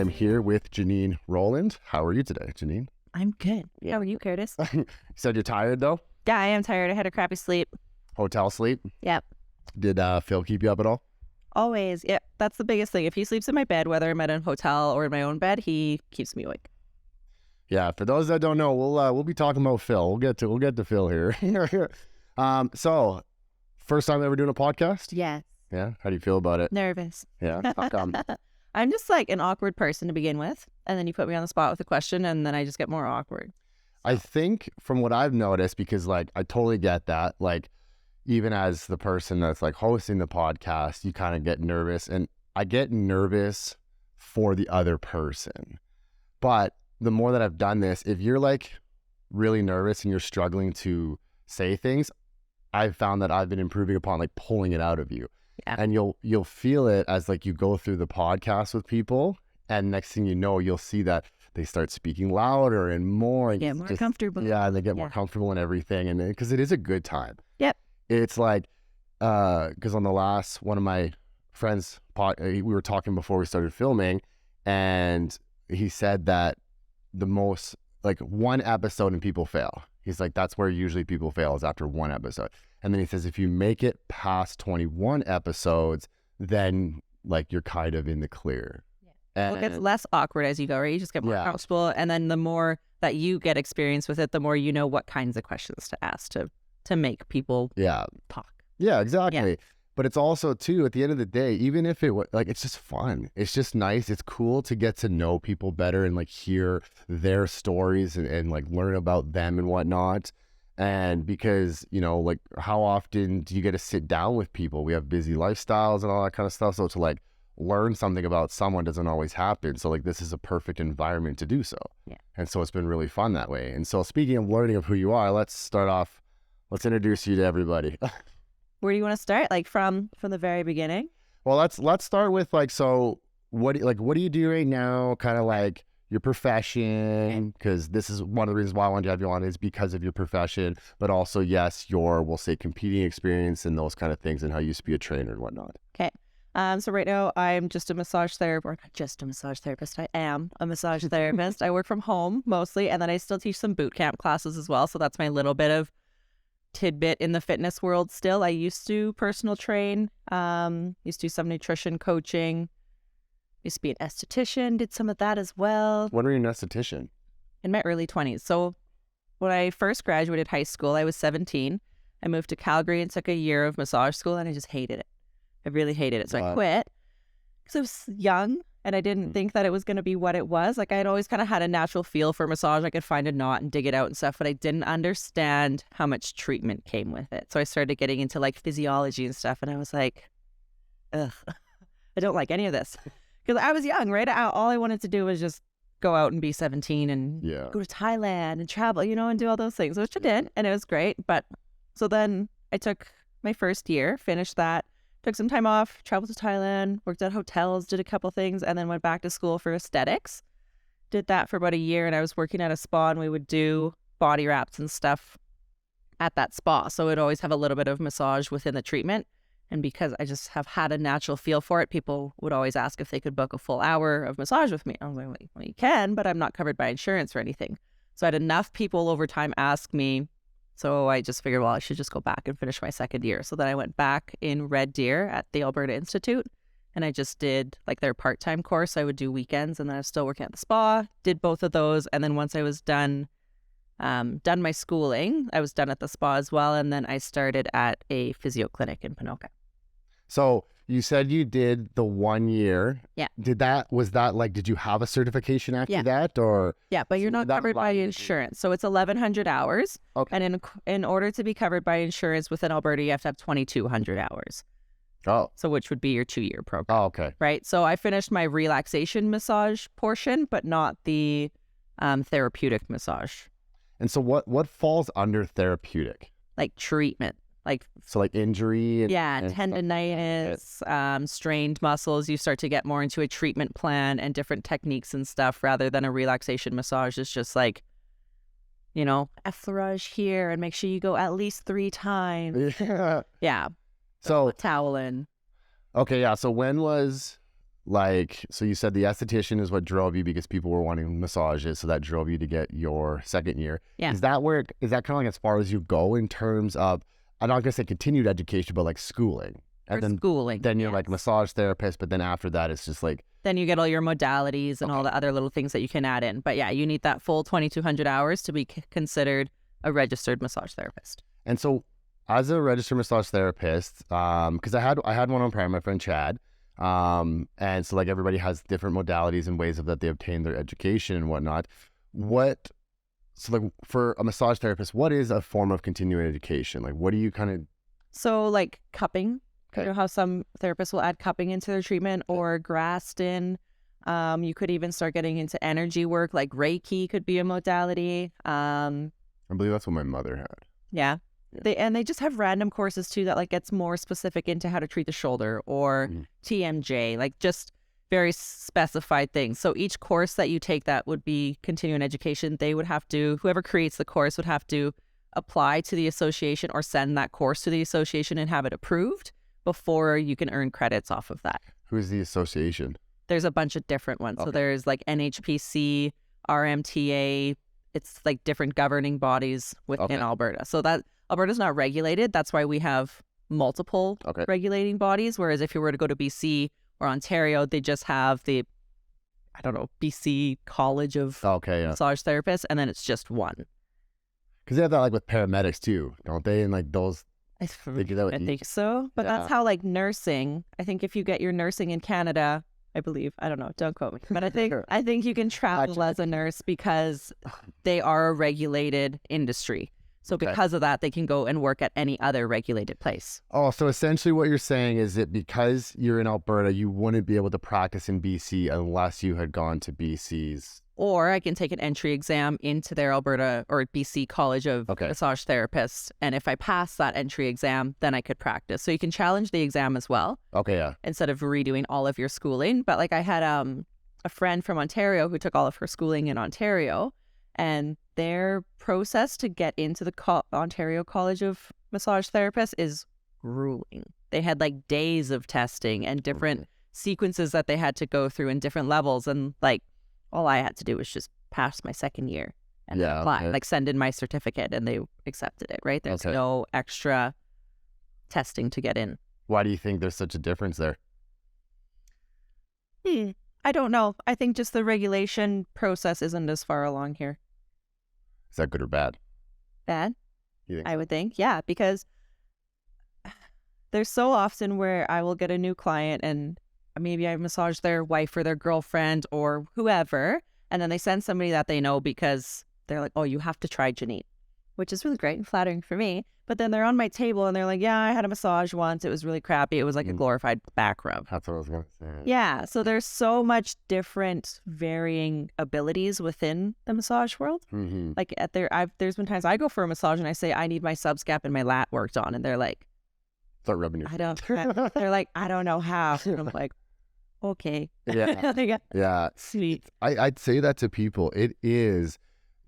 am here with Jeanine Roeland. How are you today, Jeanine? I'm good. How are you, Curtis? You said you're tired, though? Yeah, I am tired. I had a crappy sleep. Hotel sleep? Yep. Did Phil keep you up at all? Always. Yeah, that's the biggest thing. If he sleeps in my bed, whether I'm at a hotel or in my own bed, he keeps me awake. Yeah, for those that don't know, we'll be talking about Phil. We'll get to Phil here. So, first time ever doing a podcast? Yes. Yeah? How do you feel about it? Nervous. Yeah? How come? I'm just like an awkward person to begin with. And then you put me on the spot with a question and then I just get more awkward. I think from what I've noticed, because like I totally get that, like even as the person that's like hosting the podcast, you kind of get nervous, and I get nervous for the other person. But the more that I've done this, if you're like really nervous and you're struggling to say things, I've found that I've been improving upon like pulling it out of you. Yeah. And you'll feel it as like you go through the podcast with people, and next thing you know, you'll see that they start speaking louder and more. And get more comfortable. Yeah, and they get more comfortable and everything. And because it is a good time. Yep. It's like, because on the last one of my friends' we were talking before we started filming, and he said that the most, like one episode and people fail. He's like, that's where usually people fail, is after one episode. And then he says, if you make it past 21 episodes, then like you're kind of in the clear. Well, it gets less awkward as you go, right? You just get more comfortable. And then the more that you get experience with it, the more you know what kinds of questions to ask to make people talk. Yeah, exactly. Yeah. But it's also, too, at the end of the day, even if it's just fun. It's just nice. It's cool to get to know people better and like hear their stories and like learn about them and whatnot. And because, you know, like how often do you get to sit down with people? We have busy lifestyles and all that kind of stuff. So to like learn something about someone doesn't always happen. So like this is a perfect environment to do so. Yeah. And so it's been really fun that way. And so speaking of learning of who you are, let's start off. Let's introduce you to everybody. Where do you want to start? Like from the very beginning? Well, let's start with like, so what do you do right now? Kind of like your profession, because this is one of the reasons why I wanted to have you on, is because of your profession, but also, yes, your, we'll say, competing experience and those kind of things, and how you used to be a trainer and whatnot. Okay. So right now I'm just a massage therapist, or not just a massage therapist, I am a massage therapist. I work from home mostly, and then I still teach some boot camp classes as well. So that's my little bit of tidbit in the fitness world still. I used to personal train, used to do some nutrition coaching, used to be an esthetician, did some of that as well. When were you an esthetician? In my early 20s. So when I first graduated high school, I was 17. I moved to Calgary and took a year of massage school, and I just hated it. I really hated it. So I quit because I was young and I didn't think that it was going to be what it was. Like I'd always kind of had a natural feel for massage. I could find a knot and dig it out and stuff, but I didn't understand how much treatment came with it. So I started getting into like physiology and stuff, and I was like, ugh, I don't like any of this. Because I was young, right? All I wanted to do was just go out and be 17 and go to Thailand and travel, you know, and do all those things, which I did. And it was great. But so then I took my first year, finished that, took some time off, traveled to Thailand, worked at hotels, did a couple things, and then went back to school for aesthetics. Did that for about a year, and I was working at a spa, and we would do body wraps and stuff at that spa. So it'd always have a little bit of massage within the treatment. And because I just have had a natural feel for it, people would always ask if they could book a full hour of massage with me. I was like, well, you can, but I'm not covered by insurance or anything. So I had enough people over time ask me. So I just figured, well, I should just go back and finish my second year. So then I went back in Red Deer at the Alberta Institute, and I just did like their part-time course. I would do weekends, and then I was still working at the spa, did both of those. And then once I was done my schooling, I was done at the spa as well. And then I started at a physio clinic in Ponoka. So you said you did the 1 year. Yeah. Did you have a certification after that, or? Yeah, but you're not covered by insurance. So it's 1,100 hours. Okay. And in order to be covered by insurance within Alberta, you have to have 2,200 hours. Oh. So which would be your 2-year program. Oh, okay. Right. So I finished my relaxation massage portion, but not the therapeutic massage. And so what falls under therapeutic? Like treatment. Like injury and tendinitis, strained muscles. You start to get more into a treatment plan and different techniques and stuff, rather than a relaxation massage. It's just like, you know, effleurage here and make sure you go at least 3 times. Yeah. So toweling. Okay, yeah. So when was like, so you said the esthetician is what drove you because people were wanting massages, so that drove you to get your second year. Yeah. Is that kind of like as far as you go in terms of, I'm not gonna say continued education, but like schooling? And then you're like massage therapist, but then after that it's just like, then you get all your modalities and all the other little things that you can add in. But yeah, you need that full 2,200 hours to be considered a registered massage therapist. And so as a registered massage therapist, because I had one on Prime, my friend Chad, and so like everybody has different modalities and ways of that they obtain their education and whatnot. So like for a massage therapist, what is a form of continuing education? Like what do you kind of... So like cupping. Okay. You know how some therapists will add cupping into their treatment, or Graston. You could even start getting into energy work, like Reiki could be a modality. I believe that's what my mother had. Yeah. They just have random courses too that like gets more specific into how to treat the shoulder, or TMJ, like just very specified things. So each course that you take that would be continuing education, they would have to, whoever creates the course would have to apply to the association or send that course to the association and have it approved before you can earn credits off of that. Who's the association? There's a bunch of different ones. Okay. So there's like NHPC, RMTA. It's like different governing bodies within Alberta. So that Alberta's not regulated. That's why we have multiple regulating bodies. Whereas if you were to go to BC or Ontario, they just have the, I don't know, BC College of Massage Therapists, and then it's just one. Because they have that like with paramedics too, don't they? And like those... I think so. But that's how like nursing, I think if you get your nursing in Canada, I believe, I don't know, don't quote me, but I think you can travel as a nurse because they are a regulated industry. So because of that, they can go and work at any other regulated place. Oh, so essentially what you're saying is that because you're in Alberta, you wouldn't be able to practice in BC unless you had gone to BC's. Or I can take an entry exam into their Alberta or BC College of Massage Therapists. And if I pass that entry exam, then I could practice. So you can challenge the exam as well. Okay, yeah. Instead of redoing all of your schooling. But like I had a friend from Ontario who took all of her schooling in Ontario. And their process to get into the Ontario College of Massage Therapists is grueling. They had like days of testing and different sequences that they had to go through in different levels. And like, all I had to do was just pass my second year and apply, like send in my certificate, and they accepted it, right? There's no extra testing to get in. Why do you think there's such a difference there? I don't know. I think just the regulation process isn't as far along here. Is that good or bad? Bad, you think? I would think. Yeah, because there's so often where I will get a new client and maybe I massage their wife or their girlfriend or whoever, and then they send somebody that they know because they're like, oh, you have to try Jeanine, which is really great and flattering for me. But then they're on my table and they're like, yeah, I had a massage once. It was really crappy. It was like a glorified back rub. That's what I was going to say. Yeah. So there's so much different varying abilities within the massage world. Like there's been times I go for a massage and I say, I need my subscap and my lat worked on. And they're like, start rubbing your... they're like, I don't know how. And I'm like, okay. Yeah. Sweet. I'd say that to people. It is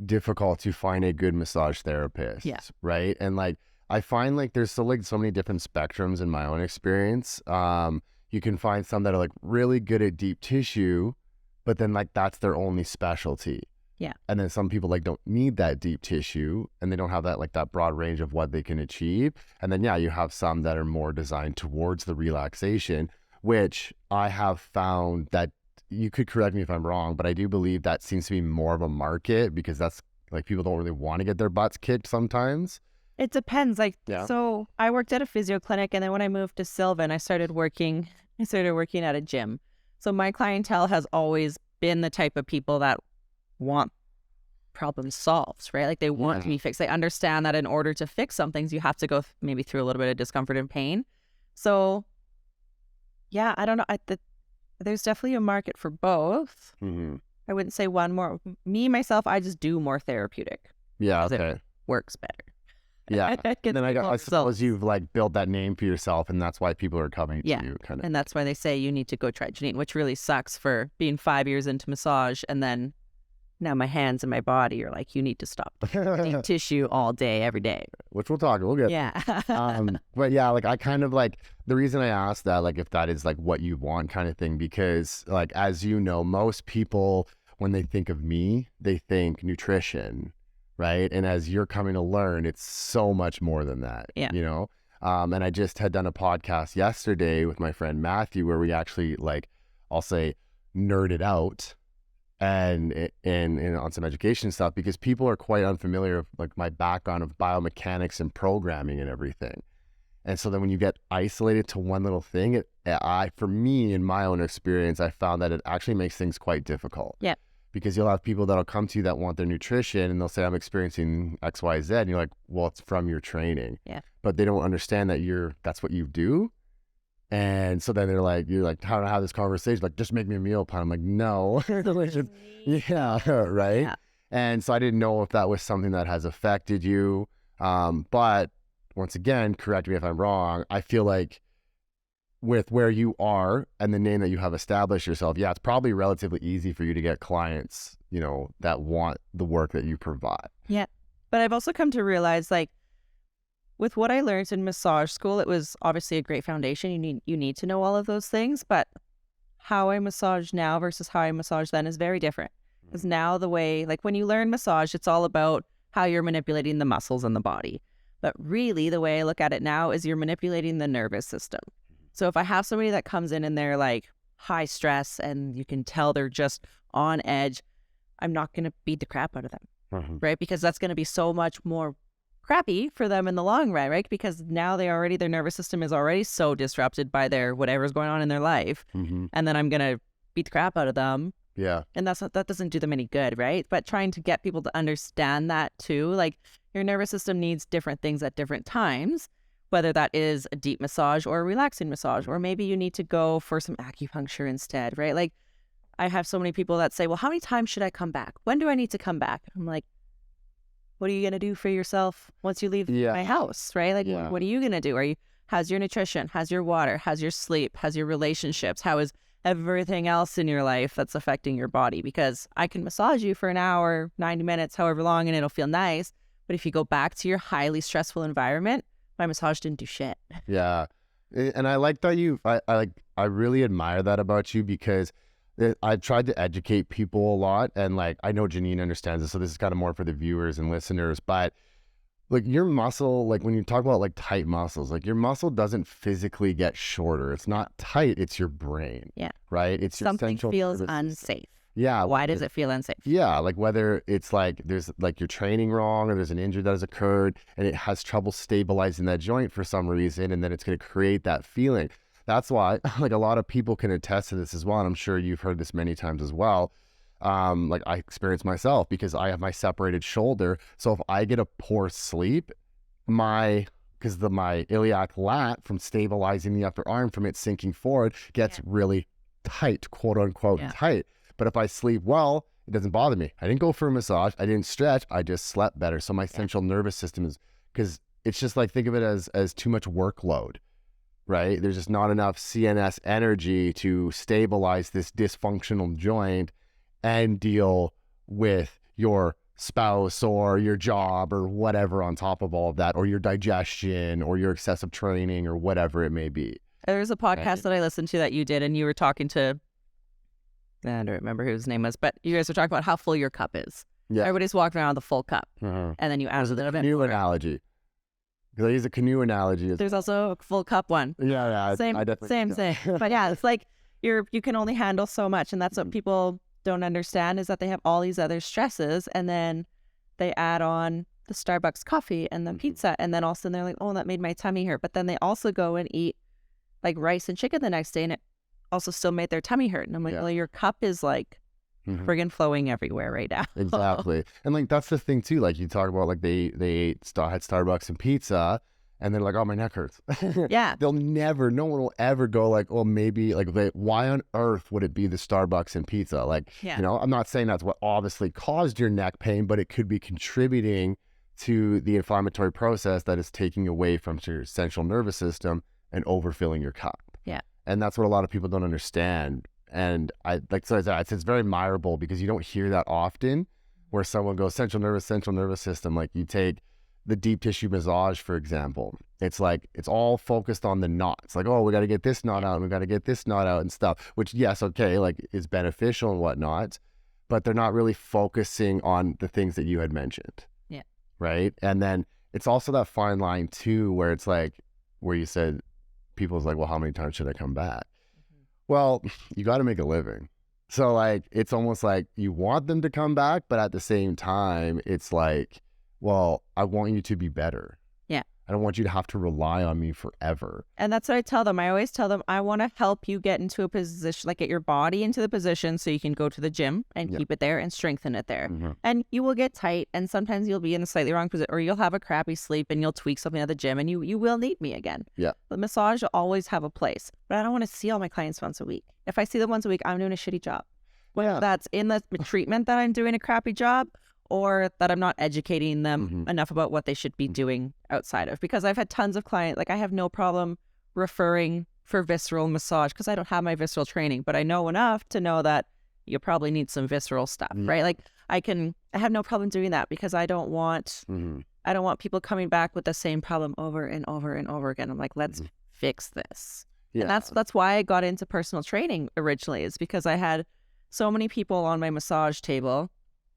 difficult to find a good massage therapist. Yeah. Right. And like, I find like there's still like so many different spectrums in my own experience. You can find some that are like really good at deep tissue, but then like that's their only specialty. Yeah. And then some people like don't need that deep tissue and they don't have that like that broad range of what they can achieve. And then you have some that are more designed towards the relaxation, which I have found that, you could correct me if I'm wrong, but I do believe that seems to be more of a market because that's like people don't really want to get their butts kicked sometimes. It depends. So I worked at a physio clinic, and then when I moved to Sylvan, I started working at a gym. So my clientele has always been the type of people that want problems solved, right? Like they want to be fixed. They understand that in order to fix some things, you have to go maybe through a little bit of discomfort and pain. So yeah, I don't know. There's definitely a market for both. I wouldn't say one more. Me, myself, I just do more therapeutic. Yeah, okay. It works better. Yeah. And then I suppose you've like built that name for yourself, and that's why people are coming to you. Kind of. And that's why they say you need to go try Jeanine, which really sucks for being 5 years into massage and then Now my hands and my body are like, you need to stop eating tissue all day, every day. Which we'll get. Yeah. But yeah, like I kind of like, the reason I asked that, like if that is like what you want kind of thing, because like, as you know, most people, when they think of me, they think nutrition, right? And as you're coming to learn, it's so much more than that, you know? And I just had done a podcast yesterday with my friend Matthew, where we actually, like, I'll say, nerded out and on some education stuff, because people are quite unfamiliar with like my background of biomechanics and programming and everything. And so then when you get isolated to one little thing, for me, in my own experience, I found that it actually makes things quite difficult. Yeah. Because you'll have people that'll come to you that want their nutrition, and they'll say, I'm experiencing X, Y, Z. And you're like, well, it's from your training. Yeah. But they don't understand that that's what you do. And so then you're like, how do I have this conversation? Like, just make me a meal plan. I'm like, no. Yeah, right? Yeah. And so I didn't know if that was something that has affected you. But once again, correct me if I'm wrong, I feel like with where you are and the name that you have established yourself, yeah, it's probably relatively easy for you to get clients, you know, that want the work that you provide. Yeah. But I've also come to realize, like, with what I learned in massage school, it was obviously a great foundation. You need to know all of those things, but how I massage now versus how I massage then is very different. Because now the way, like when you learn massage, it's all about how you're manipulating the muscles in the body. But really, the way I look at it now is you're manipulating the nervous system. So if I have somebody that comes in and they're like high stress and you can tell they're just on edge, I'm not going to beat the crap out of them, right? Because that's going to be so much more crappy for them in the long run, right? Because now their nervous system is already so disrupted by their whatever's going on in their life. And then I'm going to beat the crap out of them. Yeah. And that doesn't do them any good, right? But trying to get people to understand that too, like your nervous system needs different things at different times, whether that is a deep massage or a relaxing massage, or maybe you need to go for some acupuncture instead, right? Like I have so many people that say, well, how many times should I come back? When do I need to come back? I'm like, what are you going to do for yourself once you leave my house, right? Like, what are you going to do? How's your nutrition? How's your water? How's your sleep? How's your relationships? How is everything else in your life that's affecting your body? Because I can massage you for an hour, 90 minutes, however long, and it'll feel nice. But if you go back to your highly stressful environment, my massage didn't do shit. Yeah. And I like that I really admire that about you, because I tried to educate people a lot, and like I know Jeanine understands this, so this is kind of more for the viewers and listeners, but like your muscle, like when you talk about like tight muscles, like your muscle doesn't physically get shorter. It's not tight, it's your brain. Yeah. Right? It's your something feels unsafe. Yeah. Why does it feel unsafe? Yeah, like whether it's like there's like you're training wrong, or there's an injury that has occurred and it has trouble stabilizing that joint for some reason, and then it's going to create that feeling. That's why, like, a lot of people can attest to this as well, and I'm sure you've heard this many times as well. Like I experienced myself, because I have my separated shoulder. So if I get a poor sleep, my iliac lat from stabilizing the upper arm from it sinking forward gets really tight, quote unquote tight. But if I sleep well, it doesn't bother me. I didn't go for a massage. I didn't stretch. I just slept better. So my central nervous system is, because it's just like, think of it as too much workload. Right? There's just not enough CNS energy to stabilize this dysfunctional joint and deal with your spouse or your job or whatever on top of all of that, or your digestion or your excessive training or whatever it may be. There's a podcast that I listened to that you did, and you were talking to, I don't remember who his name was, but you guys were talking about how full your cup is. Yeah. Everybody's walking around with a full cup. And then you add a little bit. New analogy. Because I use a canoe analogy. There's also a full cup one. Yeah. Same. But yeah, it's like you can only handle so much, and that's what people don't understand, is that they have all these other stresses, and then they add on the Starbucks coffee and the pizza, and then all of a sudden they're like, oh, that made my tummy hurt. But then they also go and eat like rice and chicken the next day, and it also still made their tummy hurt. And I'm like, well, your cup is like friggin' flowing everywhere right now. Exactly. And like that's the thing too, like you talk about, like they had Starbucks and pizza, and they're like, oh, my neck hurts. Yeah. No one will ever go like, oh, maybe like, why on earth would it be the Starbucks and pizza? Like, you know, I'm not saying that's what obviously caused your neck pain, but it could be contributing to the inflammatory process that is taking away from your central nervous system and overfilling your cup. Yeah. And that's what a lot of people don't understand. And I like, so it's very admirable because you don't hear that often where someone goes central nervous system. Like you take the deep tissue massage, for example. It's like, it's all focused on the knot. It's like, oh, we got to get this knot out and we got to get this knot out and stuff, which yes, okay, like is beneficial and whatnot, but they're not really focusing on the things that you had mentioned. Yeah. Right. And then it's also that fine line too, where it's like, where you said people's like, well, how many times should I come back? Mm-hmm. Well, you got to make a living. So like, it's almost like you want them to come back, but at the same time, it's like, well, I want you to be better. Yeah. I don't want you to have to rely on me forever. And that's what I tell them. I always tell them, I want to help you get into a position, like get your body into the position so you can go to the gym and keep it there and strengthen it there. Mm-hmm. And you will get tight and sometimes you'll be in a slightly wrong position or you'll have a crappy sleep and you'll tweak something at the gym and you will need me again. Yeah. The massage will always have a place, but I don't want to see all my clients once a week. If I see them once a week, I'm doing a shitty job. Well, that's in the treatment that I'm doing a crappy job, or that I'm not educating them enough about what they should be doing outside of. Because I've had tons of clients, like I have no problem referring for visceral massage because I don't have my visceral training, but I know enough to know that you probably need some visceral stuff, right? Like I have no problem doing that because I don't want people coming back with the same problem over and over and over again. I'm like, let's fix this. Yeah. And that's why I got into personal training originally, is because I had so many people on my massage table.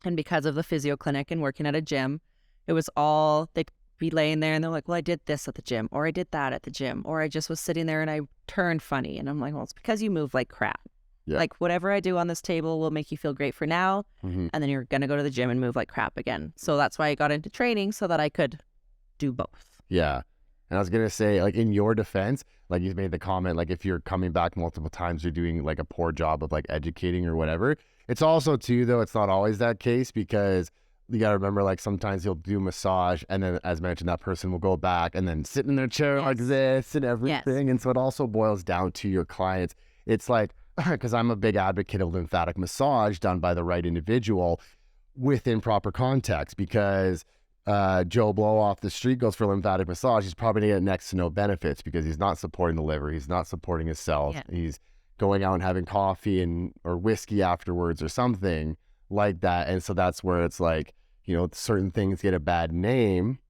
And because of the physio clinic and working at a gym, it was all, they'd be laying there and they're like, well, I did this at the gym, or I did that at the gym, or I just was sitting there and I turned funny. And I'm like, well, it's because you move like crap. Yeah. Like whatever I do on this table will make you feel great for now. And then you're going to go to the gym and move like crap again. So that's why I got into training, so that I could do both. Yeah. And I was going to say, like, in your defense, like you made the comment, like if you're coming back multiple times, you're doing like a poor job of like educating or whatever. It's also too, though, it's not always that case, because you got to remember, like sometimes you'll do massage and then, as mentioned, that person will go back and then sit in their chair like this and everything. Yes. And so it also boils down to your clients. It's like, because I'm a big advocate of lymphatic massage done by the right individual within proper context, because Joe Blow off the street goes for lymphatic massage, he's probably going to get next to no benefits because he's not supporting the liver, he's not supporting his cells, he's going out and having coffee or whiskey afterwards or something like that. And so that's where it's like, you know, certain things get a bad name,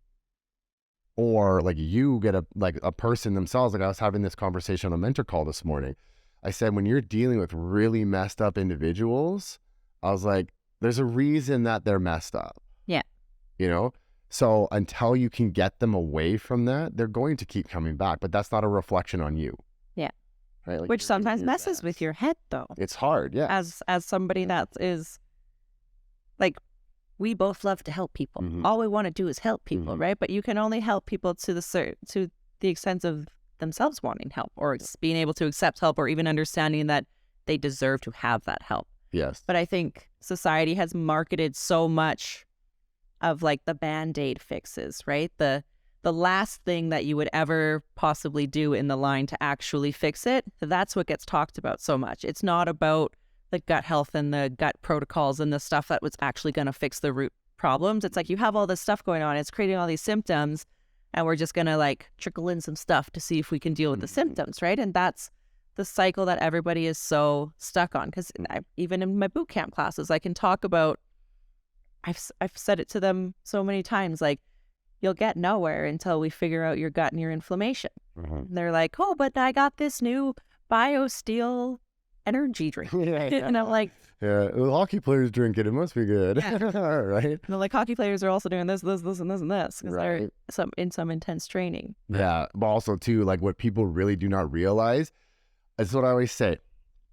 or like you get a person themselves. Like I was having this conversation on a mentor call this morning. I said, when you're dealing with really messed up individuals, I was like, there's a reason that they're messed up. Yeah. You know? So until you can get them away from that, they're going to keep coming back, but that's not a reflection on you. Yeah. Right? Like, which sometimes messes with your head, though. It's hard, yeah. As somebody that is, like, we both love to help people. All we want to do is help people, right? But you can only help people to the extent of themselves wanting help, or being able to accept help, or even understanding that they deserve to have that help. Yes. But I think society has marketed so much of like the Band-Aid fixes, right? The last thing that you would ever possibly do in the line to actually fix it. That's what gets talked about so much. It's not about the gut health and the gut protocols and the stuff that was actually going to fix the root problems. It's like you have all this stuff going on. It's creating all these symptoms, and we're just going to like trickle in some stuff to see if we can deal with the symptoms, right? And that's the cycle that everybody is so stuck on. Because even in my boot camp classes, I can talk about, I've said it to them so many times, like, you'll get nowhere until we figure out your gut and your inflammation. And they're like, oh, but I got this new BioSteel energy drink. And I'm like, yeah, well, hockey players drink it. It must be good. Yeah. Right? And they're like, hockey players are also doing this, and this, and this, because they're in some intense training. Yeah, but also, too, like what people really do not realize, is what I always say,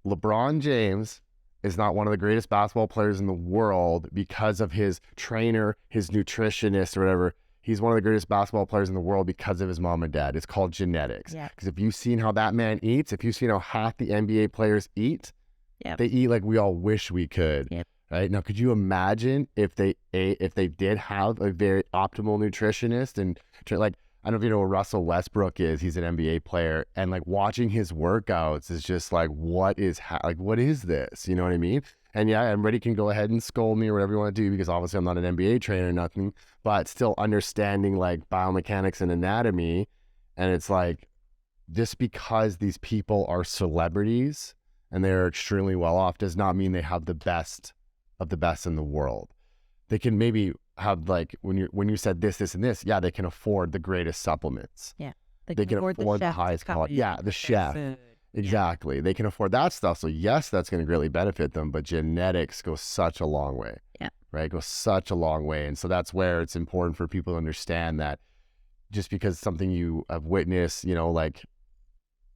LeBron James is not one of the greatest basketball players in the world because of his trainer, his nutritionist, or whatever. He's one of the greatest basketball players in the world because of his mom and dad. It's called genetics. Yeah. Because if you've seen how that man eats, if you've seen how half the NBA players eat, they eat like we all wish we could. Yep. Right? Now, could you imagine if they did have a very optimal nutritionist? And like, I don't know if you know who Russell Westbrook is. He's an NBA player, and like watching his workouts is just like, what is this? You know what I mean? And yeah, everybody can go ahead and scold me or whatever you want to do, because obviously I'm not an NBA trainer or nothing, but still understanding like biomechanics and anatomy. And it's like, just because these people are celebrities and they're extremely well off does not mean they have the best of the best in the world. They can maybe have like when you said this and this, yeah, they can afford the greatest supplements. Yeah. They can afford the highest quality. Yeah, the chef. Food. Exactly. Yeah. They can afford that stuff. So yes, that's going to greatly benefit them, but genetics goes such a long way. Yeah. Right? It goes such a long way. And so that's where it's important for people to understand that just because something you have witnessed, you know, like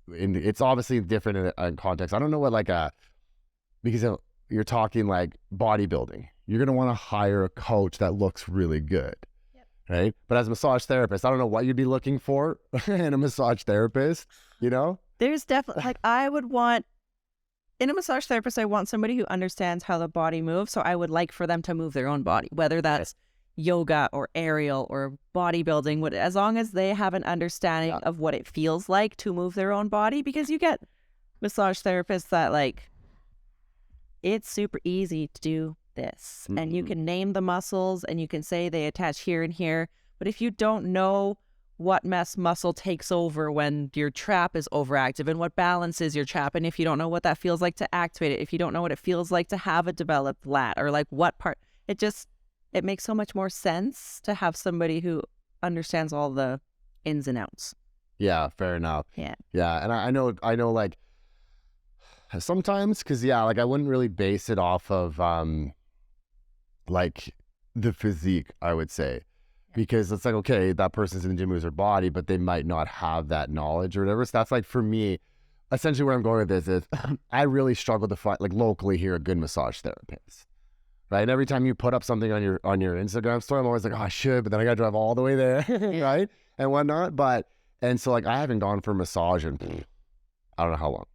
it's obviously different in context. I don't know what because you're talking like bodybuilding. You're going to want to hire a coach that looks really good. Yep. Right? But as a massage therapist, I don't know what you'd be looking for in a massage therapist, you know? There's definitely, like, I would want, in a massage therapist, I want somebody who understands how the body moves. So I would like for them to move their own body, whether that's yoga or aerial or bodybuilding, as long as they have an understanding of what it feels like to move their own body. Because you get massage therapists that like, it's super easy to do this. Mm-hmm. And you can name the muscles and you can say they attach here and here. But if you don't know what muscle takes over when your trap is overactive and what balances your trap, and if you don't know what that feels like to activate it, if you don't know what it feels like to have a developed lat, or like what part, it makes so much more sense to have somebody who understands all the ins and outs. Yeah, fair enough. Yeah. Yeah. And I know like sometimes, because like I wouldn't really base it off of like the physique, I would say. Because it's like, okay, that person's in the gym moves their body, but they might not have that knowledge or whatever. So that's like, for me, essentially where I'm going with this is I really struggle to find, like locally here, a good massage therapist. Right? And every time you put up something on your Instagram story, I'm always like, oh, I should, but then I got to drive all the way there, right? And whatnot. And so like, I haven't gone for massage in, I don't know how long.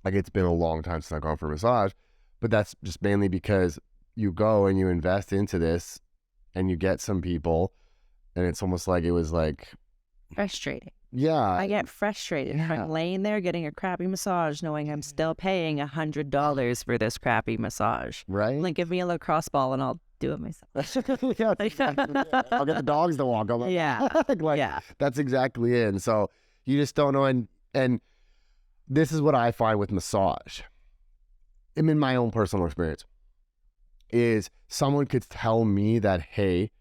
Like, it's been a long time since I've gone for a massage, but that's just mainly because you go and you invest into this and you get some people. And it's almost like it was like frustrating. Yeah. I get frustrated from laying there getting a crappy massage, knowing I'm still paying $100 for this crappy massage. Right. Like, give me a lacrosse ball and I'll do it myself. I'll get the dogs to walk. That's exactly it. And so you just don't know. And this is what I find with massage. In my own personal experience, is someone could tell me that, hey,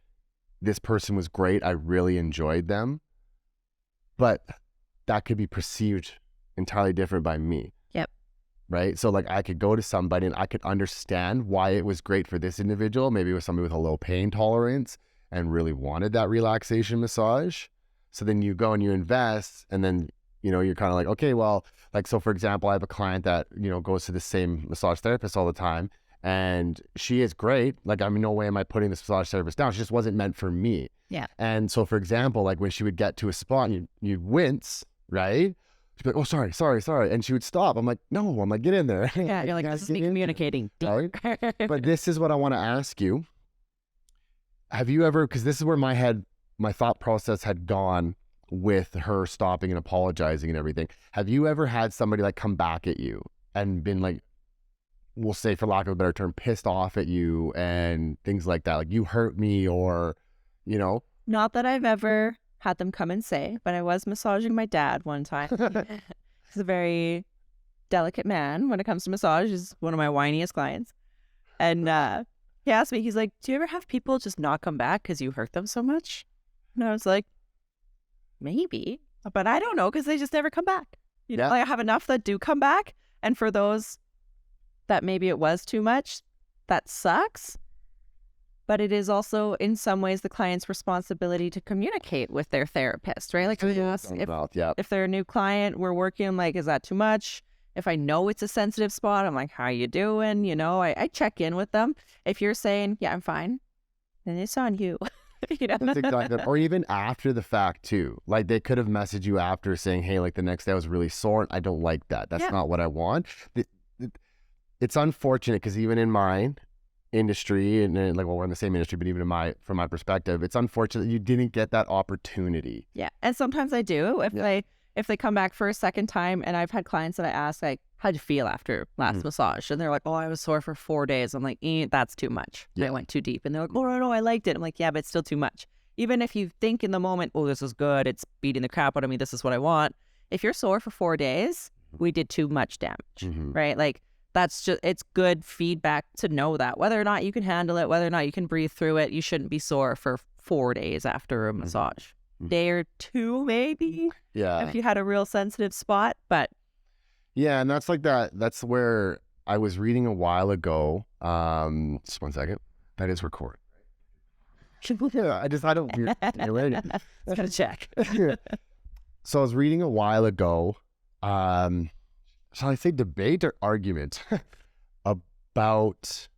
this person was great, I really enjoyed them, but that could be perceived entirely different by me. Yep. Right? So like, I could go to somebody and I could understand why it was great for this individual. Maybe it was somebody with a low pain tolerance and really wanted that relaxation massage. So then you go and you invest, and then, you know, you're kind of like, okay, well, like, so for example, I have a client that, you know, goes to the same massage therapist all the time. And she is great. Like, I mean, no way am I putting this massage therapist down. She just wasn't meant for me. Yeah. And so, for example, like when she would get to a spot and you'd wince, right? She'd be like, oh, sorry. And she would stop. I'm like, no, I'm like, get in there. Yeah, you're like, this is me communicating. Right? But this is what I want to ask you. Have you ever, because this is where my thought process had gone with her stopping and apologizing and everything. Have you ever had somebody like come back at you and been like, we'll say, for lack of a better term, pissed off at you and things like that? Like, you hurt me, or, you know? Not that I've ever had them come and say, but I was massaging my dad one time. He's a very delicate man when it comes to massage. He's one of my whiniest clients. And he asked me, he's like, do you ever have people just not come back because you hurt them so much? And I was like, maybe, but I don't know, because they just never come back. You know, like, I have enough that do come back. And for those that maybe it was too much, that sucks. But it is also, in some ways, the client's responsibility to communicate with their therapist, right? Like, if they're a new client, we're working, like, is that too much? If I know it's a sensitive spot, I'm like, how you doing? You know, I check in with them. If you're saying, yeah, I'm fine, then it's on you. You know? That's exactly. Or even after the fact too. Like, they could have messaged you after saying, hey, like, the next day I was really sore. I don't like that. That's not what I want. It's unfortunate, because even in my industry, and like, well, we're in the same industry, but even from my perspective, it's unfortunate that you didn't get that opportunity. Yeah. And sometimes I do. If they come back for a second time, and I've had clients that I ask, like, how'd you feel after last massage? And they're like, oh, I was sore for 4 days. I'm like, that's too much. I went too deep. And they're like, oh, no, I liked it. I'm like, yeah, but it's still too much. Even if you think in the moment, oh, this is good, it's beating the crap out of me, this is what I want. If you're sore for 4 days, we did too much damage, right? Like that's just, it's good feedback to know that whether or not you can handle it, whether or not you can breathe through it, you shouldn't be sore for 4 days after a massage. Day or 2 maybe. Yeah. If you had a real sensitive spot, but. Yeah, and that's like that. That's where I was reading a while ago. Just 1 second. That is record. Yeah, I don't. Gotta check. So I was reading a while ago. Shall I say debate or argument about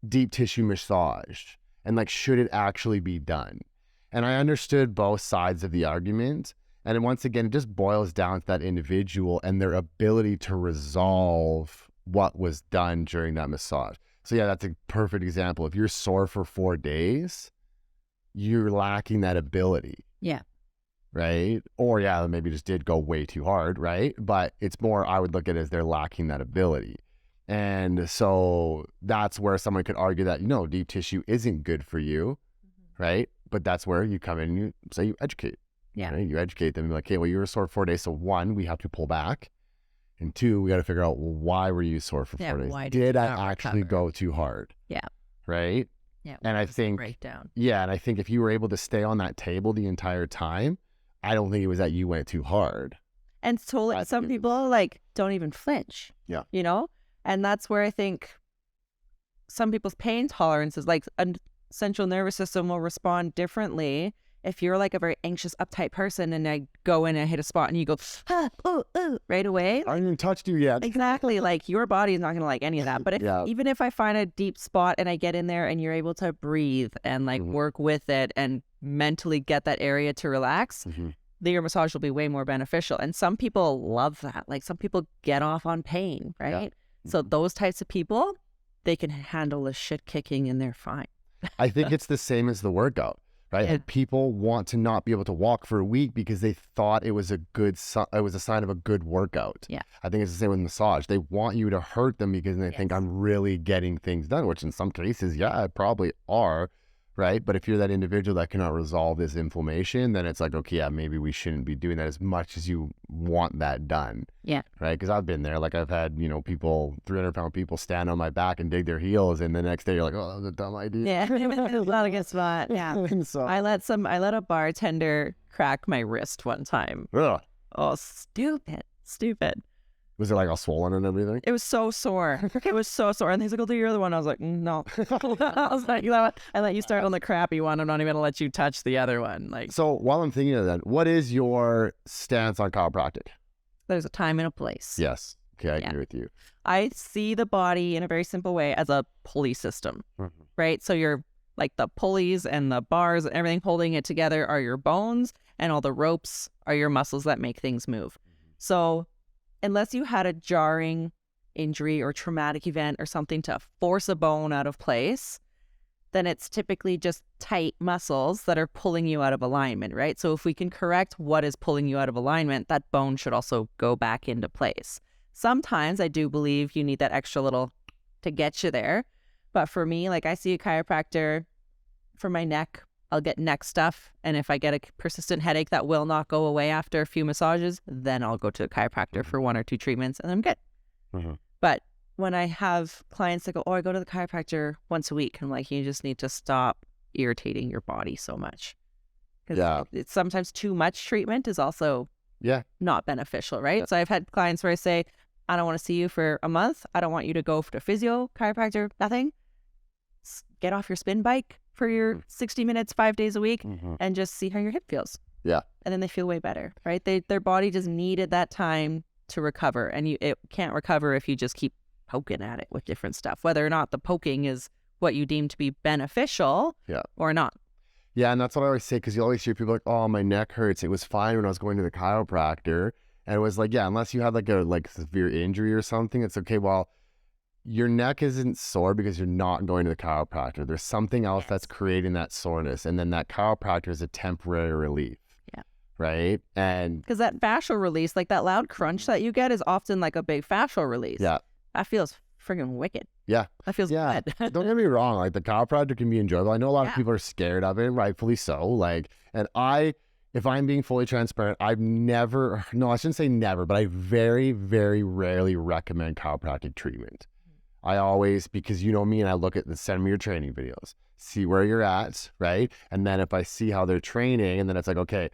deep tissue massage and like should it actually be done? And I understood both sides of the argument. And once again, it just boils down to that individual and their ability to resolve what was done during that massage. So yeah, that's a perfect example. If you're sore for 4 days, you're lacking that ability. Yeah. Right? Or yeah, maybe just did go way too hard, right? But it's more, I would look at it as they're lacking that ability. And so that's where someone could argue that, you know, deep tissue isn't good for you, right? But that's where you come in and you say you educate. Yeah. Right? You educate them. You're like, hey, well, you were sore 4 days. So 1, we have to pull back. And 2, we got to figure out, well, why were you sore for 4 days? Why did I actually go too hard? Yeah. Right? Yeah. And I think, breakdown. Yeah. And I think if you were able to stay on that table the entire time, I don't think it was that you went too hard. And totally, some people like don't even flinch. Yeah. You know? And that's where I think some people's pain tolerance is like a central nervous system will respond differently. If you're like a very anxious, uptight person and I go in and hit a spot and you go, right away. I haven't even touched you yet. Exactly. Like your body is not going to like any of that. But even if I find a deep spot and I get in there and you're able to breathe and like work with it and mentally get that area to relax, your massage will be way more beneficial. And some people love that. Like some people get off on pain, right? Yeah. So those types of people, they can handle the shit kicking and they're fine. I think it's the same as the workout. Right? Yeah. People want to not be able to walk for a week because they thought it was a sign of a good workout. Yeah. I think it's the same with massage. They want you to hurt them because they think I'm really getting things done, which in some cases, yeah, probably are. Right? But if you're that individual that cannot resolve this inflammation, then it's like, okay, yeah, maybe we shouldn't be doing that as much as you want that done. Yeah. Right? Because I've been there. Like I've had, people, 300-pound people stand on my back and dig their heels. And the next day you're like, oh, that was a dumb idea. Yeah. It's not a good spot. Yeah. So, I let a bartender crack my wrist one time. Ugh. Oh, stupid. Was it like all swollen and everything? It was so sore. It was so sore. And he's like, I'll do your other one. I was like, no. I was like, you know what? I let you start on the crappy one. I'm not even going to let you touch the other one. Like, so while I'm thinking of that, what is your stance on chiropractic? There's a time and a place. Yes. Okay, I agree with you. I see the body in a very simple way as a pulley system, right? So you're like the pulleys and the bars and everything holding it together are your bones, and all the ropes are your muscles that make things move. So unless you had a jarring injury or traumatic event or something to force a bone out of place, then it's typically just tight muscles that are pulling you out of alignment, right? So if we can correct what is pulling you out of alignment, that bone should also go back into place. Sometimes I do believe you need that extra little to get you there. But for me, like I see a chiropractor for my neck, I'll get neck stuff. And if I get a persistent headache that will not go away after a few massages, then I'll go to a chiropractor for 1 or 2 treatments and I'm good. But when I have clients that go, oh, I go to the chiropractor once a week, I'm like, you just need to stop irritating your body so much. Because it's sometimes too much treatment is also not beneficial, right? So I've had clients where I say, I don't want to see you for a month. I don't want you to go to physio, chiropractor, nothing. Get off your spin bike for your 60 minutes, 5 days a week, and just see how your hip feels. Yeah. And then they feel way better, right? Their body just needed that time to recover. And it can't recover if you just keep poking at it with different stuff, whether or not the poking is what you deem to be beneficial or not. Yeah, and that's what I always say, because you always hear people like, oh, my neck hurts. It was fine when I was going to the chiropractor. And it was like, yeah, unless you had like a severe injury or something, it's okay. Well, your neck isn't sore because you're not going to the chiropractor. There's something else that's creating that soreness. And then that chiropractor is a temporary relief. Yeah. Right? And because that fascial release, like that loud crunch that you get is often like a big fascial release. Yeah. That feels friggin' wicked. Yeah. That feels good. Don't get me wrong. Like the chiropractor can be enjoyable. I know a lot of people are scared of it, rightfully so. Like, and if I'm being fully transparent, I shouldn't say never, but I very, very rarely recommend chiropractic treatment. I always, because you know me and I look at send me your training videos, see where you're at, right? And then if I see how they're training, and then it's like, okay,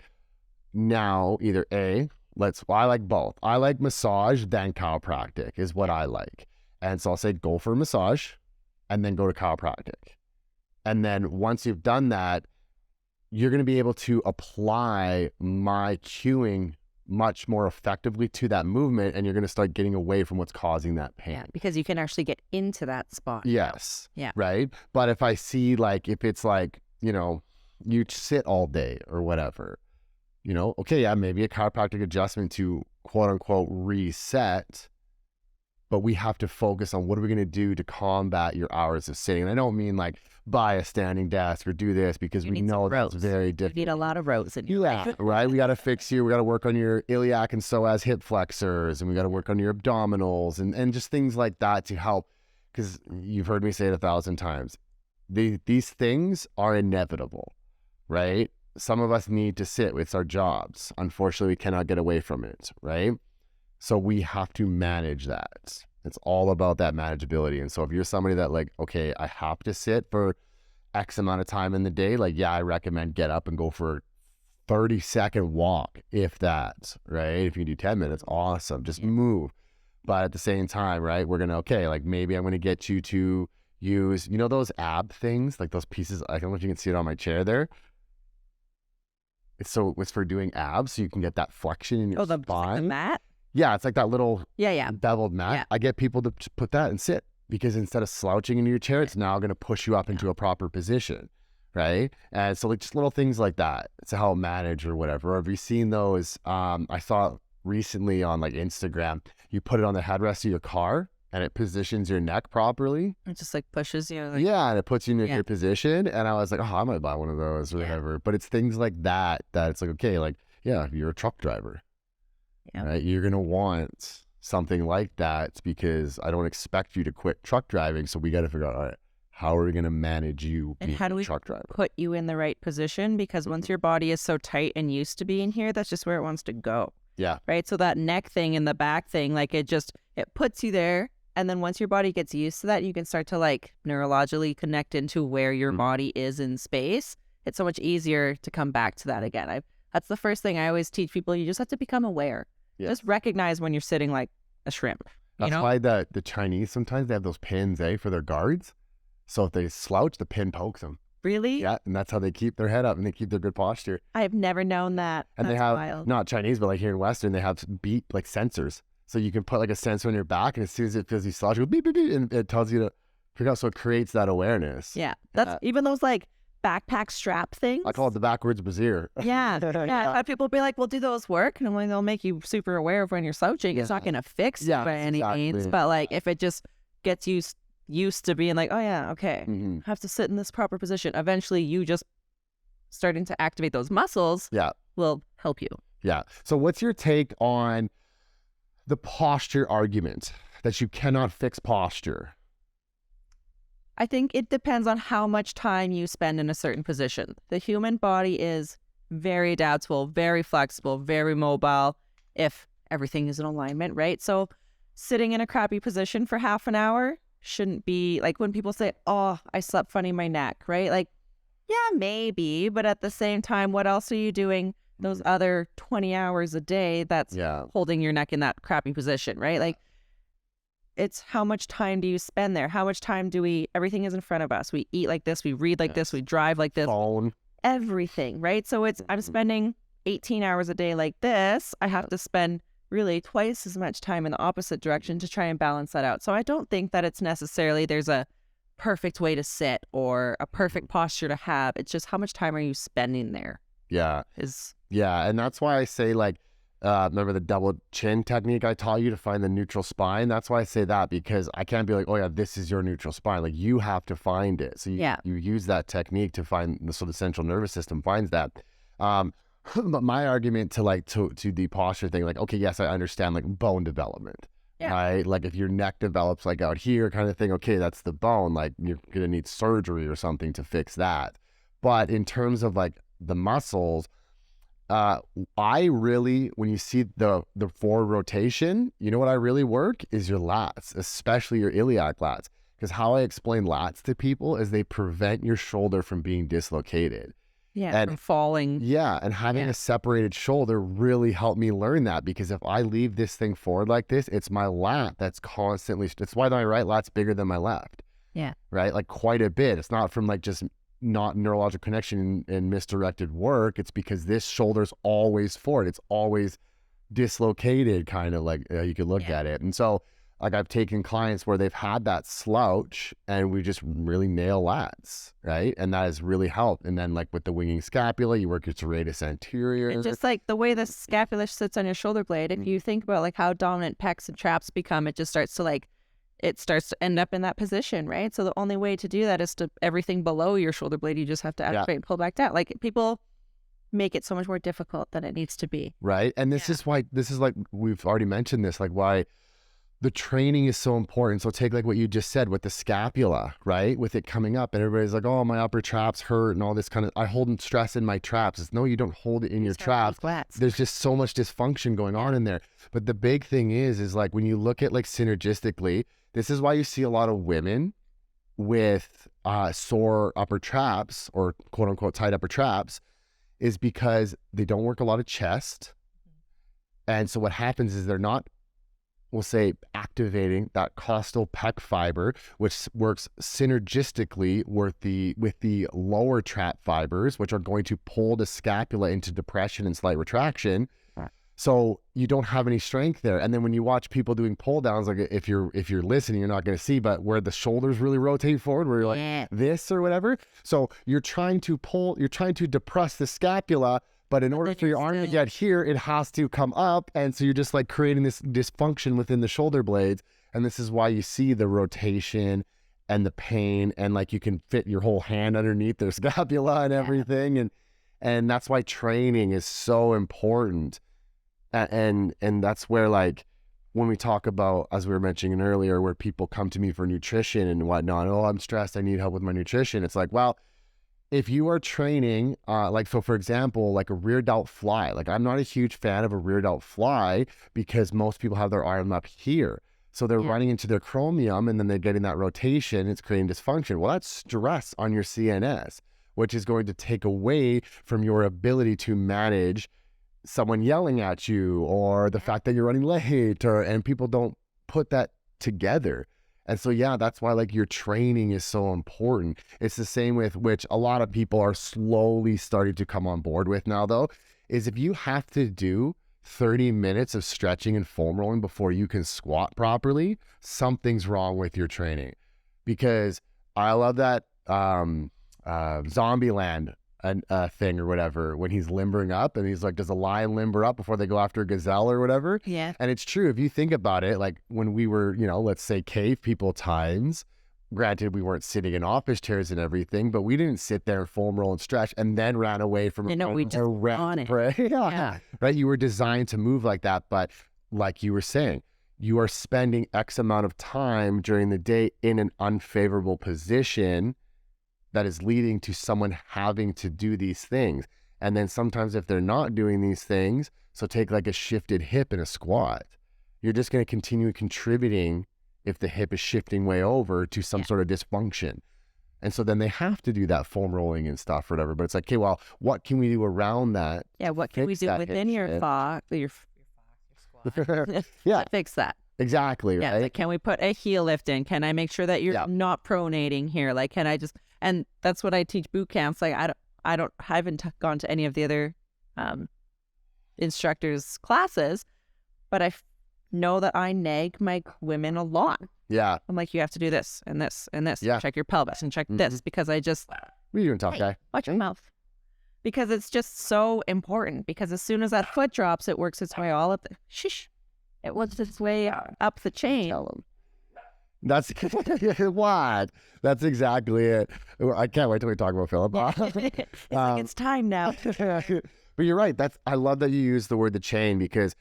now either I like both. I like massage, then chiropractic is what I like. And so I'll say, go for a massage and then go to chiropractic. And then once you've done that, you're going to be able to apply my cueing much more effectively to that movement, and you're going to start getting away from what's causing that pain. Yeah, because you can actually get into that spot. Yes. Yeah. Right. But if I see if it's you sit all day or whatever, okay, yeah, maybe a chiropractic adjustment to quote unquote reset, but we have to focus on what are we going to do to combat your hours of sitting. And I don't mean buy a standing desk or do this, because we know that's very difficult. You need a lot of rows in your life. Right? We got to fix you. We got to work on your iliac and psoas hip flexors, and we got to work on your abdominals and just things like that to help, because you've heard me say it 1,000 times. These things are inevitable, right? Some of us need to sit. It's our jobs. Unfortunately, we cannot get away from it, right? So we have to manage that. It's all about that manageability. And so if you're somebody that okay, I have to sit for X amount of time in the day, I recommend get up and go for a 30-second walk, if that, right? If you do 10 minutes, awesome. Just move. But at the same time, right, we're going to, maybe I'm going to get you to use, those ab things, those pieces. I don't know if you can see it on my chair there. It's for doing abs, so you can get that flexion in your spine. The mat? Yeah, it's like that little beveled mat. Yeah. I get people to put that and sit, because instead of slouching into your chair, it's now going to push you up into a proper position, right? And so just little things like that to help manage or whatever. Or have you seen those? I saw recently on Instagram, you put it on the headrest of your car and it positions your neck properly. It just pushes you. Yeah, and it puts you in a good position. And I was like, oh, I might buy one of those or whatever. But it's things like that it's okay, you're a truck driver. Yeah. Right? You're going to want something like that, because I don't expect you to quit truck driving. So we got to figure out, all right, how are we going to manage you being a truck driver? Put you in the right position? Because once your body is so tight and used to being here, that's just where it wants to go. Yeah. Right. So that neck thing and the back thing, it puts you there. And then once your body gets used to that, you can start to neurologically connect into where your body is in space. It's so much easier to come back to that again. That's the first thing I always teach people. You just have to become aware. Yes. Just recognize when you're sitting like a shrimp. That's why the Chinese, sometimes they have those pins, for their guards. So if they slouch, the pin pokes them. Really? Yeah, and that's how they keep their head up and they keep their good posture. I've never known that. And that's they have, wild. Not Chinese, but here in Western, they have beep sensors. So you can put a sensor on your back, and as soon as it feels you slouch, it goes beep, beep, beep, and it tells you to figure out. So it creates that awareness. Yeah. That's even those backpack strap things. I call it the backwards brassiere. Yeah. I've had people be like, well, do those work? And I'm like, they'll make you super aware of when you're slouching. It's not going to fix it by any means. But if it just gets you used to being oh yeah, okay, have to sit in this proper position. Eventually you just starting to activate those muscles will help you. Yeah. So what's your take on the posture argument that you cannot fix posture? I think it depends on how much time you spend in a certain position. The human body is very adaptable, very flexible, very mobile if everything is in alignment, right? So sitting in a crappy position for half an hour shouldn't be when people say, oh, I slept funny in my neck, right? Yeah, maybe, but at the same time, what else are you doing those other 20 hours a day that's holding your neck in that crappy position, right? It's how much time do you spend there? How much time do everything is in front of us. We eat like this, we read like this, we drive like this. Phone. Everything, right? So I'm spending 18 hours a day like this. I have to spend really twice as much time in the opposite direction to try and balance that out. So I don't think that it's necessarily there's a perfect way to sit or a perfect posture to have. It's just how much time are you spending there? Yeah. And that's why I say remember the double chin technique I taught you to find the neutral spine? That's why I say that, because I can't be oh yeah, this is your neutral spine. You have to find it. So you use that technique to find, so the central nervous system finds that. But my argument to the posture thing, okay, yes, I understand bone development. Yeah. Right? If your neck develops out here kind of thing, okay, that's the bone. You're going to need surgery or something to fix that. But in terms of the muscles, I really, when you see the forward rotation, you know what I really work is your lats, especially your iliac lats. Because how I explain lats to people is they prevent your shoulder from being dislocated. Yeah, and from falling. Yeah, and having a separated shoulder really helped me learn that, because if I leave this thing forward like this, it's my lat that's constantly, that's why my right lat's bigger than my left. Yeah. Right? Like quite a bit. It's not from like just not neurological connection and misdirected work. It's because this shoulder's always forward. It's always dislocated, kind of like you could look at it. And so like I've taken clients where they've had that slouch and we just really nail lats, right? And that has really helped. And then like with the winging scapula, you work your serratus anterior. And just like the way the scapula sits on your shoulder blade, if you think about like how dominant pecs and traps become, it just starts to like, it starts to end up in that position, right? So the only way to do that is to everything below your shoulder blade, you just have to activate and pull back down. Like people make it so much more difficult than it needs to be. Right. And this is why, this is like, we've already mentioned this, like why the training is so important. So take like what you just said with the scapula, right? With it coming up and everybody's like, oh, my upper traps hurt and all this kind of, I hold stress in my traps. It's no, you don't hold it in your traps. There's just so much dysfunction going on in there. But the big thing is like when you look at like synergistically, this is why you see a lot of women with sore upper traps or quote unquote tight upper traps, is because they don't work a lot of chest. And so what happens is they're not, we'll say, activating that costal pec fiber, which works synergistically with the lower trap fibers, which are going to pull the scapula into depression and slight retraction. So you don't have any strength there. And then when you watch people doing pull downs, like if you're listening, you're not going to see, but where the shoulders really rotate forward, where you're like this or whatever. So you're trying to depress the scapula, but in order for your arm to get here, it has to come up. And so you're just like creating this dysfunction within the shoulder blades. And this is why you see the rotation and the pain, and like you can fit your whole hand underneath their scapula and everything. And that's why training is so important. And that's where, like, when we talk about, as we were mentioning earlier, where people come to me for nutrition and whatnot, oh, I'm stressed, I need help with my nutrition. It's like, well, if you are training, like, so for example, like a rear delt fly, like I'm not a huge fan of a rear delt fly because most people have their arm up here. So they're running into their chromium and then they're getting that rotation. It's creating dysfunction. Well, that's stress on your CNS, which is going to take away from your ability to manage someone yelling at you or the fact that you're running late, and people don't put that together. And so, yeah, that's why like your training is so important. It's the same with, which a lot of people are slowly starting to come on board with now though, is if you have to do 30 minutes of stretching and foam rolling before you can squat properly, something's wrong with your training. Because I love that Zombieland thing or whatever, when he's limbering up and he's like, does a lion limber up before they go after a gazelle or whatever? Yeah. And it's true. If you think about it, like when we were, let's say cave people times, granted we weren't sitting in office chairs and everything, but we didn't sit there and foam roll and stretch and then ran away from we just on it. Right? You were designed to move like that. But like you were saying, you are spending X amount of time during the day in an unfavorable position that is leading to someone having to do these things. And then sometimes if they're not doing these things, so take like a shifted hip in a squat, you're just going to continue contributing if the hip is shifting way over to some sort of dysfunction. And so then they have to do that foam rolling and stuff or whatever. But it's like, okay, well, what can we do around that? Yeah, what can we do within your squat to fix that? Exactly, right? Yeah, like, can we put a heel lift in? Can I make sure that you're not pronating here? Like, can I just... And that's what I teach boot camps. Like I haven't gone to any of the other instructors' classes, but I know that I nag my women a lot. Yeah. I'm like, you have to do this and this and this. Yeah. Check your pelvis and check this, because I just... What are you doing, tough guy? Watch your mouth. Because it's just so important. Because as soon as that foot drops, it works its way all up. It works its way up the chain. That's what. That's exactly it. I can't wait till we talk about Philip. It's time now. But you're right. I love that you use the word the chain, because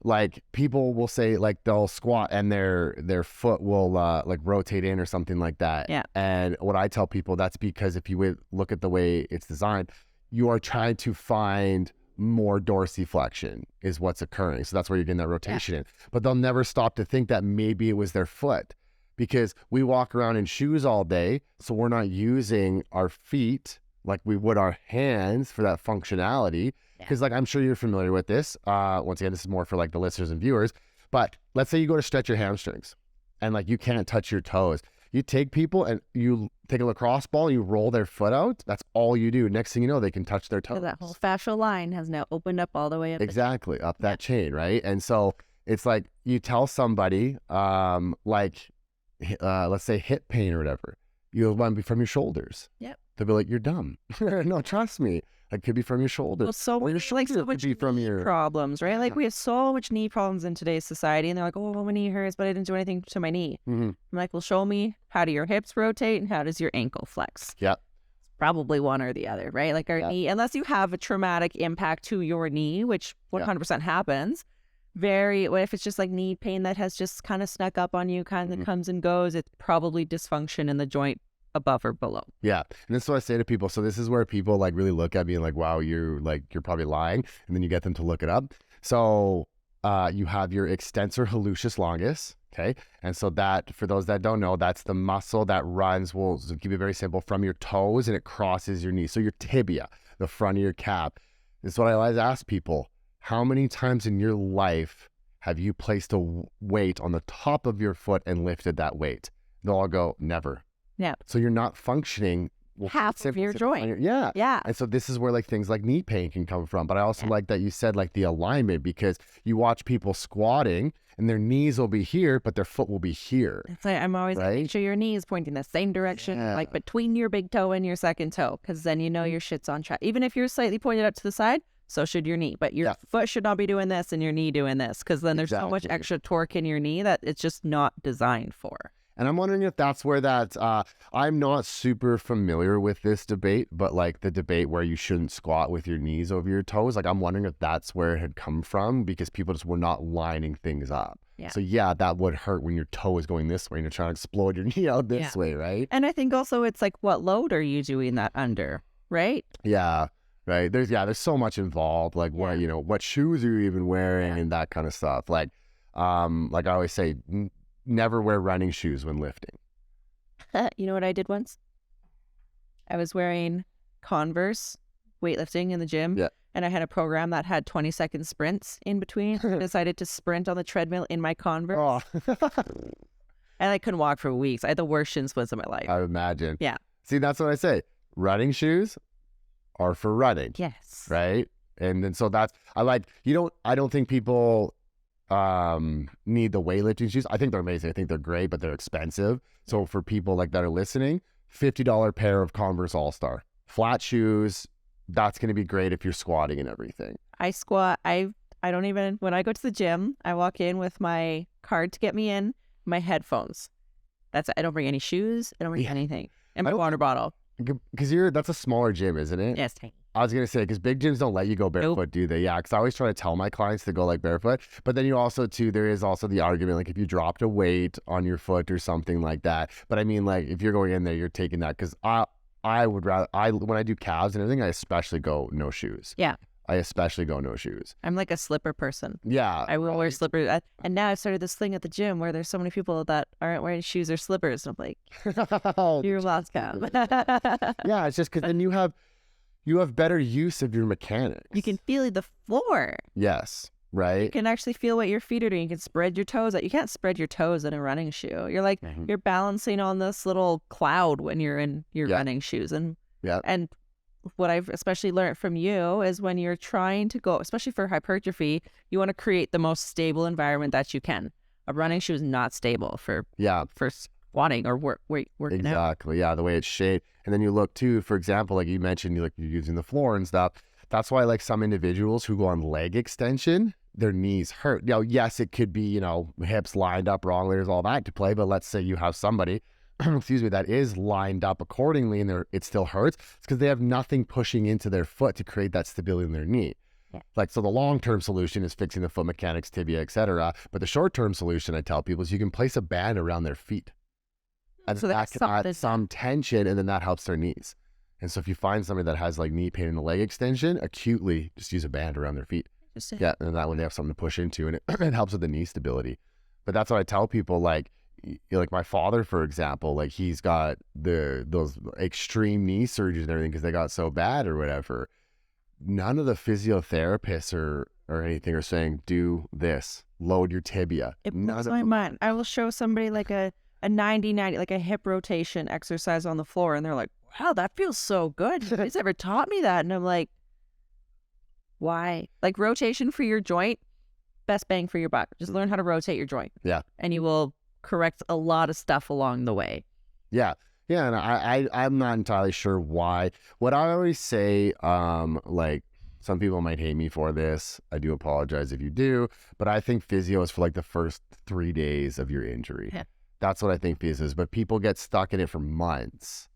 like people will say like they'll squat and their foot will like rotate in or something like that. Yeah. And what I tell people, that's because if you would look at the way it's designed, you are trying to find more dorsiflexion is what's occurring. So that's where you're getting that rotation in. But they'll never stop to think that maybe it was their foot, because we walk around in shoes all day. So we're not using our feet like we would our hands for that functionality. Because like, I'm sure you're familiar with this. Once again, this is more for like the listeners and viewers. But let's say you go to stretch your hamstrings and like you can't touch your toes. You take people and you take a lacrosse ball, you roll their foot out. That's all you do. Next thing you know, they can touch their toes. So that whole fascial line has now opened up all the way up. Exactly, up that chain, right? And so it's like you tell somebody, let's say hip pain or whatever, you'll want to be from your shoulders. Yep. They'll be like, you're dumb. No, trust me. It could be from your shoulders. Well, so much from your problems, right? Like we have so much knee problems in today's society, and they're like, "Oh, well, my knee hurts, but I didn't do anything to my knee." Mm-hmm. I'm like, "Well, show me, how do your hips rotate and how does your ankle flex?" Yep. It's probably one or the other, right? Like our knee, unless you have a traumatic impact to your knee, which 100% happens. What if it's just like knee pain that has just kind of snuck up on you, kind of comes and goes? It's probably dysfunction in the joint above or below. Yeah. And this is what I say to people. So this is where people like really look at me and like, wow, you're probably lying. And then you get them to look it up. So you have your extensor hallucis longus. Okay. And so that, for those that don't know, that's the muscle that runs, we'll keep it very simple, from your toes and it crosses your knee. So your tibia, the front of your calf. This is what I always ask people. How many times in your life have you placed a weight on the top of your foot and lifted that weight? They'll all go, never. Yeah. So you're not functioning half of your joint. Yeah. And so this is where like things like knee pain can come from. But I also like that you said like the alignment, because you watch people squatting and their knees will be here, but their foot will be here. It's like, I'm always like, make sure your knee is pointing the same direction, like between your big toe and your second toe, because then you know your shit's on track. Even if you're slightly pointed up to the side, so should your knee. But your foot should not be doing this and your knee doing this, because then there's so much extra torque in your knee that it's just not designed for. And I'm wondering if that's where I'm not super familiar with this debate, but like the debate where you shouldn't squat with your knees over your toes, like I'm wondering if that's where it had come from, because people just were not lining things up. Yeah. So that would hurt when your toe is going this way and you're trying to explode your knee out this way, right? And I think also it's like, what load are you doing that under, right? Yeah. Right. There's so much involved, like what shoes are you even wearing and that kind of stuff. Like I always say, never wear running shoes when lifting. You know what I did once? I was wearing Converse weightlifting in the gym. Yeah. And I had a program that had 20-second sprints in between. I decided to sprint on the treadmill in my Converse. Oh. And I couldn't walk for weeks. I had the worst shin splints of my life. I would imagine. Yeah. See, that's what I say. Running shoes are for running. Yes. Right? And then so that's, I don't think people need the weightlifting shoes. I think they're amazing. I think they're great, but they're expensive. So for people like that are listening, $50 pair of Converse All-Star. Flat shoes, that's going to be great if you're squatting and everything. I squat. I don't even, when I go to the gym, I walk in with my card to get me in, my headphones. I don't bring any shoes. I don't bring anything. And my water bottle. Because that's a smaller gym, isn't it? Yes, tiny. I was going to say, because big gyms don't let you go barefoot, do they? Yeah, because I always try to tell my clients to go like barefoot. But then there is also the argument, like if you dropped a weight on your foot or something like that. But I mean, like if you're going in there, you're taking that, because I would rather, when I do calves and everything, I especially go no shoes. Yeah. I especially go no shoes. I'm like a slipper person. Yeah. I will wear slippers. And now I've started this thing at the gym where there's so many people that aren't wearing shoes or slippers. And I'm like, you're welcome. Yeah, it's just because then you have better use of your mechanics. You can feel the floor. Yes. Right. You can actually feel what your feet are doing. You can spread your toes out. You can't spread your toes in a running shoe. You're like, you're balancing on this little cloud when you're in your running shoes. And what I've especially learned from you is when you're trying to go, especially for hypertrophy, you want to create the most stable environment that you can. A running shoe is not stable for squatting or working out. Exactly. Yeah, the way it's shaped. And then you look too, for example, like you mentioned, you're using the floor and stuff. That's why like some individuals who go on leg extension, their knees hurt. Yes, it could be, hips lined up wrongly. There's all that to play. But let's say you have somebody that is lined up accordingly and it still hurts. It's because they have nothing pushing into their foot to create that stability in their knee. Yeah. So the long-term solution is fixing the foot mechanics, tibia, etc. But the short-term solution, I tell people, is you can place a band around their feet. And so that can add some tension, and then that helps their knees. And so if you find somebody that has like knee pain and a leg extension, acutely just use a band around their feet. Yeah, and that way they have something to push into, and it helps with the knee stability. But that's what I tell people, like my father, for example, like he's got those extreme knee surgeries and everything because they got so bad or whatever. None of the physiotherapists or anything are saying, do this, load your tibia. It blows my mind. I will show somebody like a 90-90, like a hip rotation exercise on the floor, and they're like, wow, that feels so good. Nobody's ever taught me that. And I'm like, why? Like rotation for your joint, best bang for your buck. Just learn how to rotate your joint. Yeah. And you will correct a lot of stuff along the way. Yeah. Yeah. And I'm not entirely sure why. What I always say, like some people might hate me for this. I do apologize if you do, but I think physio is for like the first 3 days of your injury. Yeah. That's what I think physio is. But people get stuck in it for months.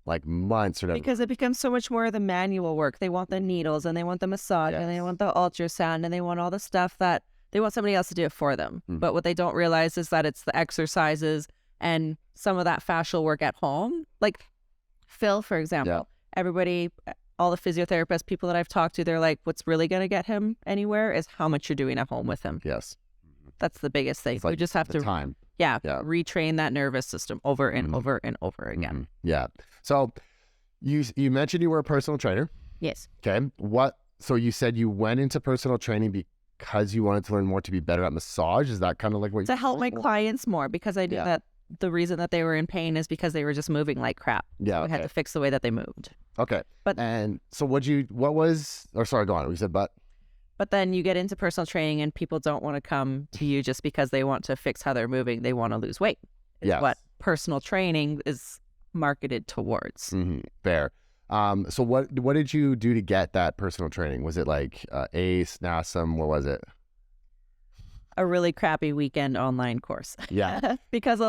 Like months or whatever. Because it becomes so much more of the manual work. They want the needles and they want the massage and they want the ultrasound and they want all the stuff that they want somebody else to do it for them. But what they don't realize is that it's the exercises and some of that fascial work at home. Like Phil, for example, everybody, all the physiotherapists, people that I've talked to, they're like, what's really going to get him anywhere is how much you're doing at home with him. Yes. That's the biggest thing. Like we just have to time. Retrain that nervous system over and over and over again. Yeah. So you mentioned you were a personal trainer. Yes. Okay. So you said you went into personal training because you wanted to learn more to be better at massage. Is that kind of like what to help my clients more, because I knew that the reason that they were in pain is because they were just moving like crap. Yeah. So I had to fix the way that they moved. Okay. And so go on. We said But then you get into personal training and people don't want to come to you just because they want to fix how they're moving. They want to lose weight. It's what personal training is marketed towards. Fair. So what did you do to get that personal training? Was it like ACE, NASM? What was it? A really crappy weekend online course. Yeah. because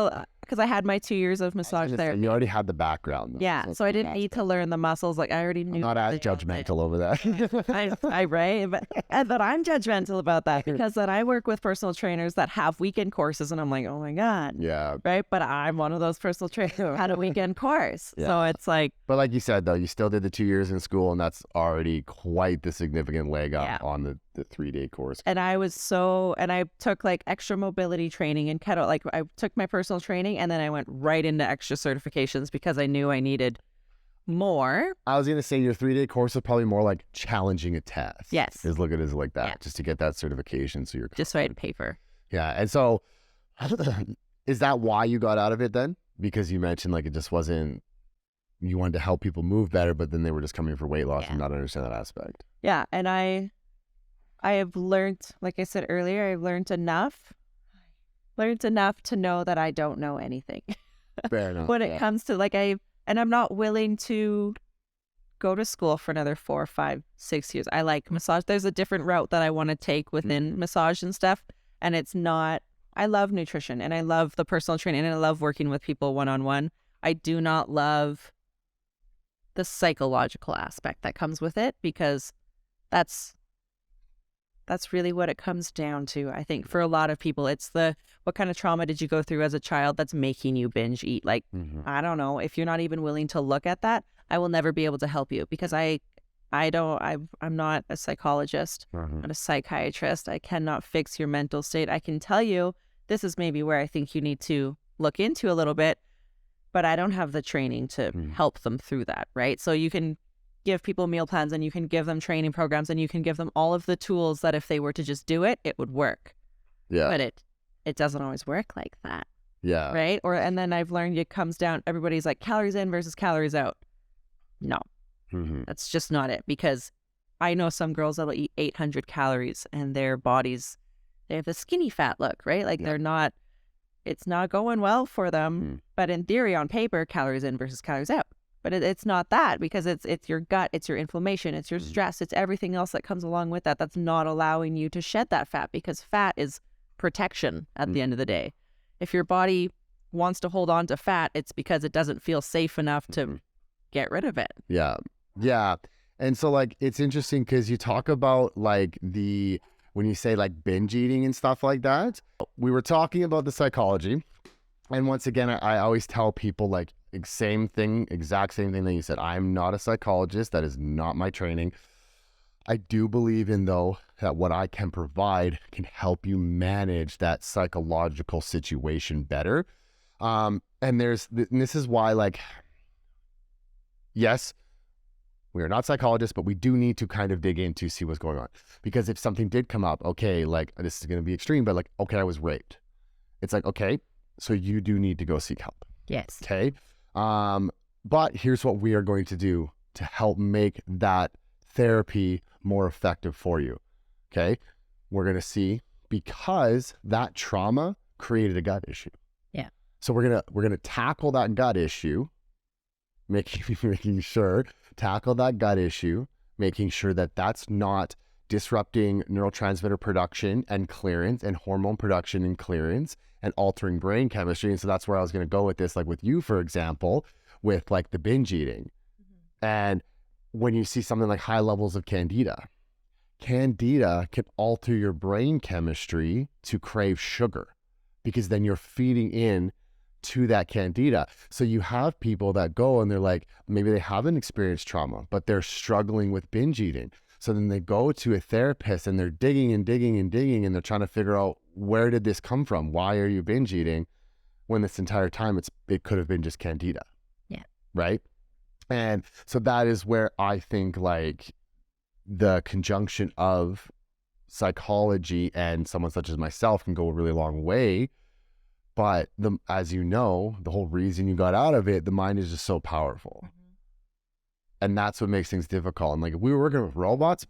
I had my 2 years of massage therapy. You already had the background. Yeah. So I didn't need to learn the muscles. Like I already knew. I'm not as judgmental over that. I right. But I'm judgmental about that because then I work with personal trainers that have weekend courses and I'm like, oh my God. Yeah. Right. But I'm one of those personal trainers who had a weekend course. Yeah. So it's like. But like you said, though, you still did the 2 years in school and that's already quite the significant leg up on the 3-day course. And I took like extra mobility training and kettle. Like I took my personal training and then I went right into extra certifications because I knew I needed more. I was going to say your 3-day course is probably more like challenging a test. Yes. Look at it like that, just to get that certification. So you're just so I had paper. Yeah. And so is that why you got out of it then? Because you mentioned like it just wasn't, you wanted to help people move better, but then they were just coming for weight loss and not understand that aspect. Yeah. And I have learned, like I said earlier, I've learned enough to know that I don't know anything. Fair enough. When it comes to and I'm not willing to go to school for another 4, 5, 6 years. I like massage. There's a different route that I want to take within massage and stuff. And it's not, I love nutrition and I love the personal training and I love working with people one-on-one. I do not love the psychological aspect that comes with it because that's really what it comes down to. I think for a lot of people, it's what kind of trauma did you go through as a child that's making you binge eat? Like, I don't know. If you're not even willing to look at that, I will never be able to help you because I'm not a psychologist. I'm not a psychiatrist. I cannot fix your mental state. I can tell you this is maybe where I think you need to look into a little bit, but I don't have the training to help them through that, right? So you can give people meal plans and you can give them training programs and you can give them all of the tools that if they were to just do it, it would work. Yeah. But it doesn't always work like that. Yeah. Right? And then I've learned it comes down, everybody's like calories in versus calories out. No, that's just not it, because I know some girls that'll eat 800 calories and their bodies, they have the skinny fat look, right? Like it's not going well for them. But in theory, on paper, calories in versus calories out. But it's not that, because it's your gut, it's your inflammation, it's your stress, it's everything else that comes along with that that's not allowing you to shed that fat, because fat is protection at the end of the day. If your body wants to hold on to fat, it's because it doesn't feel safe enough to get rid of it. Yeah. Yeah. And so like, it's interesting because you talk about like when you say like binge eating and stuff like that, we were talking about the psychology. And once again, I always tell people like exact same thing that you said. I'm not a psychologist. That is not my training. I do believe in, though, that what I can provide can help you manage that psychological situation better. And this is why, like, yes, we are not psychologists, but we do need to kind of dig in to see what's going on. Because if something did come up, okay, like, this is going to be extreme, but like, okay, I was raped. It's like, okay, so you do need to go seek help. Yes. Okay. But here's what we are going to do to help make that therapy more effective for you. Okay. We're going to see, because that trauma created a gut issue. Yeah. So we're going to tackle that gut issue, making sure that that's not disrupting neurotransmitter production and clearance and hormone production and clearance and altering brain chemistry. And so that's where I was going to go with this, like with you, for example, with like the binge eating. Mm-hmm. And when you see something like high levels of candida can alter your brain chemistry to crave sugar, because then you're feeding in to that candida. So you have people that go and they're like, maybe they haven't experienced trauma, but they're struggling with binge eating. So then they go to a therapist and they're digging and they're trying to figure out, where did this come from? Why are you binge eating? When this entire time it could have been just candida. Yeah. Right. And so that is where I think like the conjunction of psychology and someone such as myself can go a really long way. But as you know, the whole reason you got out of it, the mind is just so powerful. Mm-hmm. And that's what makes things difficult. And like, if we were working with robots,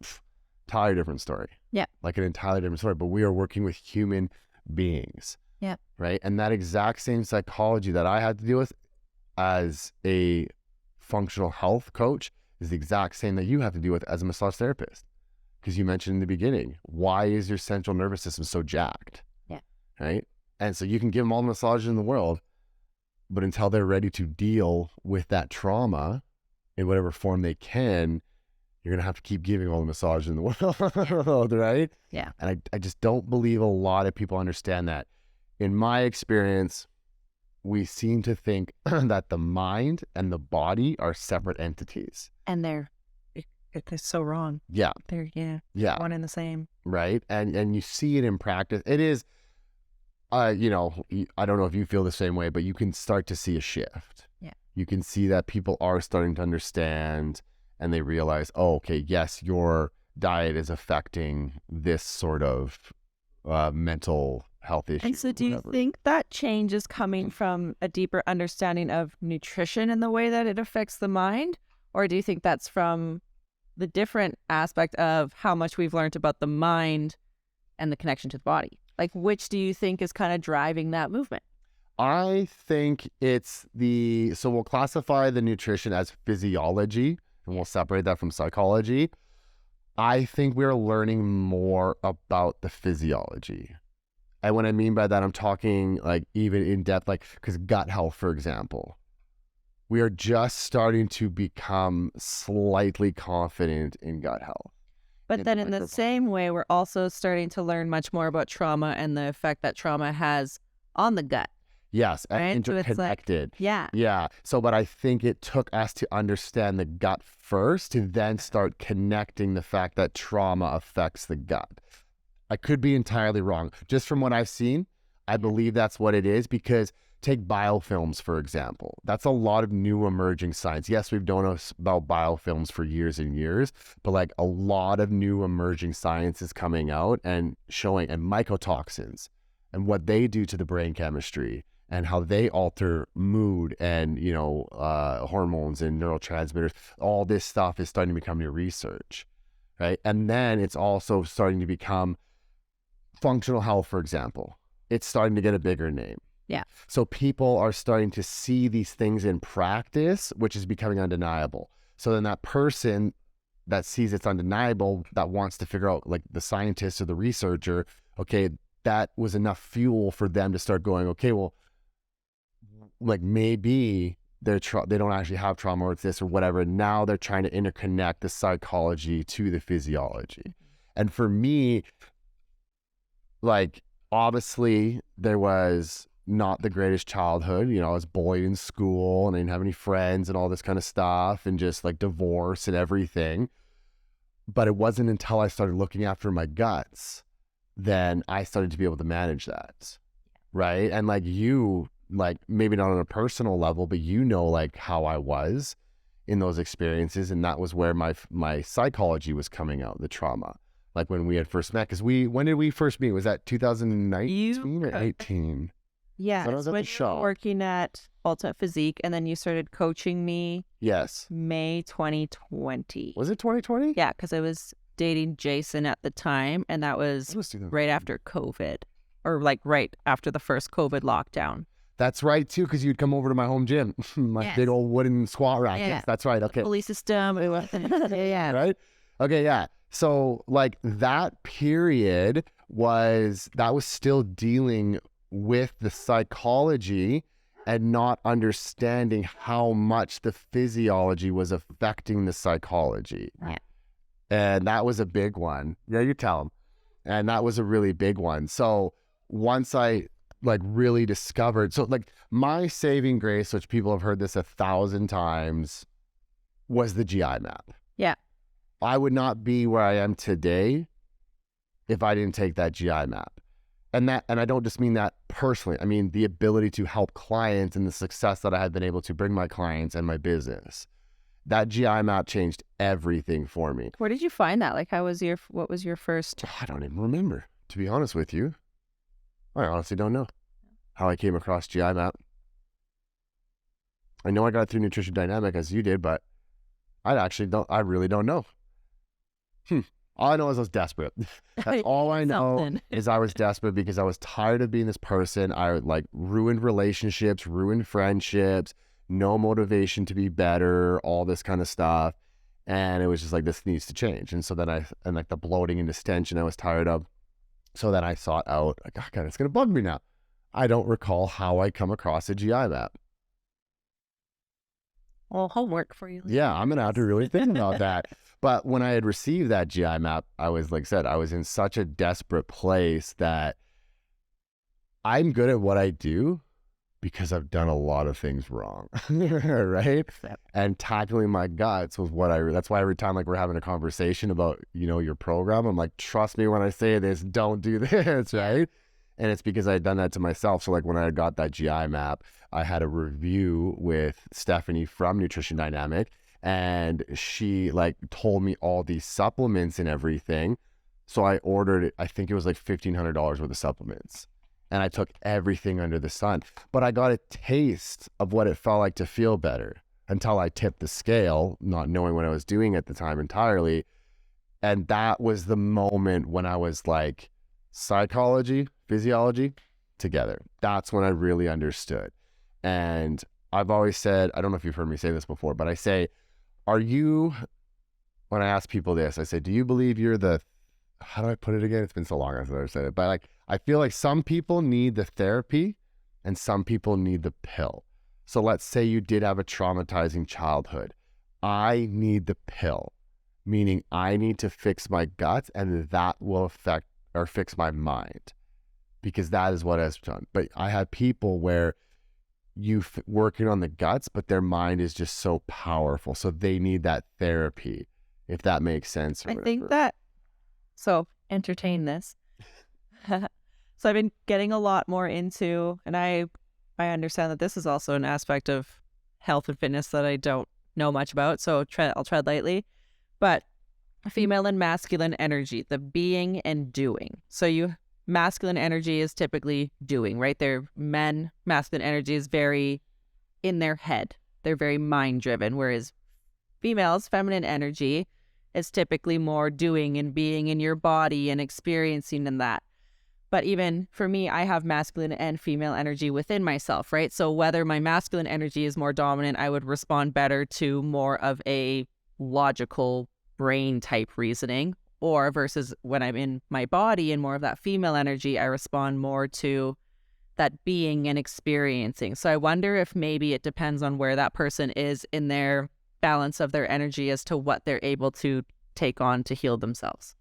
entirely different story. Yeah. Like an entirely different story. But we are working with human beings. Yeah. Right. And that exact same psychology that I had to deal with as a functional health coach is the exact same that you have to deal with as a massage therapist. Because you mentioned in the beginning, why is your central nervous system so jacked? Yeah. Right. And so you can give them all the massages in the world, but until they're ready to deal with that trauma in whatever form they can, you're going to have to keep giving all the massages in the world, right? Yeah. And I just don't believe a lot of people understand that. In my experience, we seem to think that the mind and the body are separate entities. And they're so wrong. Yeah. They're, one and the same. Right. And you see it in practice. It is, I don't know if you feel the same way, but you can start to see a shift. Yeah. You can see that people are starting to understand and they realize, oh, okay, yes, your diet is affecting this sort of mental health issue. And so do you think that change is coming from a deeper understanding of nutrition and the way that it affects the mind? Or do you think that's from the different aspect of how much we've learned about the mind and the connection to the body? Like, which do you think is kind of driving that movement? I think it's so we'll classify the nutrition as physiology and we'll separate that from psychology. I think we're learning more about the physiology. And what I mean by that, I'm talking like even in depth, like, because gut health, for example, we are just starting to become slightly confident in gut health. But then in the same way, we're also starting to learn much more about trauma and the effect that trauma has on the gut. Yes, right? interconnected. So yeah. Yeah. So, but I think it took us to understand the gut first to then start connecting the fact that trauma affects the gut. I could be entirely wrong. Just from what I've seen, I believe that's what it is, because take biofilms, for example. That's a lot of new emerging science. Yes, we've known about biofilms for years and years, but like a lot of new emerging science is coming out and showing, and mycotoxins and what they do to the brain chemistry and how they alter mood and, hormones and neurotransmitters. All this stuff is starting to become new research, right? And then it's also starting to become functional health, for example. It's starting to get a bigger name. Yeah. So people are starting to see these things in practice, which is becoming undeniable. So then that person that sees it's undeniable, that wants to figure out, like the scientist or the researcher, okay, that was enough fuel for them to start going, okay, well, like maybe they don't actually have trauma or it's this or whatever. Now they're trying to interconnect the psychology to the physiology. And for me, like, obviously there was not the greatest childhood. You know, I was bullied in school and I didn't have any friends and all this kind of stuff, and just like divorce and everything. But it wasn't until I started looking after my guts then I started to be able to manage that. Right. And like you, like maybe not on a personal level, but you know, like how I was in those experiences. And that was where my psychology was coming out, the trauma. Like when we had first met, because when did we first meet? Was that 2019 or 18? Yeah. So when you were working at Ultimate Physique, and then you started coaching me. Yes. May 2020. Was it 2020? Yeah, because I was dating Jason at the time, and that was right after COVID, or like right after the first COVID lockdown. That's right too, because you'd come over to my home gym, my big old wooden squat rack. Yeah. Yes, that's right. Okay. The pulley system. Yeah. Right. Okay. Yeah. So like that period was still dealing with the psychology and not understanding how much the physiology was affecting the psychology. Yeah. And that was a big one. Yeah, you tell them. And that was a really big one. So once I like really discovered, so like my saving grace, which people have heard this 1,000 times, was the GI map. Yeah. I would not be where I am today if I didn't take that GI map. And I don't just mean that personally. I mean the ability to help clients and the success that I had been able to bring my clients and my business. That GI map changed everything for me. Where did you find that? Like, what was your first? I don't even remember, to be honest with you. I honestly don't know how I came across GI map. I know I got through Nutrition Dynamic as you did, but I really don't know. All I know is I was desperate. That's all I know is I was desperate because I was tired of being this person. I like ruined relationships, ruined friendships, no motivation to be better, all this kind of stuff. And it was just like, this needs to change. And so then and like the bloating and distension I was tired of. So then I sought out, like, oh God, it's going to bug me now. I don't recall how I come across a GI map. Well, homework for you. Yeah, I'm going to have to really think about that. But when I had received that GI map, I was, like I said, I was in such a desperate place that I'm good at what I do because I've done a lot of things wrong, right? And tackling my guts was that's why every time like we're having a conversation about, you know, your program, I'm like, trust me when I say this, don't do this, right? And it's because I had done that to myself. So like when I got that GI map, I had a review with Stephanie from Nutrition Dynamic, and she like told me all these supplements and everything. So I ordered, I think it was like $1,500 worth of supplements. And I took everything under the sun. But I got a taste of what it felt like to feel better until I tipped the scale, not knowing what I was doing at the time entirely. And that was the moment when I was like, psychology, physiology, together. That's when I really understood. And I've always said, I don't know if you've heard me say this before, but I say, when I ask people this, I say, do you believe you're how do I put it again? It's been so long since I've said it, but like, I feel like some people need the therapy and some people need the pill. So let's say you did have a traumatizing childhood. I need the pill, meaning I need to fix my guts, and that will affect or fix my mind, because that is what has done. But I have people where working on the guts, but their mind is just so powerful. So they need that therapy, if that makes sense. I think that, so entertain this. So I've been getting a lot more into, and I understand that this is also an aspect of health and fitness that I don't know much about. So I'll tread lightly, but female and masculine energy, the being and doing. So masculine energy is typically doing, right? Masculine energy is very in their head. They're very mind driven, whereas feminine energy is typically more doing and being in your body and experiencing in that. But even for me, I have masculine and female energy within myself, right? So whether my masculine energy is more dominant, I would respond better to more of a logical brain type reasoning, or versus when I'm in my body and more of that female energy, I respond more to that being and experiencing. So I wonder if maybe it depends on where that person is in their balance of their energy as to what they're able to take on to heal themselves.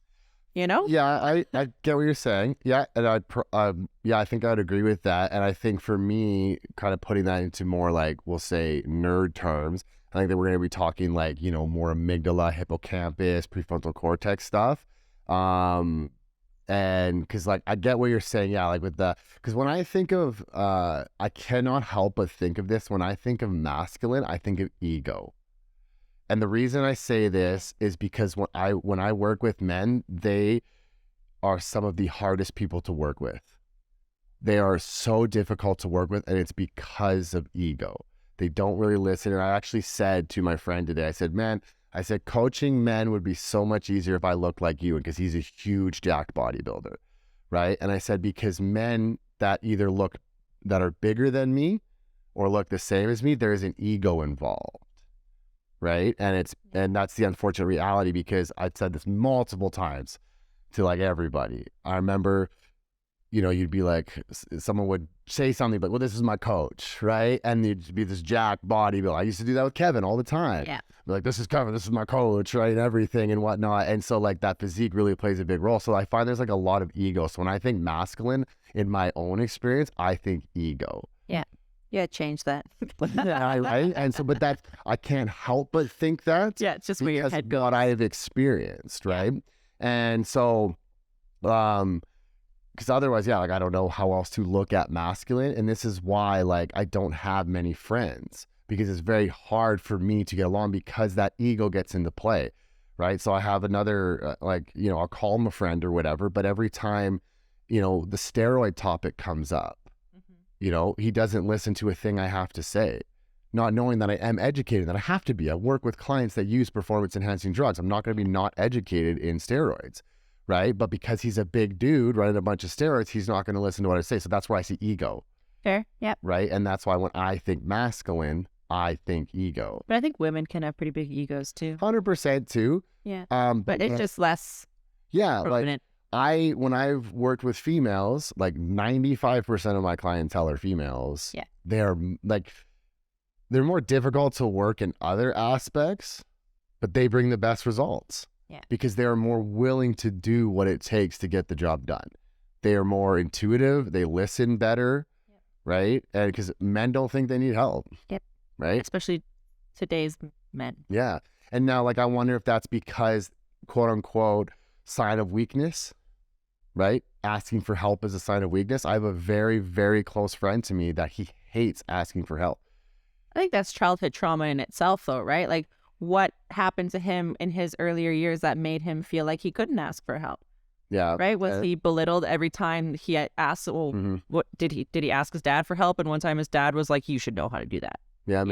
you know? Yeah, I get what you're saying. Yeah, and I think I'd agree with that. And I think for me, kind of putting that into more like, we'll say nerd terms, I think that we're going to be talking like, more amygdala, hippocampus, prefrontal cortex stuff. And because like I get what you're saying, yeah, like with the, because when I think of I cannot help but think of this. When I think of masculine, I think of ego. And the reason I say this is because when I work with men, they are some of the hardest people to work with. They are so difficult to work with, and it's because of ego. They don't really listen. And I actually said to my friend today, I said, man, coaching men would be so much easier if I looked like you, because he's a huge jacked bodybuilder, right? And I said, because men that either that are bigger than me or look the same as me, there is an ego involved, right? And that's the unfortunate reality, because I've said this multiple times to like everybody. I remember, you'd be like, someone would say something, but well, this is my coach, right? And you'd be this jacked bodybuilder. I used to do that with Kevin all the time. Yeah. Be like, this is Kevin, this is my coach, right? And everything and whatnot. And so like that physique really plays a big role. So I find there's like a lot of ego. So when I think masculine, in my own experience, I think ego. Yeah. Yeah, change that. Right? And so, but that, I can't help but think that. Yeah, it's just where your head goes. What I have experienced, right? And so, because otherwise, yeah, like I don't know how else to look at masculine. And this is why like I don't have many friends, because it's very hard for me to get along because that ego gets into play, right? So I have another, I'll call him a friend or whatever, but every time, the steroid topic comes up, he doesn't listen to a thing I have to say, not knowing that I am educated, that I have to be. I work with clients that use performance enhancing drugs. I'm not going to be not educated in steroids, right? But because he's a big dude running a bunch of steroids, he's not going to listen to what I say. So that's where I see ego. Fair. Yep. Right. And that's why when I think masculine, I think ego. But I think women can have pretty big egos too. 100% too. Yeah. But it's just less. Yeah. prominent. Like when I've worked with females, like 95% of my clientele are females. Yeah. They're more difficult to work in other aspects, but they bring the best results. Yeah. Because they are more willing to do what it takes to get the job done. They are more intuitive. They listen better. Yep. Right. And because men don't think they need help. Yep. Right. Especially today's men. Yeah. And now, like, I wonder if that's because, quote unquote, sign of weakness, right? Asking for help is a sign of weakness. I have a very, very close friend to me that he hates asking for help. I think that's childhood trauma in itself, though, right? Like, what happened to him in his earlier years that made him feel like he couldn't ask for help? Yeah. Right? Was he belittled every time he had asked? Well, what did he ask his dad for help? And one time his dad was like, "You should know how to do that." Yeah.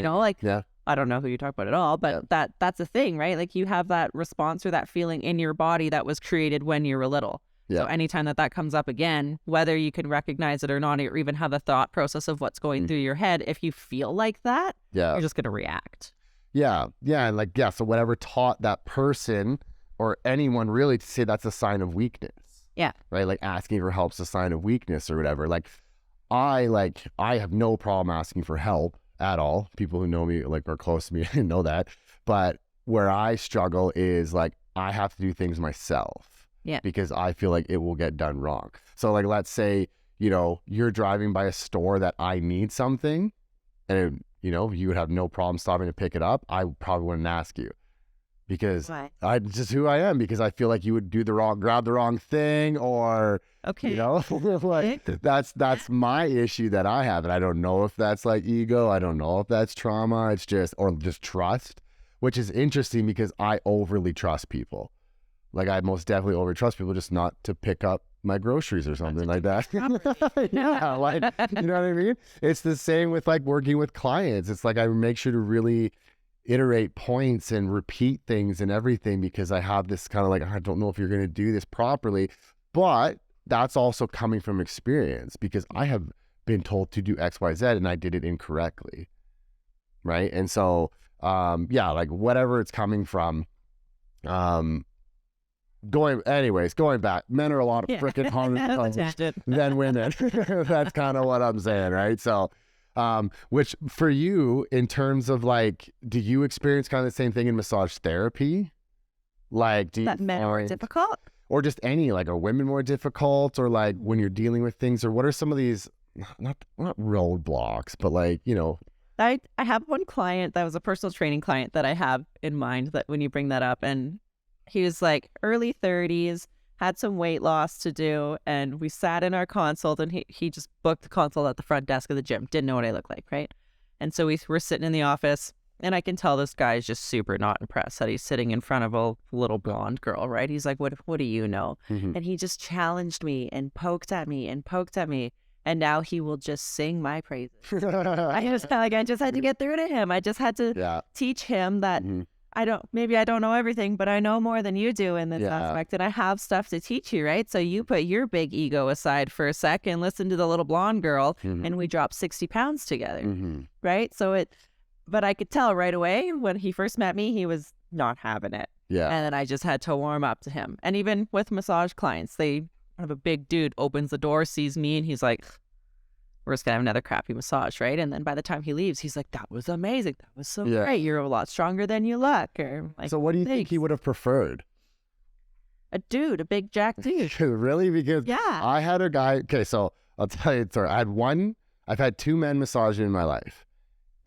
Yeah. I don't know who you talk about at all, but that's a thing, right? Like you have that response or that feeling in your body that was created when you were little. Yeah. So anytime that comes up again, whether you can recognize it or not, or even have a thought process of what's going through your head, if you feel like that, you're just going to react. Yeah. Yeah. And so whatever taught that person or anyone really to say that's a sign of weakness. Yeah. Right. Like asking for help's a sign of weakness or whatever. I have no problem asking for help at all. People who know me, are close to me, know that. But where I struggle is I have to do things myself. Yeah. Because I feel like it will get done wrong. So let's say, you're driving by a store that I need something and, you would have no problem stopping to pick it up. I probably wouldn't ask you because I just who I am, because I feel like you would grab the wrong thing or, that's my issue that I have. And I don't know if that's ego. I don't know if that's trauma. It's just trust, which is interesting because I overly trust people. I most definitely over trust people, just not to pick up my groceries or something like that. Yeah, you know what I mean? It's the same with working with clients. It's I make sure to really iterate points and repeat things and everything because I have this kind of I don't know if you're going to do this properly, but that's also coming from experience because I have been told to do X, Y, Z and I did it incorrectly. Right. And so, whatever it's coming from, going back, men are a lot of freaking harder than women. That's kind of what I'm saying, right? So, which for you, in terms of do you experience kind of the same thing in massage therapy? Do you that men are difficult? or just any, like, are women more difficult, or like when you're dealing with things, or what are some of these, not roadblocks, but like, you know? I have one client that was a personal training client that I have in mind that when you bring that up, and he was like early 30s, had some weight loss to do, and we sat in our consult, and he just booked the consult at the front desk of the gym. Didn't know what I looked like, right? And so we were sitting in the office, and I can tell this guy is just super not impressed that he's sitting in front of a little blonde girl, right? He's like, what do you know? Mm-hmm. And he just challenged me and poked at me and poked at me. And now he will just sing my praises. I just had to get through to him. I just had to teach him that maybe I don't know everything, but I know more than you do in this aspect, and I have stuff to teach you, right? So you put your big ego aside for a second, listen to the little blonde girl, and we dropped 60 pounds together, right? But I could tell right away when he first met me, he was not having it. Yeah. And then I just had to warm up to him. And even with massage clients, they have a big dude opens the door, sees me, and he's like, we're just gonna have another crappy massage, right? And then by the time he leaves, he's like, that was amazing. That was so great. You're a lot stronger than you look. Or like, so what do you think he would have preferred? A big jack dude. Really? Because I had a guy, okay, so I'll tell you a story. I've had 2 men massage in my life.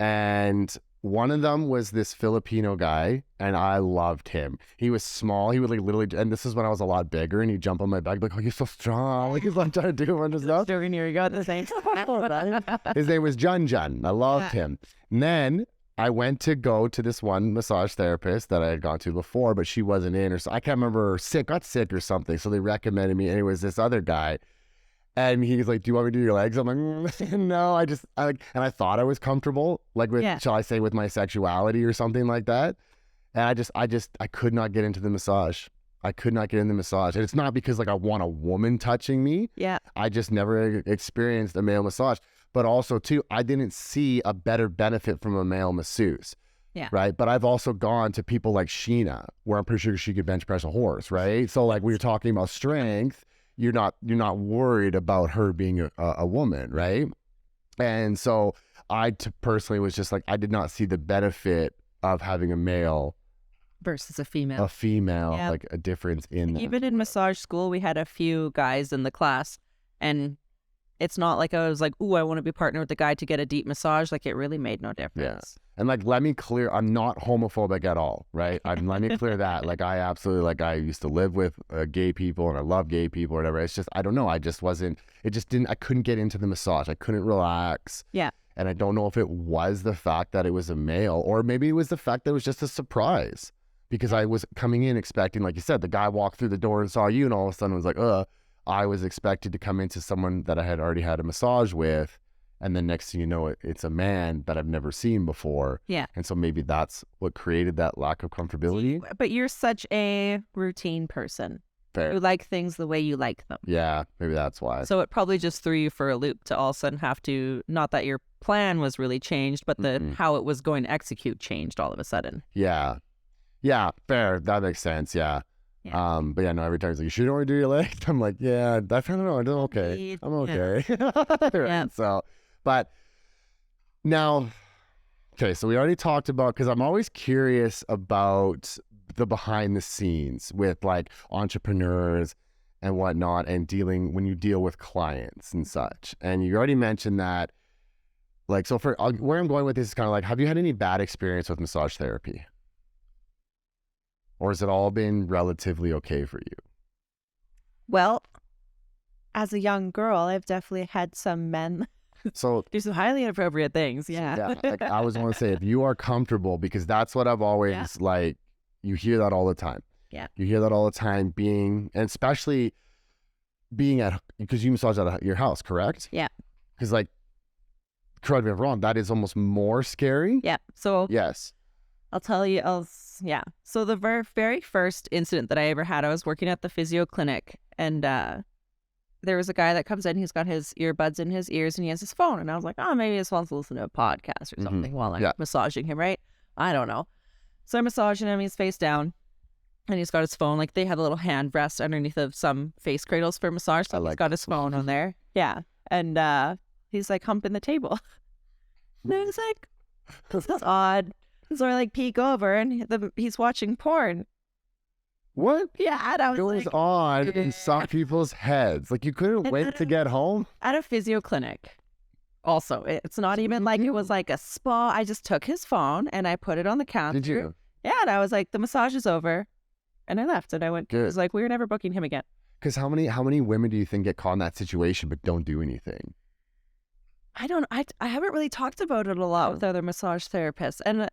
And one of them was this Filipino guy, and I loved him. He was small. He would like literally, and this is when I was a lot bigger, and he'd jump on my back like, oh, you're so strong. Like he's like trying to do a bunch of stuff. You got the same. His name was Jun. I loved him. And then I went to go to this one massage therapist that I had gone to before, but she wasn't in, or so I can't remember, got sick or something. So they recommended me, and it was this other guy. And he's like, do you want me to do your legs? I'm like, no, and I thought I was comfortable, like with, shall I say, with my sexuality or something like that. And I could not get into the massage. I could not get in the massage. And it's not because like I want a woman touching me. Yeah. I just never experienced a male massage. But also too, I didn't see a better benefit from a male masseuse. Yeah. Right. But I've also gone to people like Sheena, where I'm pretty sure she could bench press a horse. Right. So like we were talking about strength. You're not worried about her being a woman, right? And so I personally was just like, I did not see the benefit of having a male versus a female. Like a difference in that. Even in massage school, we had a few guys in the class, and it's not like I was like, ooh, I want to be partnered with the guy to get a deep massage. Like it really made no difference. Yeah. And like, let me clear, I'm not homophobic at all, right? Let me clear that. Like I absolutely, like I used to live with gay people, and I love gay people or whatever. It's just, I don't know. I couldn't get into the massage. I couldn't relax. Yeah. And I don't know if it was the fact that it was a male, or maybe it was the fact that it was just a surprise, because I was coming in expecting, like you said, the guy walked through the door and saw you, and all of a sudden was like, I was expected to come into someone that I had already had a massage with. And then next thing you know, it's a man that I've never seen before. Yeah. And so maybe that's what created that lack of comfortability. But you're such a routine person. Fair. Who like things the way you like them. Yeah, maybe that's why. So it probably just threw you for a loop to all of a sudden have to, not that your plan was really changed, but how it was going to execute changed all of a sudden. Yeah. Yeah, fair. That makes sense. Yeah. But yeah, no, every time he's like, you should only do your legs. I'm like, yeah, I don't know. I'm okay. I'm okay. Yeah. So, but now, okay, so we already talked about, because I'm always curious about the behind the scenes with like entrepreneurs and whatnot, and when you deal with clients and such. And you already mentioned that, like, so where I'm going with this is kind of like, have you had any bad experience with massage therapy? Or has it all been relatively okay for you? Well, as a young girl, I've definitely had some men do some highly inappropriate things. Yeah. Like I was going to say, if you are comfortable, because that's what I've always like, you hear that all the time. Yeah. You hear that all the time and especially being because you massage at your house, correct? Yeah. Because like, correct me if I'm wrong, that is almost more scary. Yeah. So yes. I'll tell you, So the very first incident that I ever had, I was working at the physio clinic, and there was a guy that comes in, he's got his earbuds in his ears, and he has his phone. And I was like, oh, maybe he just wants to listen to a podcast or something while I'm massaging him, right? I don't know. So I'm massaging him, he's face down, and he's got his phone. Like, they have a little hand rest underneath of some face cradles for massage, so he's got his phone on there. Yeah. And he's like humping the table. And I was like, this is odd. So I like peek over, and he's watching porn. What Yeah, and I was goes like, on in some people's heads? Like, you couldn't wait to get home? at a physio clinic. Also, it's not even like it was like a spa. I just took his phone and I put it on the counter. Did you? Yeah, and I was like, the massage is over. And I left and I went, Good. it was like, we were never booking him again. Because how many women do you think get caught in that situation but don't do anything? I haven't really talked about it a lot with other massage therapists. And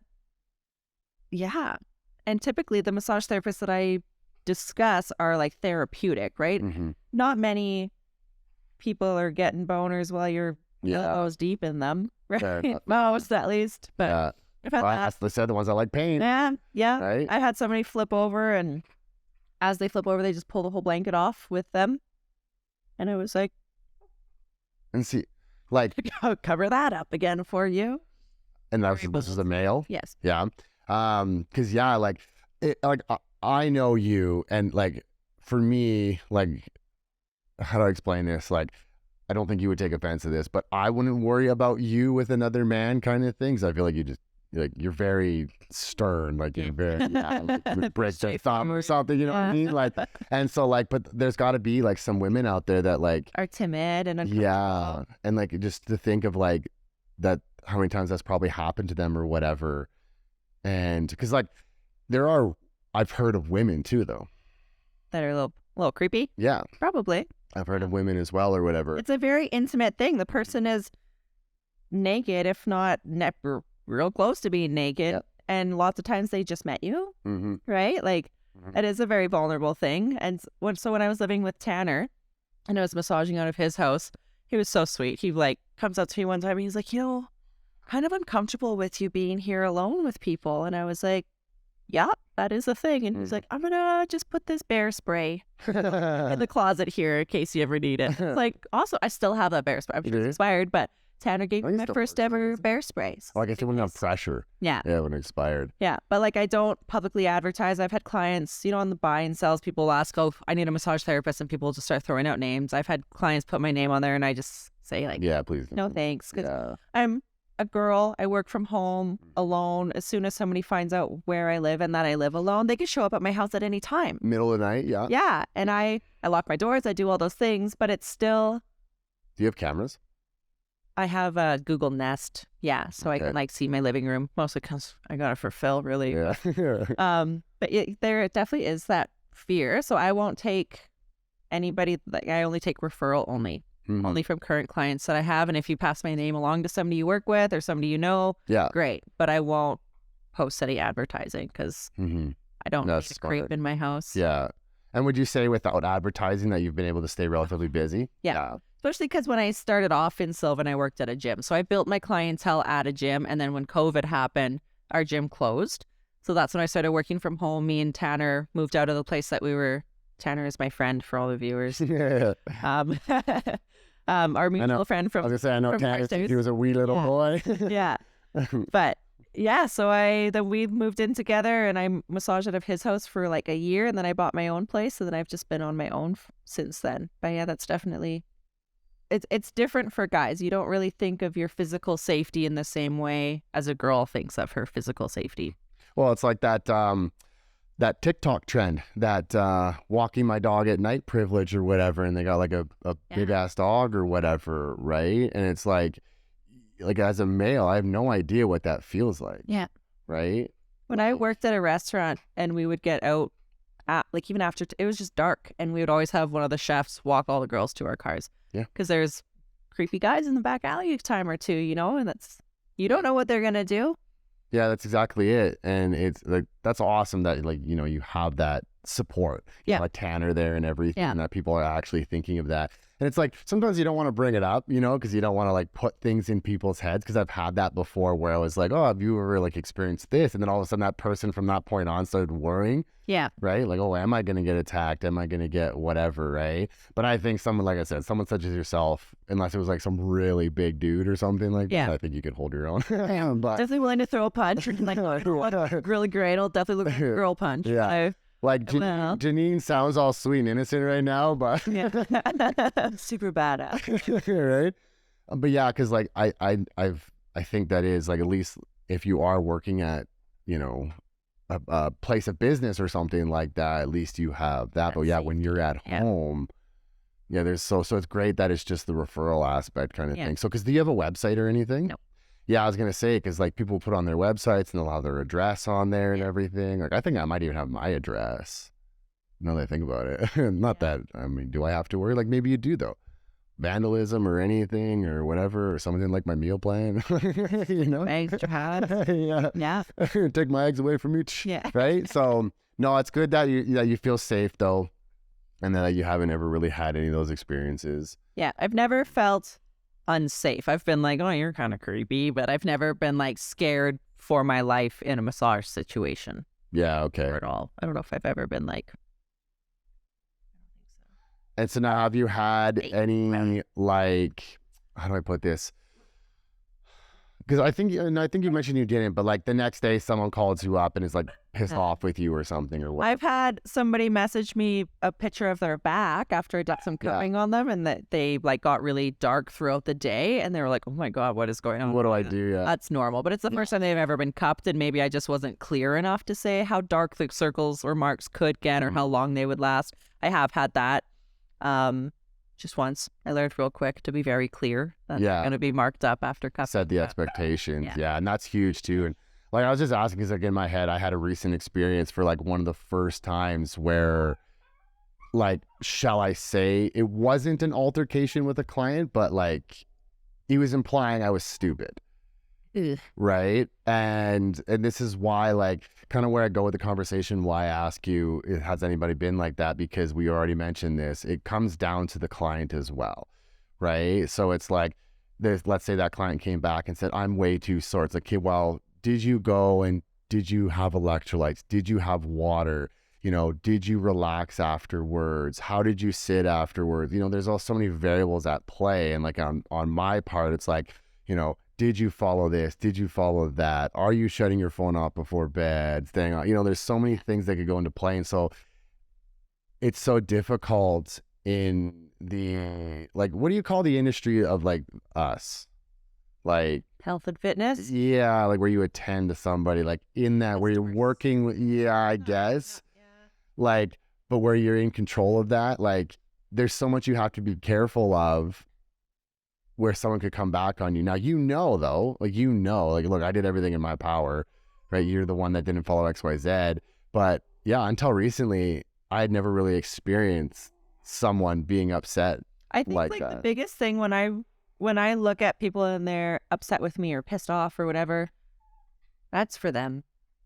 yeah. And typically the massage therapists that I discuss are like therapeutic, right? Mm-hmm. Not many people are getting boners while you're elbows deep in them, right? Most at least. But I've had that. They said the ones that like pain. Yeah. Right? I had somebody flip over, and as they flip over, they just pull the whole blanket off with them. And I was like, And see, like, I'll cover that up again for you. and this was a male? Yes. Yeah. Because like, I know you, and like, for me, like, how do I explain this? Like, I don't think you would take offense to this, but I wouldn't worry about you with another man kind of things. I feel like you're very stern, like you're very break their thumb or something, you know what I mean? Like, and so like, but there's got to be like some women out there that like are timid and uncomfortable. and like just to think of like that, how many times that's probably happened to them or whatever, and because like I've heard of women too though that are a little creepy. Yeah, probably. I've heard of women as well or whatever. It's a very intimate thing. The person is naked, if not real close to being naked. Yep. And lots of times they just met you, right? Like, it is a very vulnerable thing. And when I was living with Tanner and I was massaging out of his house, he was so sweet. He like comes up to me one time and he's like, kind of uncomfortable with you being here alone with people. And I was like, yeah, that is a thing. And he's like, I'm going to just put this bear spray in the closet here in case you ever need it. It's like, also, I still have that bear spray. I'm sure it's expired, but Tanner gave me my first ever bear sprays. Oh, I guess it wouldn't have pressure. Yeah. Yeah, when it expired. Yeah. But like, I don't publicly advertise. I've had clients, on the buy and sells, people will ask, oh, I need a massage therapist, and people will just start throwing out names. I've had clients put my name on there and I just say like, yeah, please. No, thanks. Because I'm a girl. I work from home alone. As soon as somebody finds out where I live and that I live alone, they can show up at my house at any time. Middle of the night, yeah. Yeah. And I lock my doors. I do all those things, but it's still. Do you have cameras? I have a Google Nest. Yeah. So I can like see my living room, mostly because I got it for Phil, really. Yeah. But there definitely is that fear. So I won't take anybody. Like, I only take referral only. Only from current clients that I have. And if you pass my name along to somebody you work with or somebody you know, great. But I won't post any advertising because I don't need a creep in my house. Yeah. And would you say without advertising that you've been able to stay relatively busy? Yeah. Especially because when I started off in Sylvan, I worked at a gym. So I built my clientele at a gym. And then when COVID happened, our gym closed. So that's when I started working from home. Me and Tanner moved out of the place that we were. Tanner is my friend for all the viewers. Yeah. Our mutual friend from. I was gonna say, I know Tanner. He was a wee little boy. Yeah. But yeah, so we moved in together, and I massaged out of his house for like a year, and then I bought my own place, so then I've just been on my own since then. But yeah, that's definitely. It's different for guys. You don't really think of your physical safety in the same way as a girl thinks of her physical safety. Well, it's like that TikTok trend, that walking my dog at night privilege or whatever, and they got like a big ass dog or whatever, right? And it's like as a male, I have no idea what that feels like. Yeah. Right? When I worked at a restaurant and we would get out like even after it was just dark, and we would always have one of the chefs walk all the girls to our cars. Yeah. Because there's creepy guys in the back alley a time or two, and you don't know what they're going to do. Yeah, that's exactly it. And it's like, that's awesome that you have that support. Yeah. Like Tanner there and everything, yeah. that people are actually thinking of that. And it's like, sometimes you don't want to bring it up, because you don't want to like put things in people's heads. Because I've had that before where I was like, oh, have you ever like experienced this? And then all of a sudden that person from that point on started worrying. Yeah. Right? Like, oh, am I going to get attacked? Am I going to get whatever? Right? But I think someone, like I said, someone such as yourself, unless it was like some really big dude or something like that, I think you could hold your own. But definitely willing to throw a punch. Like, really great. It'll definitely look like a girl punch. Yeah. Like Jeanine sounds all sweet and innocent right now, but super badass. Right? But yeah, because like I think that is like, at least if you are working at a place of business or something like that, at least you have that. But yeah, when you're at home, there's so it's great that it's just the referral aspect kind of thing. So, because do you have a website or anything? No. Yeah, I was gonna say, because like people put on their websites and they'll have their address on there and everything. Like I think I might even have my address. Now that I think about it, not that I mean, do I have to worry? Like maybe you do though. Vandalism or anything or whatever, or something like my meal plan, you know? Eggs you had. Yeah. Take my eggs away from you. Yeah. Right? So, no, it's good that you feel safe though, and that you haven't ever really had any of those experiences. Yeah. I've never felt unsafe. I've been like, oh, you're kind of creepy, but I've never been like scared for my life in a massage situation. Yeah, okay. At all. I don't know if I've ever been like. And so now, have you had any, like, how do I put this? Because I think you mentioned you didn't, but like the next day someone calls you up and is like pissed off with you or something or what? I've had somebody message me a picture of their back after I did some cupping on them, and that they like got really dark throughout the day, and they were like, oh my God, what is going on? What do I do? Yeah. That's normal, but it's the first time they've ever been cupped, and maybe I just wasn't clear enough to say how dark the circles or marks could get or how long they would last. I have had that. Just once. I learned real quick to be very clear that they're going to be marked up after cupping. Set the expectations. Yeah, and that's huge too. And like I was just asking because like in my head I had a recent experience for like one of the first times where, like, shall I say, it wasn't an altercation with a client, but like he was implying I was stupid. Ugh. Right. And this is why, like, kind of where I go with the conversation, why I ask you, has anybody been like that? Because we already mentioned this. It comes down to the client as well. Right. So it's like, let's say that client came back and said, I'm way too sore. It's like, okay, well, did you go and did you have electrolytes? Did you have water? You know, did you relax afterwards? How did you sit afterwards? You know, there's also so many variables at play. And like on my part, it's like, you know, did you follow this? Did you follow that? Are you shutting your phone off before bed? Staying on, you know, there's so many things that could go into play. And so it's so difficult in the, like, what do you call the industry of like us? Like health and fitness? Yeah. Like where you attend to somebody like in that, where you're working with, I guess. Like, but where you're in control of that, like there's so much you have to be careful of where someone could come back on you. Now, though, like, look, I did everything in my power, right? You're the one that didn't follow X, Y, Z. But yeah, until recently, I had never really experienced someone being upset. I think like the biggest thing when I look at people and they're upset with me or pissed off or whatever, that's for them.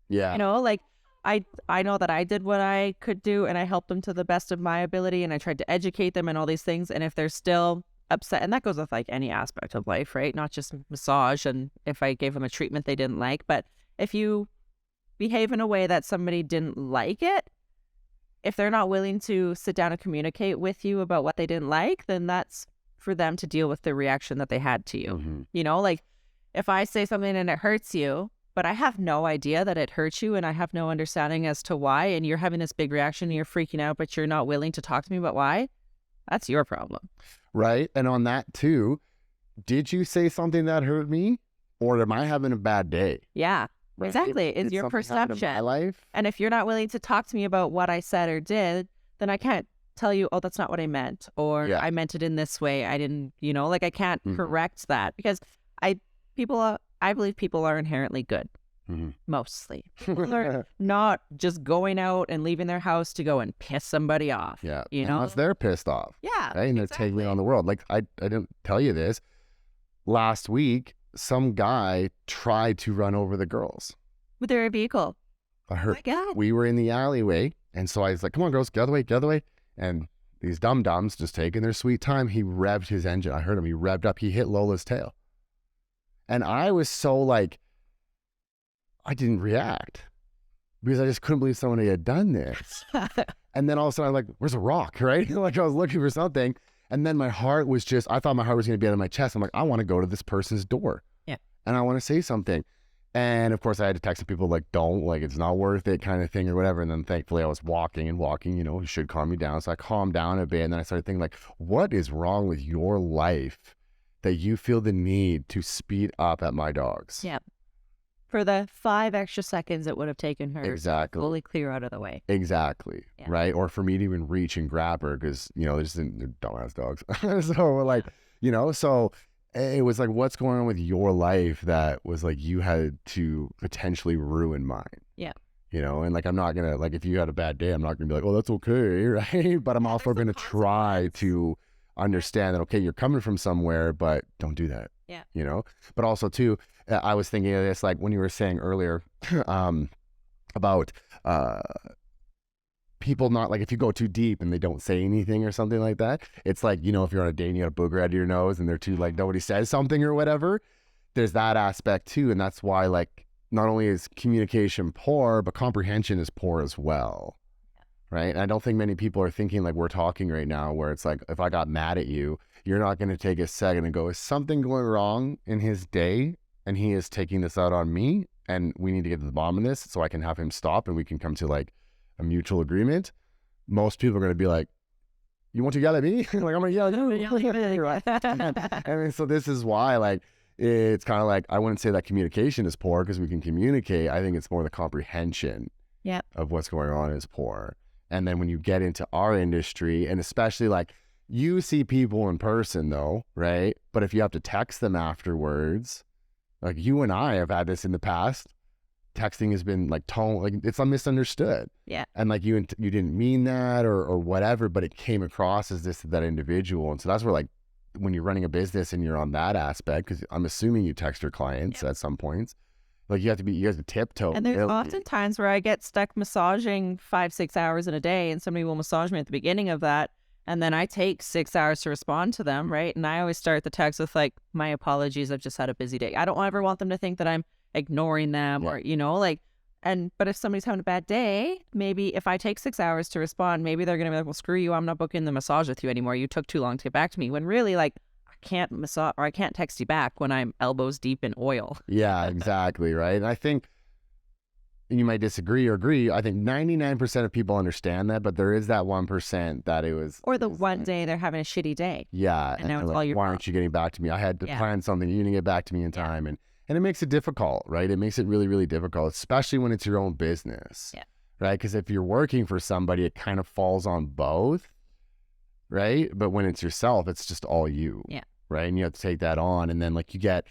Yeah. You know, like I know that I did what I could do and I helped them to the best of my ability and I tried to educate them and all these things. And if they're still upset, and that goes with like any aspect of life, right? Not just massage, and if I gave them a treatment they didn't like, but if you behave in a way that somebody didn't like it, if they're not willing to sit down and communicate with you about what they didn't like, then that's for them to deal with the reaction that they had to you. Mm-hmm. You know, like if I say something and it hurts you, but I have no idea that it hurts you and I have no understanding as to why, and you're having this big reaction and you're freaking out, but you're not willing to talk to me about why, that's your problem. Right. And on that too, did you say something that hurt me, or am I having a bad day? Yeah, right. Exactly. It's your perception. In my life? And if you're not willing to talk to me about what I said or did, then I can't tell you, oh, that's not what I meant, or I meant it in this way. I didn't, you know, like I can't correct that, because I believe people are inherently good. Mm-hmm. Mostly. People are not just going out and leaving their house to go and piss somebody off. Yeah. You know? Unless they're pissed off. Yeah. Right? And they're taking it on the world. Like, I didn't tell you this. Last week, some guy tried to run over the girls. With their vehicle. I heard. Oh my God. We were in the alleyway. And so I was like, come on, girls, get out of the way. And these dum-dums just taking their sweet time. He revved his engine. I heard him. He revved up. He hit Lola's tail. And I was so like, I didn't react because I just couldn't believe somebody had done this. And then all of a sudden I'm like, where's a rock, right? Like I was looking for something. And then my heart was just, I thought my heart was going to be out of my chest. I'm like, I want to go to this person's door. Yeah. And I want to say something. And of course I had to text some people like, don't, like, it's not worth it kind of thing or whatever. And then thankfully I was walking, you know, it should calm me down. So I calmed down a bit. And then I started thinking like, what is wrong with your life that you feel the need to speed up at my dogs? Yeah. for the 5 extra seconds it would have taken her to fully clear out of the way. Exactly. Yeah. Right. Or for me to even reach and grab her because, you know, they're dumbass dogs. So like, you know, so it was like, what's going on with your life that was like you had to potentially ruin mine? Yeah. You know, and like, I'm not going to, like, if you had a bad day, I'm not going to be like, oh, that's okay. Right. But I'm also going to try to understand that, okay, you're coming from somewhere, but don't do that. Yeah. You know, but also too, I was thinking of this, like when you were saying earlier about people not, like if you go too deep and they don't say anything or something like that, it's like, you know, if you're on a date and you got a booger out of your nose and they're too, like, nobody says something or whatever, there's that aspect too. And that's why, like, not only is communication poor, but comprehension is poor as well. Right. And I don't think many people are thinking like we're talking right now, where it's like, if I got mad at you, you're not going to take a second and go, is something going wrong in his day? And he is taking this out on me, and we need to get to the bottom of this so I can have him stop and we can come to like a mutual agreement. Most people are going to be like, you want to yell at me? Like, I'm going to yell at you. I mean, so this is why, like, it's kind of like, I wouldn't say that communication is poor because we can communicate. I think it's more the comprehension of what's going on is poor. And then when you get into our industry, and especially like, you see people in person though, right? But if you have to text them afterwards, like you and I have had this in the past, texting has been like like it's misunderstood. Yeah. And like you didn't mean that or whatever, but it came across as this to that individual. And so that's where, like, when you're running a business and you're on that aspect, because I'm assuming you text your clients at some points, like you have to tiptoe. And there's often times where I get stuck massaging 5-6 hours in a day, and somebody will massage me at the beginning of that. And then I take 6 hours to respond to them, right? And I always start the text with like, my apologies, I've just had a busy day. I don't ever want them to think that I'm ignoring them or, you know, like, but if somebody's having a bad day, maybe if I take 6 hours to respond, maybe they're going to be like, well, screw you, I'm not booking the massage with you anymore. You took too long to get back to me. When really, like, I can't massage or I can't text you back when I'm elbows deep in oil. Yeah, exactly. Right. And I think, and you might disagree or agree, I think 99% of people understand that, but there is that 1% that it was... Or the one day they're having a shitty day. Yeah. And now it's like, all your why fault. aren't you getting back to me? I had to plan something. You didn't get back to me in time. And it makes it difficult, right? It makes it really, really difficult, especially when it's your own business. Yeah. Right? Because if you're working for somebody, it kind of falls on both, right? But when it's yourself, it's just all you. Yeah. Right? And you have to take that on. And then like you get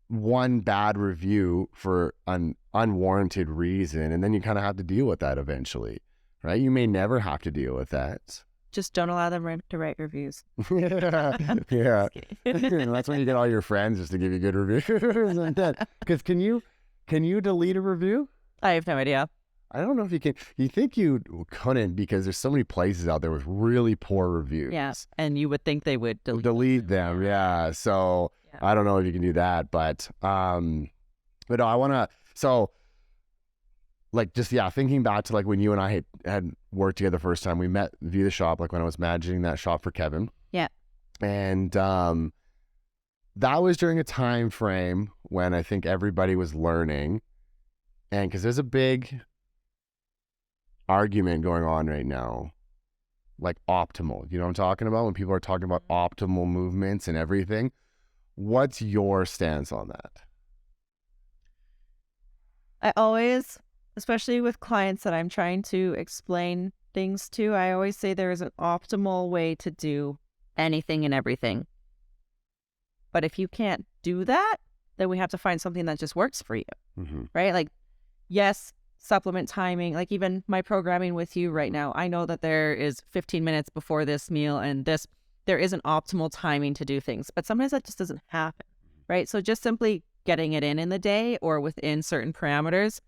one bad review for an unwarranted reason, and then you kind of have to deal with that eventually, right? You may never have to deal with that. Just don't allow them to write reviews. Yeah. That's when you get all your friends just to give you good reviews. Because can you delete a review? I have no idea. I don't know if you can. You think you couldn't, because there's so many places out there with really poor reviews. Yes, and you would think they would delete them. Yeah. So I don't know if you can do that, but no, I want to. So, like, just thinking back to like when you and I had worked together the first time, we met via the shop, like when I was managing that shop for Kevin. Yeah. And that was during a time frame when I think everybody was learning, and because there's a big argument going on right now, like optimal. You know what I'm talking about? When people are talking about optimal movements and everything. What's your stance on that? I always, especially with clients that I'm trying to explain things to, I always say there is an optimal way to do anything and everything. But if you can't do that, then we have to find something that just works for you, right? Like, yes, supplement timing, like even my programming with you right now, I know that there is 15 minutes before this meal and there is an optimal timing to do things, but sometimes that just doesn't happen, right? So just simply getting it in the day or within certain parameters,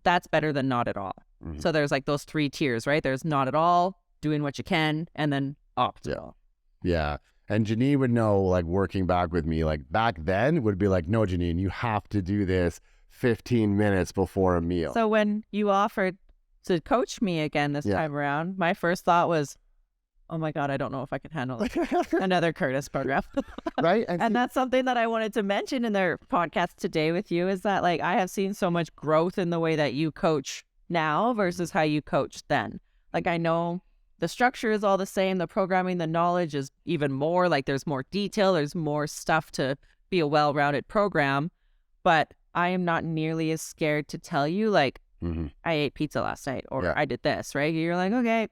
that's better than not at all. So there's like those 3 tiers, right? There's not at all, doing what you can, and then optimal. Yeah. And Jeanine would know, like working back with me, like back then would be like, no, Jeanine, you have to do this 15 minutes before a meal. So when you offered to coach me again this time around, my first thought was, oh my God, I don't know if I can handle another Curtis program. Right. And that's something that I wanted to mention in their podcast today with you, is that like I have seen so much growth in the way that you coach now versus how you coached then. Like I know the structure is all the same, the programming, the knowledge is even more, like there's more detail, there's more stuff to be a well-rounded program, but I am not nearly as scared to tell you, like, I ate pizza last night, or I did this, right? You're like, okay,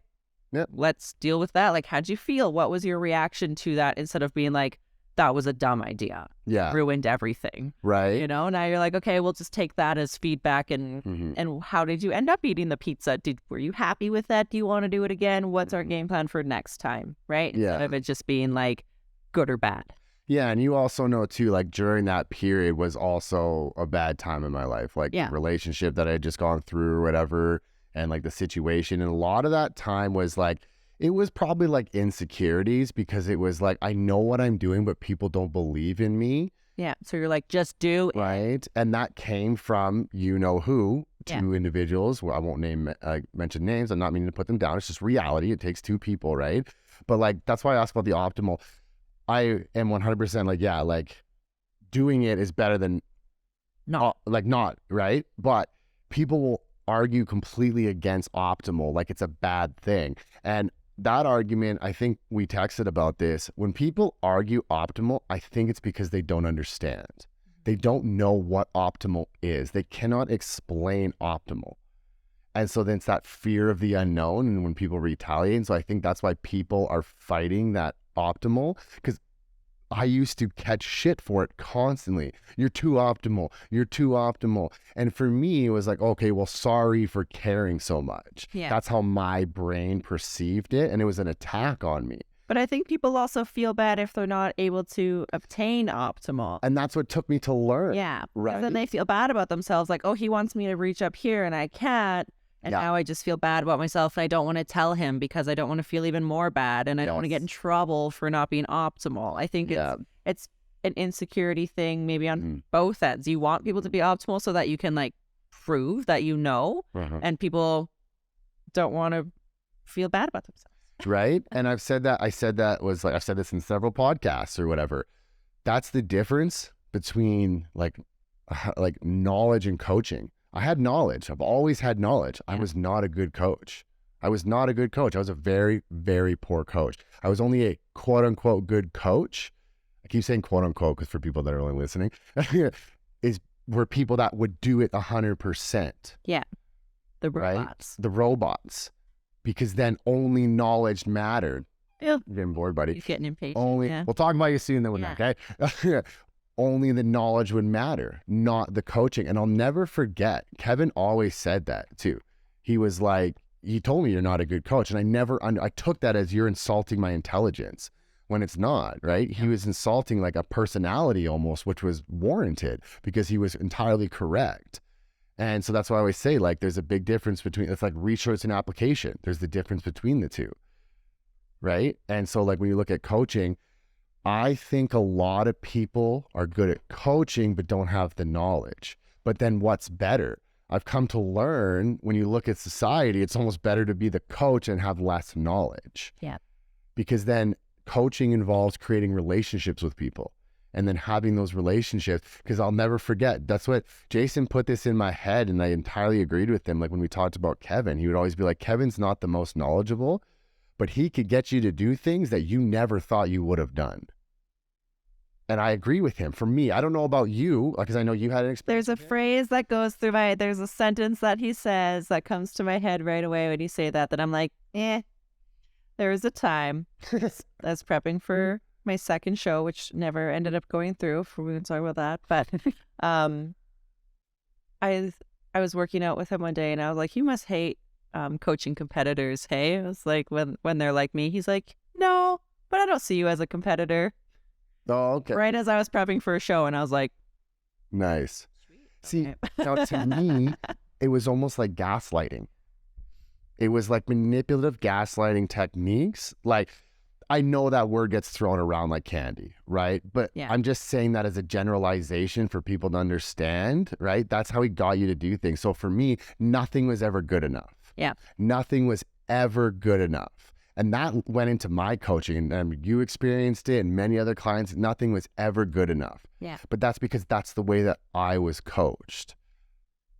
let's deal with that. Like, how'd you feel? What was your reaction to that, instead of being like, that was a dumb idea. Ruined everything. Right. You know, now you're like, okay, we'll just take that as feedback. And and how did you end up eating the pizza? Were you happy with that? Do you want to do it again? What's our game plan for next time? Right. Instead of it just being like good or bad. Yeah. And you also know too, like during that period was also a bad time in my life, like relationship that I had just gone through or whatever. And like the situation. And a lot of that time was like, it was probably like insecurities, because it was like, I know what I'm doing, but people don't believe in me. Yeah. So you're like, just do it. Right. And that came from, you know who, two individuals. Well, I won't mention names. I'm not meaning to put them down. It's just reality. It takes two people. Right. But like, that's why I asked about the optimal. I am 100% like, yeah, like doing it is better than not, right? But people will argue completely against optimal, like it's a bad thing. And that argument, I think we texted about this. When people argue optimal, I think it's because they don't understand. They don't know what optimal is. They cannot explain optimal. And so then it's that fear of the unknown, and when people retaliate. And so I think that's why people are fighting that optimal, because I used to catch shit for it constantly. You're too optimal. You're too optimal. And for me, it was like, okay, well, sorry for caring so much. Yeah. That's how my brain perceived it. And it was an attack on me. But I think people also feel bad if they're not able to obtain optimal. And that's what took me to learn. Yeah. Right. And then they feel bad about themselves. Like, oh, he wants me to reach up here and I can't. And now I just feel bad about myself, and I don't want to tell him because I don't want to feel even more bad, and I don't want to get in trouble for not being optimal. I think it's an insecurity thing maybe on both ends. You want people to be optimal so that you can like prove that you know, and people don't want to feel bad about themselves. Right. And I've said that, I've said this in several podcasts or whatever. That's the difference between like knowledge and coaching. I had knowledge. I've always had knowledge. I was not a good coach. I was a very, very poor coach. I was only a quote unquote good coach. I keep saying quote unquote because for people that are only listening, were people that would do it 100%. Yeah. The robots. Right? The robots. Because then only knowledge mattered. Yeah. You're getting bored, buddy. You're getting impatient. We'll talk about you soon then, okay? Only the knowledge would matter, not the coaching. And I'll never forget, Kevin always said that too. He was like, he told me you're not a good coach. And I took that as you're insulting my intelligence when it's not, right? He was insulting like a personality almost, which was warranted because he was entirely correct. And so that's why I always say, like, there's a big difference between, it's like research and application. There's the difference between the two, right? And so like when you look at coaching, I think a lot of people are good at coaching, but don't have the knowledge. But then what's better? I've come to learn when you look at society, it's almost better to be the coach and have less knowledge. Yeah. Because then coaching involves creating relationships with people and then having those relationships. Because I'll never forget, that's what Jason put this in my head, and I entirely agreed with him. Like when we talked about Kevin, he would always be like, Kevin's not the most knowledgeable, but he could get you to do things that you never thought you would have done. And I agree with him. For me, I don't know about you, because I know you had an experience. There's a phrase that goes through there's a sentence that he says that comes to my head right away when you say that I'm like, there was a time I was prepping for my second show, which never ended up going through, if we can talk about that. But I was working out with him one day and I was like, you must hate coaching competitors, hey? I was like, when they're like me, he's like, no, but I don't see you as a competitor. Oh, okay. Right as I was prepping for a show, and I was like, nice. See, now to me, it was almost like gaslighting. It was like manipulative gaslighting techniques. Like, I know that word gets thrown around like candy, right? But I'm just saying that as a generalization for people to understand, right? That's how he got you to do things. So for me, nothing was ever good enough. Yeah. Nothing was ever good enough. And that went into my coaching, and you experienced it, and many other clients. Nothing was ever good enough. Yeah. But that's because that's the way that I was coached.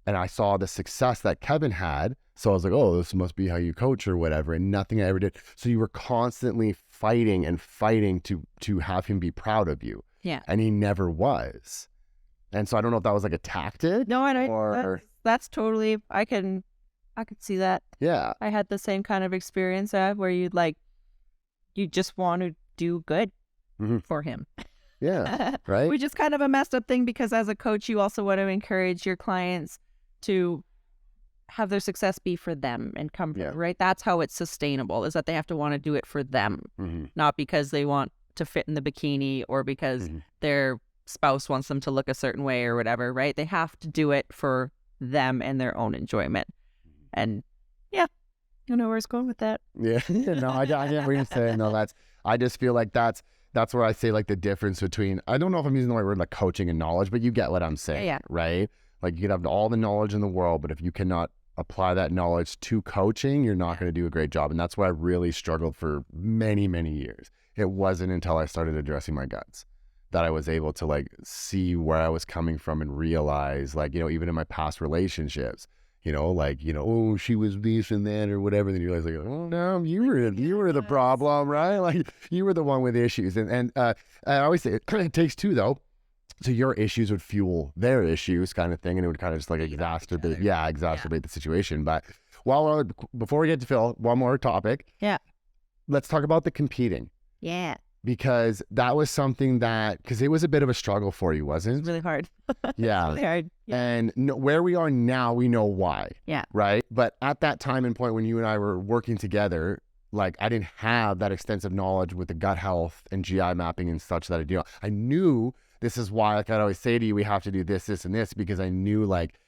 And I saw the success that Kevin had. So I was like, oh, this must be how you coach or whatever. And nothing I ever did. So you were constantly fighting and fighting to have him be proud of you. Yeah. And he never was. And so I don't know if that was like a tactic. No, I or that's totally, I could see that. Yeah. I had the same kind of experience where you just want to do good for him. Yeah. Right. Which is kind of a messed up thing, because as a coach, you also want to encourage your clients to have their success be for them and come from, right? That's how it's sustainable, is that they have to want to do it for them, not because they want to fit in the bikini or because their spouse wants them to look a certain way or whatever, right? They have to do it for them and their own enjoyment. And yeah, you know where it's going with that. Yeah. No, I get what you're saying. No, I just feel like that's where I say like the difference between, I don't know if I'm using the right word, like coaching and knowledge, but you get what I'm saying, right? Like you could have all the knowledge in the world, but if you cannot apply that knowledge to coaching, you're not going to do a great job. And that's where I really struggled for many, many years. It wasn't until I started addressing my guts that I was able to like see where I was coming from and realize, like, you know, even in my past relationships, you know, like, you know, oh, she was this and that or whatever. Then you realize, like, oh no, you were the problem, right? Like you were the one with issues. And I always say it takes two though. So your issues would fuel their issues, kind of thing, and it would kind of just like exacerbate the situation. But before we get to Phil, one more topic. Yeah. Let's talk about the competing. Yeah. Because that was something because it was a bit of a struggle for you, wasn't it? It's really hard. Yeah. Really hard. Yeah. And where we are now, we know why. Yeah. Right? But at that time and point when you and I were working together, like I didn't have that extensive knowledge with the gut health and GI mapping and such that I do. I knew this is why, like I'd always say to you, we have to do this, this, and this, because I knew like,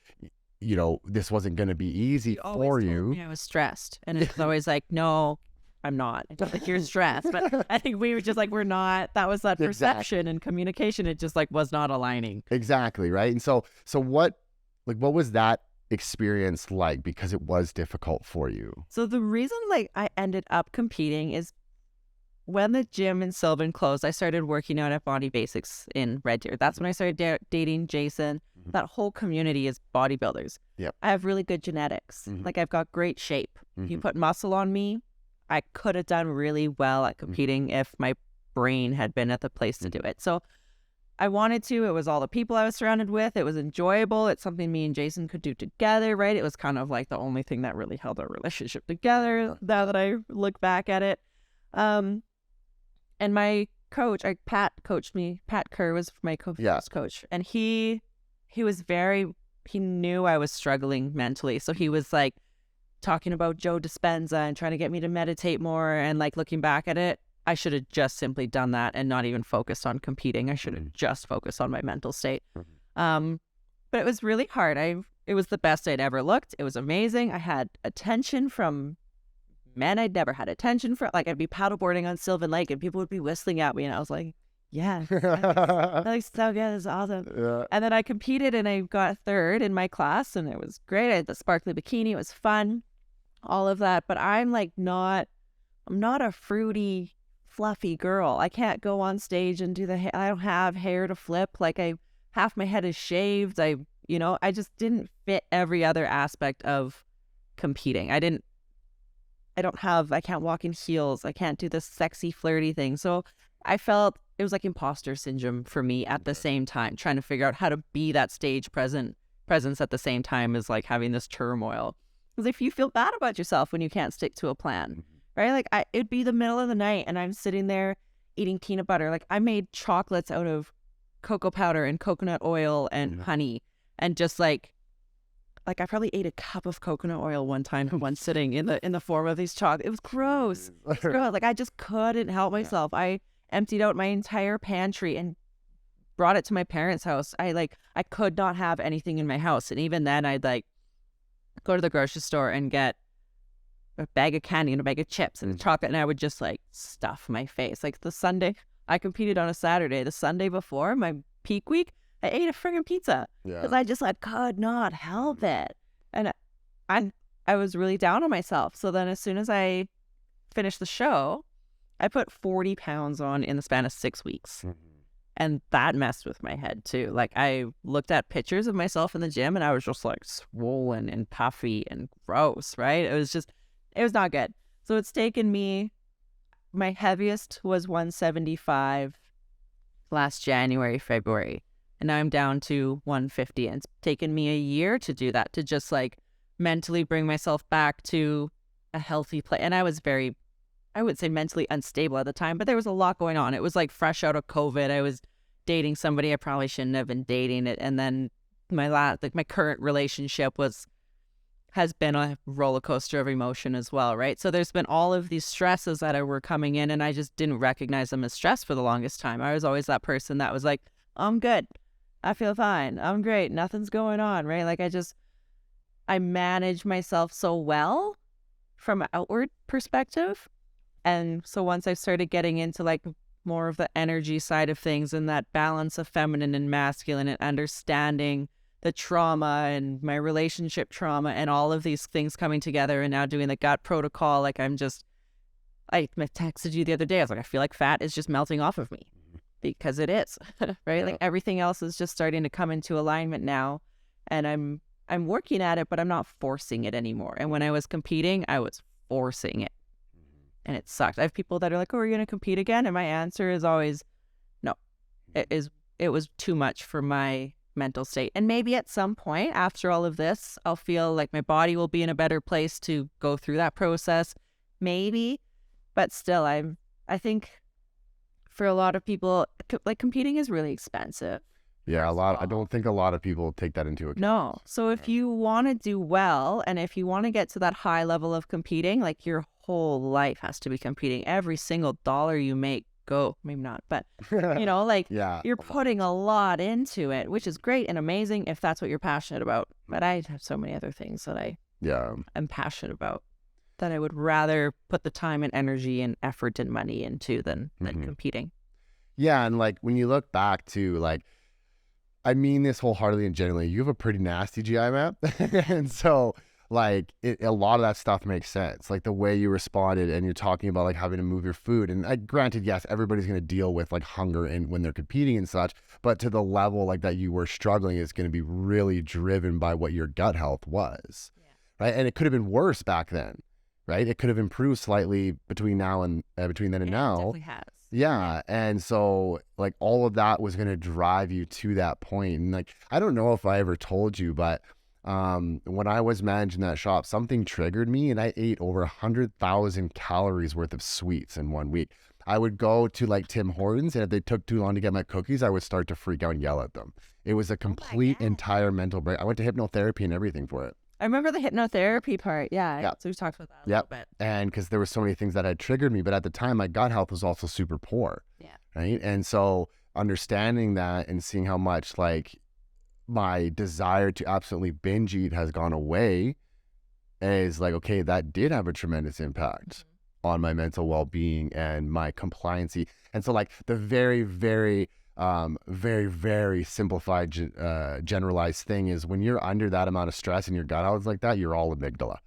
you know, this wasn't going to be easy for you. I was stressed. And it was always like, no, I'm not. Like, you're stressed. But I think we were just like, we're not. That was that perception and communication. It just like was not aligning. Exactly. Right. And so what was that experience like? Because it was difficult for you. So the reason like I ended up competing is when the gym in Sylvan closed, I started working out at Body Basics in Red Deer. That's when I started dating Jason. That whole community is bodybuilders. Yep. I have really good genetics. Like I've got great shape. You put muscle on me, I could have done really well at competing if my brain had been at the place to do it. So I wanted to. It was all the people I was surrounded with. It was enjoyable. It's something me and Jason could do together, right? It was kind of like the only thing that really held our relationship together now that I look back at it. And my coach, Pat coached me. Pat Kerr was my coach. And he knew I was struggling mentally. So he was like talking about Joe Dispenza and trying to get me to meditate more. And like looking back at it, I should have just simply done that and not even focused on competing. I should have just focused on my mental state. But it was really hard. It was the best I'd ever looked. It was amazing. I had attention from men I'd never had attention for. Like I'd be paddleboarding on Sylvan Lake and people would be whistling at me and I was like, yeah, that looks so good. It's awesome. Yeah. And then I competed and I got third in my class and it was great. I had the sparkly bikini. It was fun, all of that. But I'm not a fruity, fluffy girl. I can't go on stage and do I don't have hair to flip. Like half my head is shaved. I just didn't fit every other aspect of competing. I can't walk in heels. I can't do this sexy, flirty thing. So I felt it was like imposter syndrome for me at the same time, trying to figure out how to be that stage presence at the same time as like having this turmoil. Because if you feel bad about yourself when you can't stick to a plan, right? Like it'd be the middle of the night and I'm sitting there eating peanut butter. Like I made chocolates out of cocoa powder and coconut oil and honey, and just like I probably ate a cup of coconut oil one time in one sitting in the form of these chocolates. It was gross. It was gross. Like I just couldn't help myself. I emptied out my entire pantry and brought it to my parents' house. I could not have anything in my house. And even then I'd like go to the grocery store and get a bag of candy and a bag of chips and chocolate, and I would just like stuff my face. Like the Sunday, I competed on a Saturday. The Sunday before my peak week, I ate a friggin' pizza because I just like could not help it. And I was really down on myself. So then as soon as I finished the show, I put 40 pounds on in the span of 6 weeks. And that messed with my head too. Like I looked at pictures of myself in the gym and I was just like swollen and puffy and gross, right? It was not good. So it's taken me, my heaviest was 175 last January, February. And now I'm down to 150. And it's taken me a year to do that, to just like mentally bring myself back to a healthy place. And I was very, I would say mentally unstable at the time, but there was a lot going on. It was like fresh out of COVID. I was dating somebody I probably shouldn't have been dating it. And then my current relationship has been a roller coaster of emotion as well, right? So there's been all of these stresses that were coming in, and I just didn't recognize them as stress for the longest time. I was always that person that was like, I'm good. I feel fine. I'm great. Nothing's going on, right? Like I manage myself so well from an outward perspective. And so once I started getting into like more of the energy side of things and that balance of feminine and masculine and understanding the trauma and my relationship trauma and all of these things coming together and now doing the gut protocol, like I texted you the other day. I was like, I feel like fat is just melting off of me because it is, right? Yeah. Like everything else is just starting to come into alignment now, and I'm working at it, but I'm not forcing it anymore. And when I was competing, I was forcing it, and it sucked. I have people that are like, oh, are you going to compete again? And my answer is always no. It was too much for my mental state. And maybe at some point after all of this, I'll feel like my body will be in a better place to go through that process. Maybe, but still, I think for a lot of people, like competing is really expensive. Yeah, I don't think a lot of people take that into account. No. So if you want to do well, and if you want to get to that high level of competing, like your whole life has to be competing. Every single dollar you make, maybe not, but you're putting a lot into it, which is great and amazing if that's what you're passionate about. But I have so many other things that I'm passionate about that I would rather put the time and energy and effort and money into than competing. Yeah, and like when you look back to like, I mean this wholeheartedly and genuinely, you have a pretty nasty GI map. And so like a lot of that stuff makes sense. Like the way you responded, and you're talking about like having to move your food. And granted, yes, everybody's going to deal with like hunger and when they're competing and such, but to the level like that you were struggling is going to be really driven by what your gut health was. Yeah. Right. And it could have been worse back then, right? It could have improved slightly between then and now. It definitely has. Yeah. And so like all of that was going to drive you to that point. And like, I don't know if I ever told you, but when I was managing that shop, something triggered me and I ate over 100,000 calories worth of sweets in 1 week. I would go to like Tim Hortons, and if they took too long to get my cookies, I would start to freak out and yell at them. It was a complete entire mental break. I went to hypnotherapy and everything for it. I remember the hypnotherapy part. Yeah. So we talked about that a little bit. And because there were so many things that had triggered me, but at the time my gut health was also super poor. Yeah. Right. And so understanding that and seeing how much like my desire to absolutely binge eat has gone away is like, okay, that did have a tremendous impact on my mental well-being and my compliancy. And so like the very, very, very, very simplified, generalized thing is when you're under that amount of stress and your gut health is like that, you're all amygdala.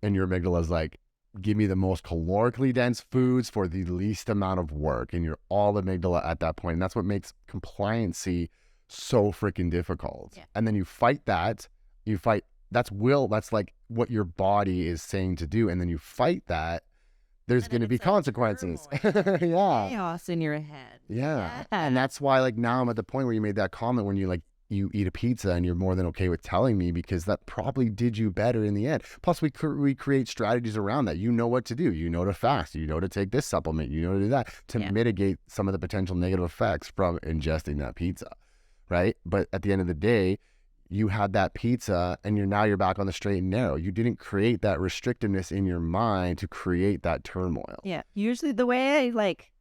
And your amygdala is like, give me the most calorically dense foods for the least amount of work. And you're all amygdala at that point. And that's what makes compliancy so freaking difficult. Yeah. And then you fight that's like what your body is saying to do. And then you fight that, there's going to be consequences. Yeah. Chaos in your head. Yeah. And that's why like now I'm at the point where you made that comment when you eat a pizza and you're more than okay with telling me, because that probably did you better in the end. Plus we create strategies around that. You know what to do. You know to fast. You know to take this supplement. You know to do that to mitigate some of the potential negative effects from ingesting that pizza. Right. But at the end of the day, you had that pizza and you're back on the straight and narrow. You didn't create that restrictiveness in your mind to create that turmoil. Yeah. Usually the way I like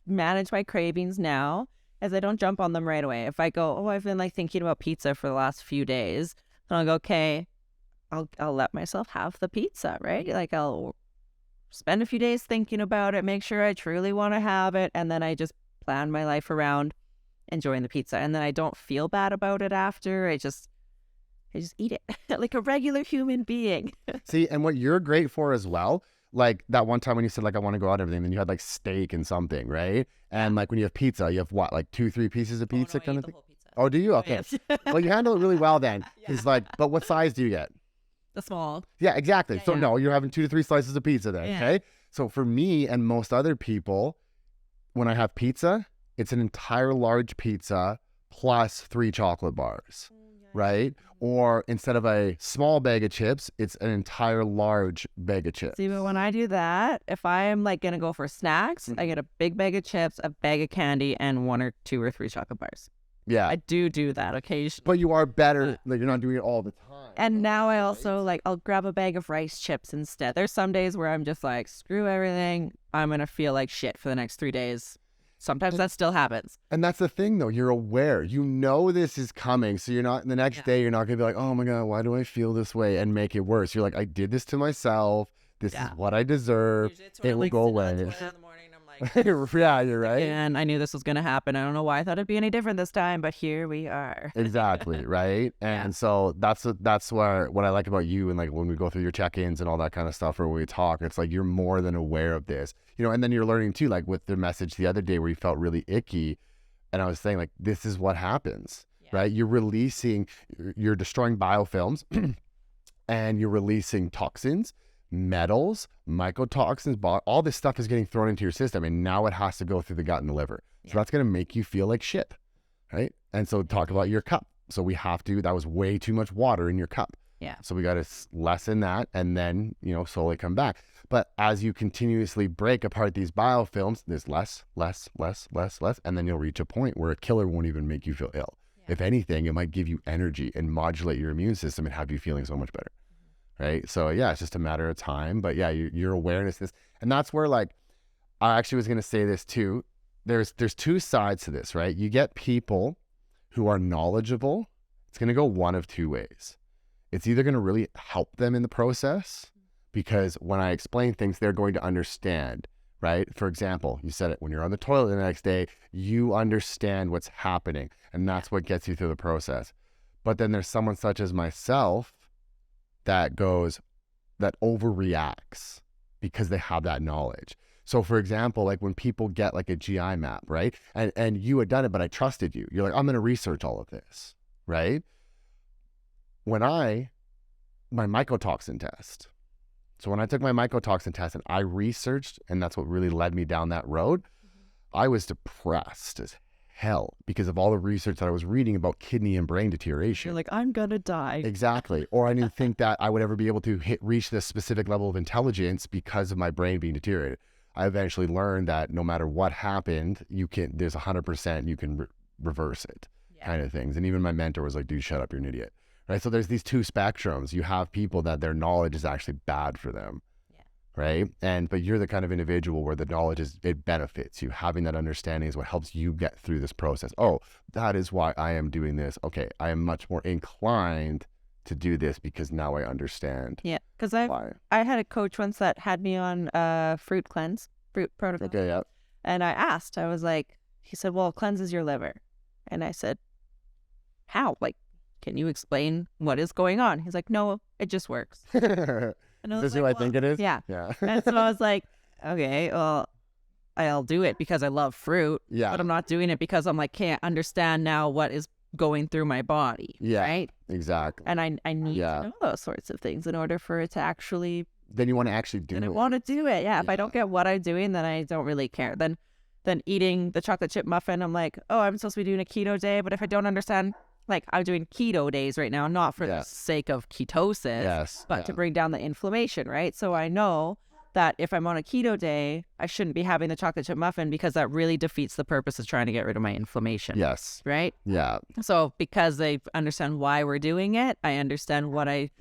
manage my cravings now is I don't jump on them right away. If I go, I've been like thinking about pizza for the last few days, then I'll go, okay, I'll let myself have the pizza, right? Like I'll spend a few days thinking about it, make sure I truly want to have it. And then I just plan my life around enjoying the pizza. And then I don't feel bad about it after. I just eat it like a regular human being. See, and what you're great for as well, like that one time when you said like I want to go out and everything, then you had like steak and something, right? And like when you have pizza, you have what, like 2-3 pieces of pizza kind of thing? Oh, do you? Okay. Yes. Well, you handle it really well then. It's like, but what size do you get? The small. Yeah, exactly. So no, you're having 2 to 3 slices of pizza then, okay? So for me and most other people, when I have pizza, it's an entire large pizza plus 3 chocolate bars, right? Or instead of a small bag of chips, it's an entire large bag of chips. See, but when I do that, if I am like going to go for snacks, I get a big bag of chips, a bag of candy, and 1 or 2 or 3 chocolate bars. Yeah. I do that occasionally. But you are better, like you're not doing it all the time. And now I also like, I'll grab a bag of rice chips instead. There's some days where I'm just like, screw everything. I'm going to feel like shit for the next 3 days. Sometimes that still happens. And that's the thing though, you're aware. You know this is coming. So you're not, the next day, you're not going to be like, oh my God, why do I feel this way? And make it worse. You're like, I did this to myself. This is what I deserve. It will go away. Yeah, you're right. And I knew this was going to happen. I don't know why I thought it'd be any different this time, but here we are. Exactly, right? And so that's where what I like about you, and like when we go through your check-ins and all that kind of stuff, or when we talk, it's like you're more than aware of this, you know. And then you're learning too, like with the message the other day where you felt really icky, and I was saying like this is what happens, right? You're destroying biofilms, and you're releasing toxins, metals, mycotoxins, all this stuff is getting thrown into your system, and now it has to go through the gut and the liver. So that's going to make you feel like shit, right? And so talk about your cup. So we have to, that was way too much water in your cup. Yeah. So we got to lessen that and then, you know, slowly come back. But as you continuously break apart these biofilms, there's less, and then you'll reach a point where a killer won't even make you feel ill. Yeah. If anything, it might give you energy and modulate your immune system and have you feeling so much better. Right. So yeah, it's just a matter of time. But yeah, your awareness is, and that's where, like, I actually was going to say this too. There's 2 sides to this, right? You get people who are knowledgeable. It's going to go one of 2 ways. It's either going to really help them in the process, because when I explain things, they're going to understand, right? For example, you said it, when you're on the toilet the next day, you understand what's happening, and that's what gets you through the process. But then there's someone such as myself that overreacts because they have that knowledge. So for example, like when people get like a GI map, right? And you had done it, but I trusted you. You're like, I'm going to research all of this, right? When my mycotoxin test. So when I took my mycotoxin test and I researched, and that's what really led me down that road, I was depressed as hell because of all the research that I was reading about kidney and brain deterioration. You're like, I'm gonna die. Exactly. Or I didn't think that I would ever be able to reach this specific level of intelligence because of my brain being deteriorated. I eventually learned that no matter what happened, there's 100% you can reverse it, kind of things. And even my mentor was like, dude, shut up, you're an idiot. Right? So there's these 2 spectrums. You have people that their knowledge is actually bad for them. Right. But you're the kind of individual where the knowledge it benefits you. Having that understanding is what helps you get through this process. Oh, that is why I am doing this. Okay. I am much more inclined to do this because now I understand. Yeah. Because I had a coach once that had me on fruit protocol. Okay. Yeah. And I asked, I was like, he said, well, it cleanses your liver. And I said, how? Like, can you explain what is going on? He's like, no, it just works. Is this who I think it is? Yeah. And so I was like, okay, well, I'll do it because I love fruit. Yeah. But I'm not doing it because I'm like, can't understand now what is going through my body. Yeah. Right? Exactly. And I need to know those sorts of things in order for it to actually. Then you want to actually do it. I want to do it. Yeah. If I don't get what I'm doing, then I don't really care. Then eating the chocolate chip muffin, I'm like, oh, I'm supposed to be doing a keto day. But if I don't understand, like, I'm doing keto days right now, not for the sake of ketosis, but to bring down the inflammation, right? So I know that if I'm on a keto day, I shouldn't be having the chocolate chip muffin because that really defeats the purpose of trying to get rid of my inflammation. Yes. Right? Yeah. So because I understand why we're doing it, I understand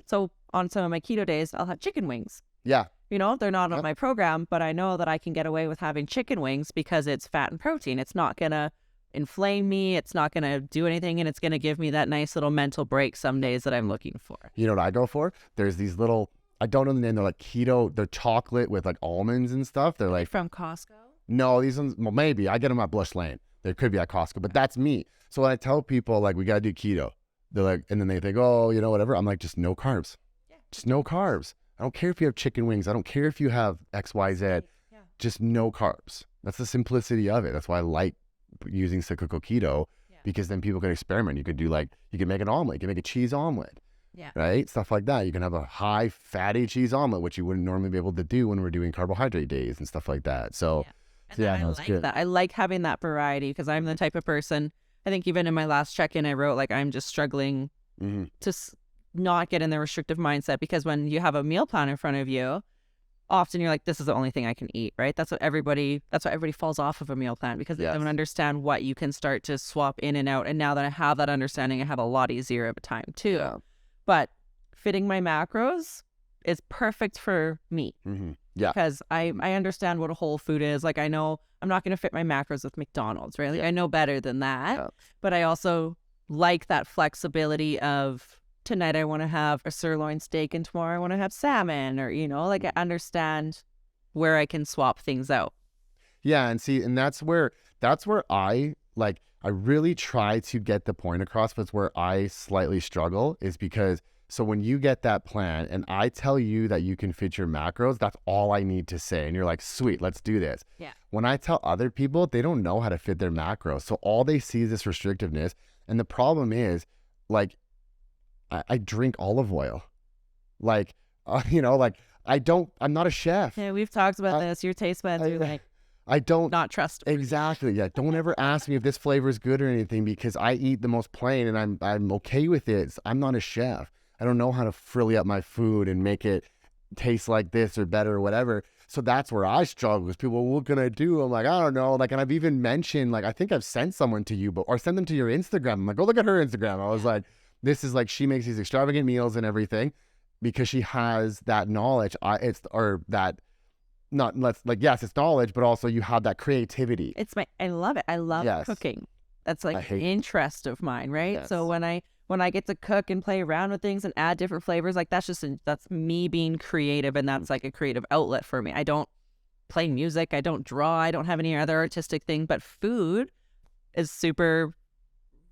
so on some of my keto days, I'll have chicken wings. Yeah. You know, they're not on my program, but I know that I can get away with having chicken wings because it's fat and protein. It's not going to inflame me, it's not going to do anything, and it's going to give me that nice little mental break some days that I'm looking for. You know what I go for? There's these little, I don't know the name, they're like keto, they're chocolate with like almonds and stuff. They're like from Costco? No, these ones, well, maybe I get them at Bush Lane. They could be at Costco, but that's me. So when I tell people like we got to do keto, they're like, and then they think, oh, you know, whatever. I'm like, just no carbs. Just no carbs. I don't care if you have chicken wings. I don't care if you have XYZ. Just no carbs. That's the simplicity of it. That's why I like using cyclical keto, because then people can experiment. You could do you can make an omelet, you can make a cheese omelet, right? Stuff like that. You can have a high fatty cheese omelet, which you wouldn't normally be able to do when we're doing carbohydrate days and stuff like that. So And I like that. I like having that variety because I'm the type of person, I think even in my last check-in, I wrote, like, I'm just struggling to not get in the restrictive mindset, because when you have a meal plan in front of you, often you're like, this is the only thing I can eat, right? That's why everybody falls off of a meal plan, because they don't understand what you can start to swap in and out. And now that I have that understanding, I have a lot easier of a time too. Yeah. But fitting my macros is perfect for me. Yeah. Because I understand what a whole food is. Like, I know I'm not going to fit my macros with McDonald's, right? Like, I know better than that. Yeah. But I also like that flexibility of, tonight I want to have a sirloin steak and tomorrow I want to have salmon, or, you know, like, I understand where I can swap things out. Yeah. And see, and that's where I really try to get the point across, but it's where I slightly struggle, is because, so when you get that plan and I tell you that you can fit your macros, that's all I need to say. And you're like, sweet, let's do this. Yeah. When I tell other people, they don't know how to fit their macros. So all they see is this restrictiveness. And the problem is, like, I drink olive oil. Like, I'm not a chef. Yeah, we've talked about this. Your taste buds are like, I don't not trustworthy. Exactly. Yeah. Don't ever ask me if this flavor is good or anything, because I eat the most plain and I'm okay with it. I'm not a chef. I don't know how to frilly up my food and make it taste like this or better or whatever. So that's where I struggle with people. What can I do? I'm like, I don't know. Like, and I've even mentioned, like, I think I've sent someone to you, or send them to your Instagram. I'm like, go look at her Instagram. I was like, this is like, she makes these extravagant meals and everything because she has that knowledge. Yes, it's knowledge, but also you have that creativity. I love it. I love cooking. That's like an interest of mine, right? Yes. So when I get to cook and play around with things and add different flavors, like, that's me being creative, and that's like a creative outlet for me. I don't play music, I don't draw, I don't have any other artistic thing, but food is super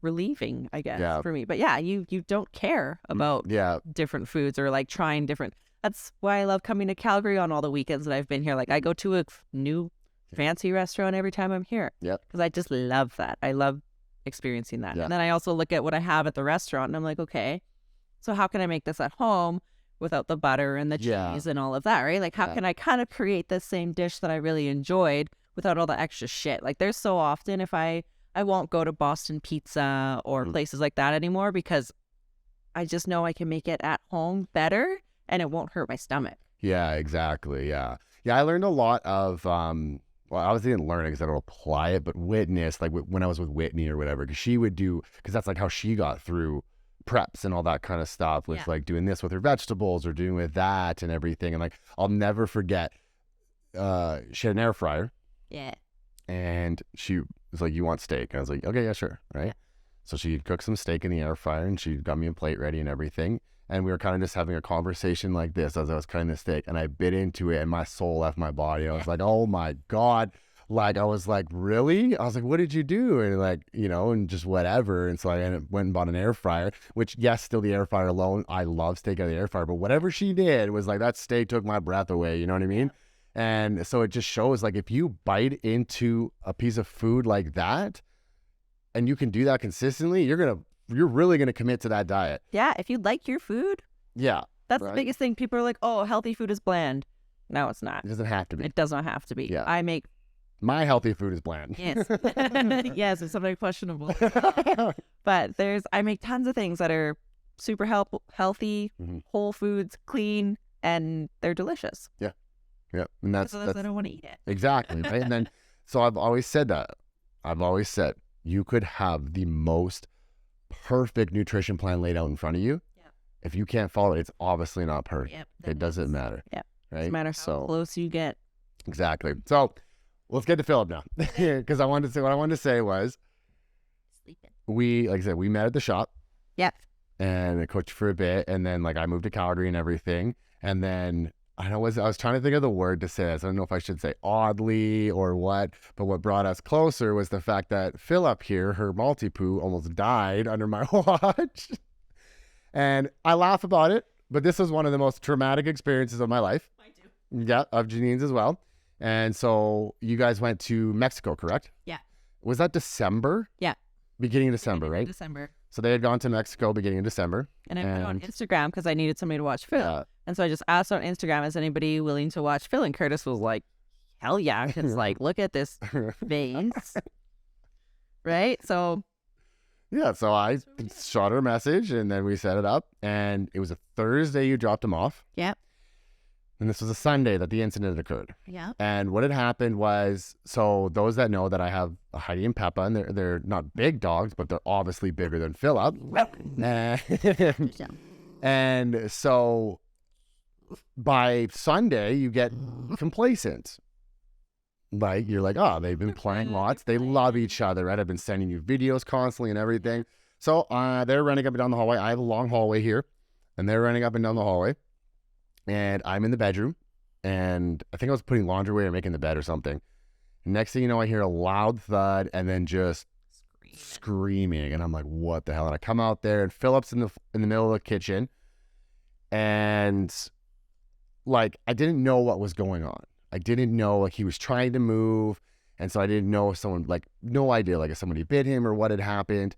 relieving, I guess, for me. But yeah, you don't care about different foods or like trying different. That's why I love coming to Calgary on all the weekends that I've been here. Like, I go to a new fancy restaurant every time I'm here. Yep. Because I just love that. I love experiencing that. And then I also look at what I have at the restaurant and I'm like, okay, so how can I make this at home without the butter and the cheese and all of that, right? Like, how can I kind of create the same dish that I really enjoyed without all the extra shit? Like, there's so often if I won't go to Boston Pizza or places like that anymore, because I just know I can make it at home better and it won't hurt my stomach. Yeah, exactly. Yeah. I learned a lot of well, I didn't learn it because I don't apply it, but witness, like when I was with Whitney or whatever, because that's like how she got through preps and all that kind of stuff, with like doing this with her vegetables or doing with that and everything. And like, I'll never forget, she had an air fryer. Yeah. And she was like, you want steak? And I was like, okay, yeah, sure. Right. Yeah. So she cooked some steak in the air fryer and she got me a plate ready and everything. And we were kind of just having a conversation like this as I was cutting the steak, and I bit into it and my soul left my body. I was like, oh my God. Like, I was like, really? I was like, what did you do? And like, and just whatever. And so I went and bought an air fryer, which, yes, still the air fryer alone. I love steak out of the air fryer, but whatever she did was like, that steak took my breath away. You know what I mean? And so it just shows, like, if you bite into a piece of food like that and you can do that consistently, you're really going to commit to that diet. Yeah. If you like your food. Yeah. That's the biggest thing. People are like, oh, healthy food is bland. No, it's not. It doesn't have to be. It does not have to be. Yeah. My healthy food is bland. Yes. Yes, it's something questionable. But I make tons of things that are super healthy, whole foods, clean, and they're delicious. Yeah. Yeah. And that's I don't want to eat it. Exactly. Right. And then, so I've always said that. You could have the most perfect nutrition plan laid out in front of you. Yeah. If you can't follow it, it's obviously not perfect. Yep, it doesn't matter. Yeah. Right. Doesn't matter how close you get. Exactly. So let's get to Philip now. Because what I wanted to say was, sleeping. Like I said, we met at the shop. Yep. And I coached for a bit, and then like I moved to Calgary and everything, and then I was trying to think of the word to say this. I don't know if I should say oddly or what, but what brought us closer was the fact that Philip here, her Maltipoo, almost died under my watch. And I laugh about it, but this was one of the most traumatic experiences of my life. I do. Yeah, of Jeanine's as well. And so you guys went to Mexico, correct? Yeah. Was that December? Yeah. Beginning of December, right? December. So they had gone to Mexico beginning of December. And I went on Instagram because I needed somebody to watch Phil. And so I just asked on Instagram, is anybody willing to watch Phil? And Curtis was like, hell yeah, because like, look at this face, right? So yeah, so I shot her a message and then we set it up, and it was a Thursday you dropped him off. Yep. And this was a Sunday that the incident occurred. Yeah. And what had happened was, so those that know that I have a Heidi and Peppa, and they're not big dogs, but they're obviously bigger than Philip. And so by Sunday, you get complacent. Like, you're like, oh, they've been playing lots. They love each other, right? I've been sending you videos constantly and everything. So they're running up and down the hallway. I have a long hallway here, and they're running up and down the hallway. And I'm in the bedroom, and I think I was putting laundry away or making the bed or something. Next thing you know, I hear a loud thud and then just screaming. And I'm like, what the hell? And I come out there, and Philip's in the middle of the kitchen. And like, I didn't know what was going on. I didn't know, like, he was trying to move. And so I didn't know if someone, like, no idea, like, if somebody bit him or what had happened.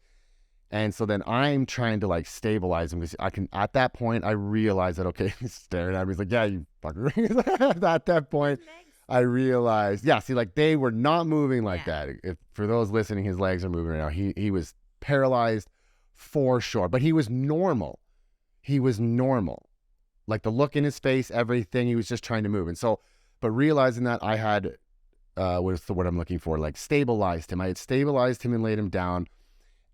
And so then I'm trying to like stabilize him, because at that point I realized that, okay, he's staring at me. He's like, yeah, you fucker. At that point, I realized, yeah, see, like, they were not moving like that. If for those listening, his legs are moving right now. He was paralyzed for sure, but he was normal. He was normal. Like, the look in his face, everything, he was just trying to move. And so, but realizing that, I had, what's the word I'm looking for? Like, stabilized him. I had stabilized him and laid him down.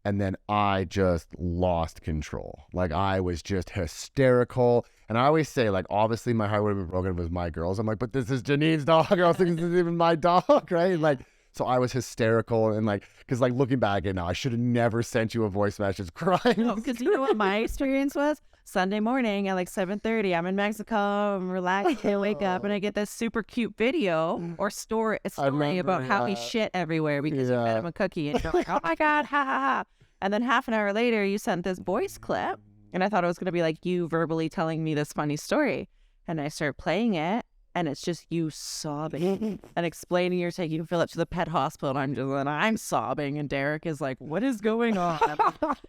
And then I just lost control. Like, I was just hysterical. And I always say, like, obviously my heart would have been broken if it was my girls. I'm like, but this is Janine's dog. I don't think this is even my dog, right? Like, so I was hysterical. And like, because like, looking back at now, I should have never sent you a voice message crying. No, because you know what my experience was? Sunday morning at like 7:30, I'm in Mexico, I'm relaxed, I wake up and I get this super cute video or story about how he shit everywhere because you fed him a cookie, and you're like, oh my God, ha ha ha. And then half an hour later, you sent this voice clip, and I thought it was going to be like you verbally telling me this funny story. And I start playing it, and it's just you sobbing and explaining you're taking Philip to the pet hospital. And I'm sobbing, and Derek is like, what is going on?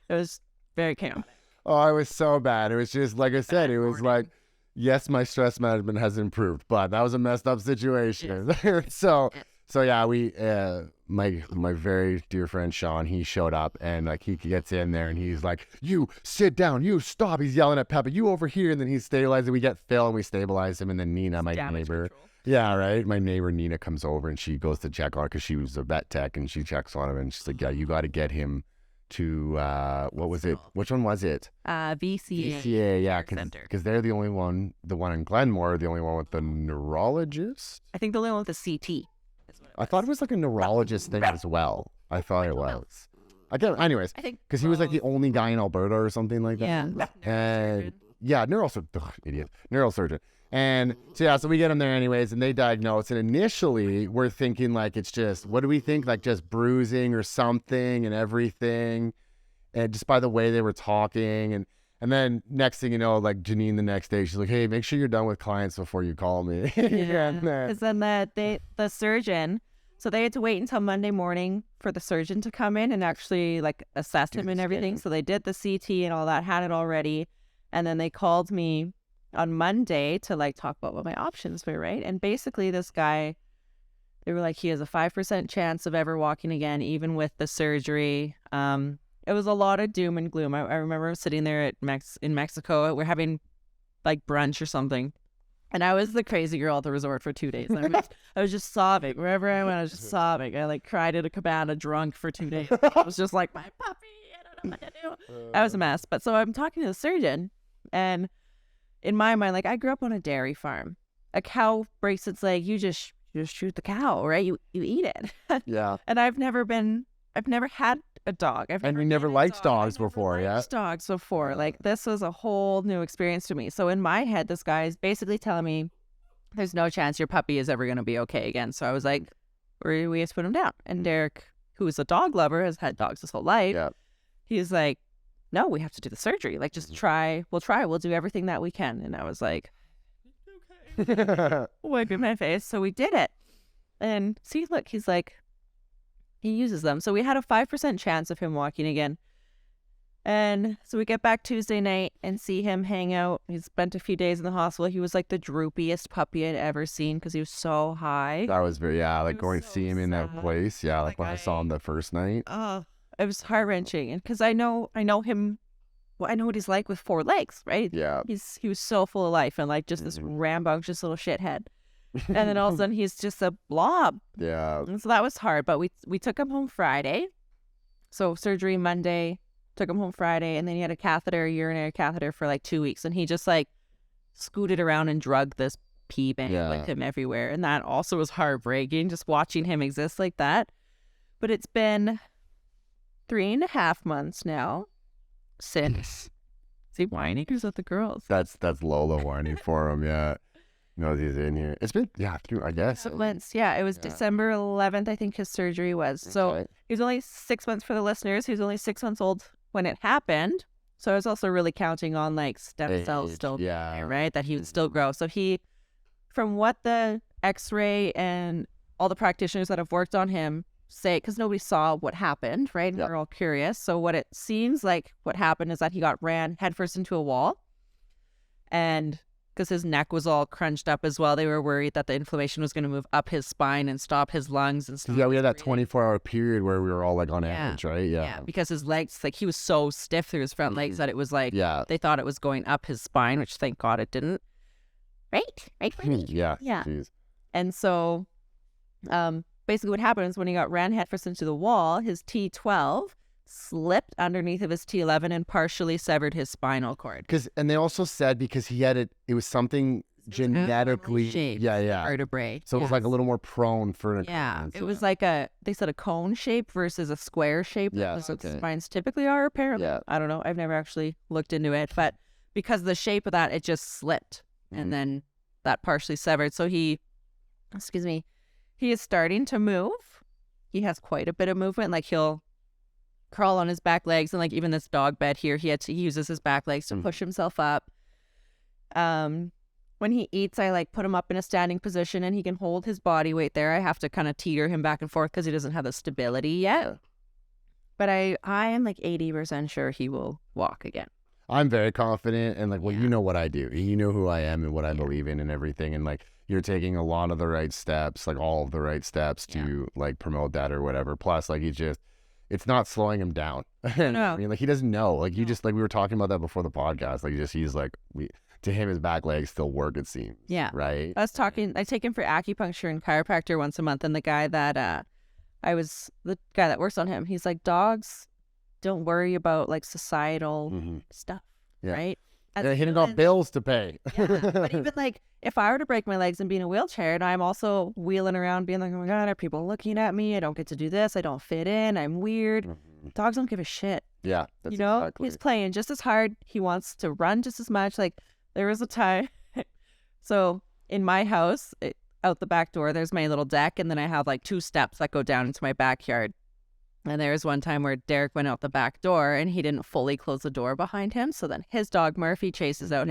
It was very chaotic. Oh, it was so bad. It was just, like I said, it was like, yes, my stress management has improved, but that was a messed up situation. Yes. So yeah, we, my very dear friend Sean, he showed up, and like, he gets in there and he's like, you sit down, you stop. He's yelling at Peppa, you over here. And then he's stabilizing. We get Phil and we stabilize him. And then Nina, my neighbor. Control. Yeah, right. My neighbor Nina comes over and she goes to check on, because she was a vet tech, and she checks on him and she's like, yeah, you got to get him to what was it? Which one was it? VCA. VCA, yeah, because they're the only one. The one in Glenmore, the only one with the neurologist. I think the only one with the CT. I thought it was like a neurologist thing as well. I thought it was. Anyways, I think because he was like the only guy in Alberta or something like that. Yeah. And yeah, neurosurgeon. And so yeah, so we get him there anyways, and they diagnose. And initially, we're thinking like, it's just, what do we think? Like, just bruising or something and everything. And just by the way they were talking, and then next thing you know, like, Jeanine the next day, she's like, hey, make sure you're done with clients before you call me. Yeah. Because then the surgeon, so they had to wait until Monday morning for the surgeon to come in and actually like assess him and everything. So they did the CT and all that, had it all ready. And then they called me on Monday to like talk about what my options were, right? And basically this guy, they were like, he has a 5% chance of ever walking again, even with the surgery. It was a lot of doom and gloom. I remember sitting there in Mexico. We're having like brunch or something. And I was the crazy girl at the resort for 2 days. I was just sobbing. Wherever I went, I was just sobbing. I like cried at a cabana drunk for 2 days. I was just like, my puppy, I don't know what to do. I was a mess. But so I'm talking to the surgeon, and in my mind, like, I grew up on a dairy farm. A cow breaks its leg, you just shoot the cow, right? You eat it. Yeah. And I've never had a dog. And we never liked dogs before, yeah? Dogs before. Like, this was a whole new experience to me. So in my head, this guy is basically telling me there's no chance your puppy is ever going to be okay again. So I was like, we have to put him down. And Derek, who is a dog lover, has had dogs his whole life. Yeah. He's like, no, we have to do the surgery. Like, just try. We'll do everything that we can. And I was like, okay. Wiping my face. So we did it. And see, look, he's like, he uses them. So we had a 5% chance of him walking again. And so we get back Tuesday night and see him hang out. He's spent a few days in the hospital. He was like the droopiest puppy I'd ever seen because he was so high. That was very, like going to so see him in that sad. place. Yeah, like when I saw him the first night. Oh, it was heart-wrenching. And because I know him, well, I know what he's like with 4 legs, right? Yeah. He was so full of life and like just this rambunctious little shithead. And then all of a sudden he's just a blob. Yeah. And so that was hard. But we took him home Friday. So surgery Monday. Took him home Friday, and then he had a urinary catheter for like 2 weeks, and he just like scooted around and drugged this pee bag with him everywhere, and that also was heartbreaking, just watching him exist like that. But it's been 3.5 months now since. Is he whining or is that the girls? That's Lola whining for him. Yeah, knows he's in here. It's been I guess. Months. Yeah, it was December 11th. I think his surgery was. So he was only 6 months for the listeners. He was only 6 months old when it happened. So I was also really counting on like stem cells still there, right? That he would still grow. So he, from what the x-ray and all the practitioners that have worked on him say, because nobody saw what happened, right? And we're all curious. So what it seems like what happened is that he ran headfirst into a wall. And because his neck was all crunched up as well, they were worried that the inflammation was going to move up his spine and stop his lungs and stuff. Yeah, we had that 24-hour period where we were all like on edge, right? Yeah, because his legs, like he was so stiff through his front legs that it was like, they thought it was going up his spine, which thank God it didn't. Right? Yeah. Geez. And so basically what happened is when he ran headfirst into the wall, his T12 slipped underneath of his T11 and partially severed his spinal cord. And they also said because he had it was something genetically shaped vertebrae. So it was like a little more prone for it was like they said a cone shape versus a square shape. That's what spines typically are, apparently. I don't know. I've never actually looked into it, but because of the shape of that, it just slipped and then that partially severed. So he is starting to move. He has quite a bit of movement. Like he'll crawl on his back legs, and like even this dog bed here, he uses his back legs to push himself up. When he eats, I like put him up in a standing position and he can hold his body weight there. I have to kind of teeter him back and forth because he doesn't have the stability yet. But I am like 80% sure he will walk again. I'm very confident, and like, you know what I do. You know who I am and what I believe in and everything, and like you're taking a lot of the right steps, like all of the right steps to like promote that or whatever. Plus, like it's not slowing him down. No. I mean, like he doesn't know. Like you just like we were talking about that before the podcast. Like he's like to him his back legs still work, it seems. Yeah. Right. I take him for acupuncture and chiropractor once a month, and the guy that works on him, he's like, dogs don't worry about like societal stuff, right? They're hitting off bills to pay. But even like if I were to break my legs and be in a wheelchair, and I'm also wheeling around being like, oh my God, are people looking at me? I don't get to do this. I don't fit in. I'm weird. Dogs don't give a shit. Yeah. That's He's playing just as hard. He wants to run just as much. Like there was a time. So in my house, out the back door, there's my little deck. And then I have like 2 steps that go down into my backyard. And there was one time where Derek went out the back door and he didn't fully close the door behind him. So then his dog Murphy chases out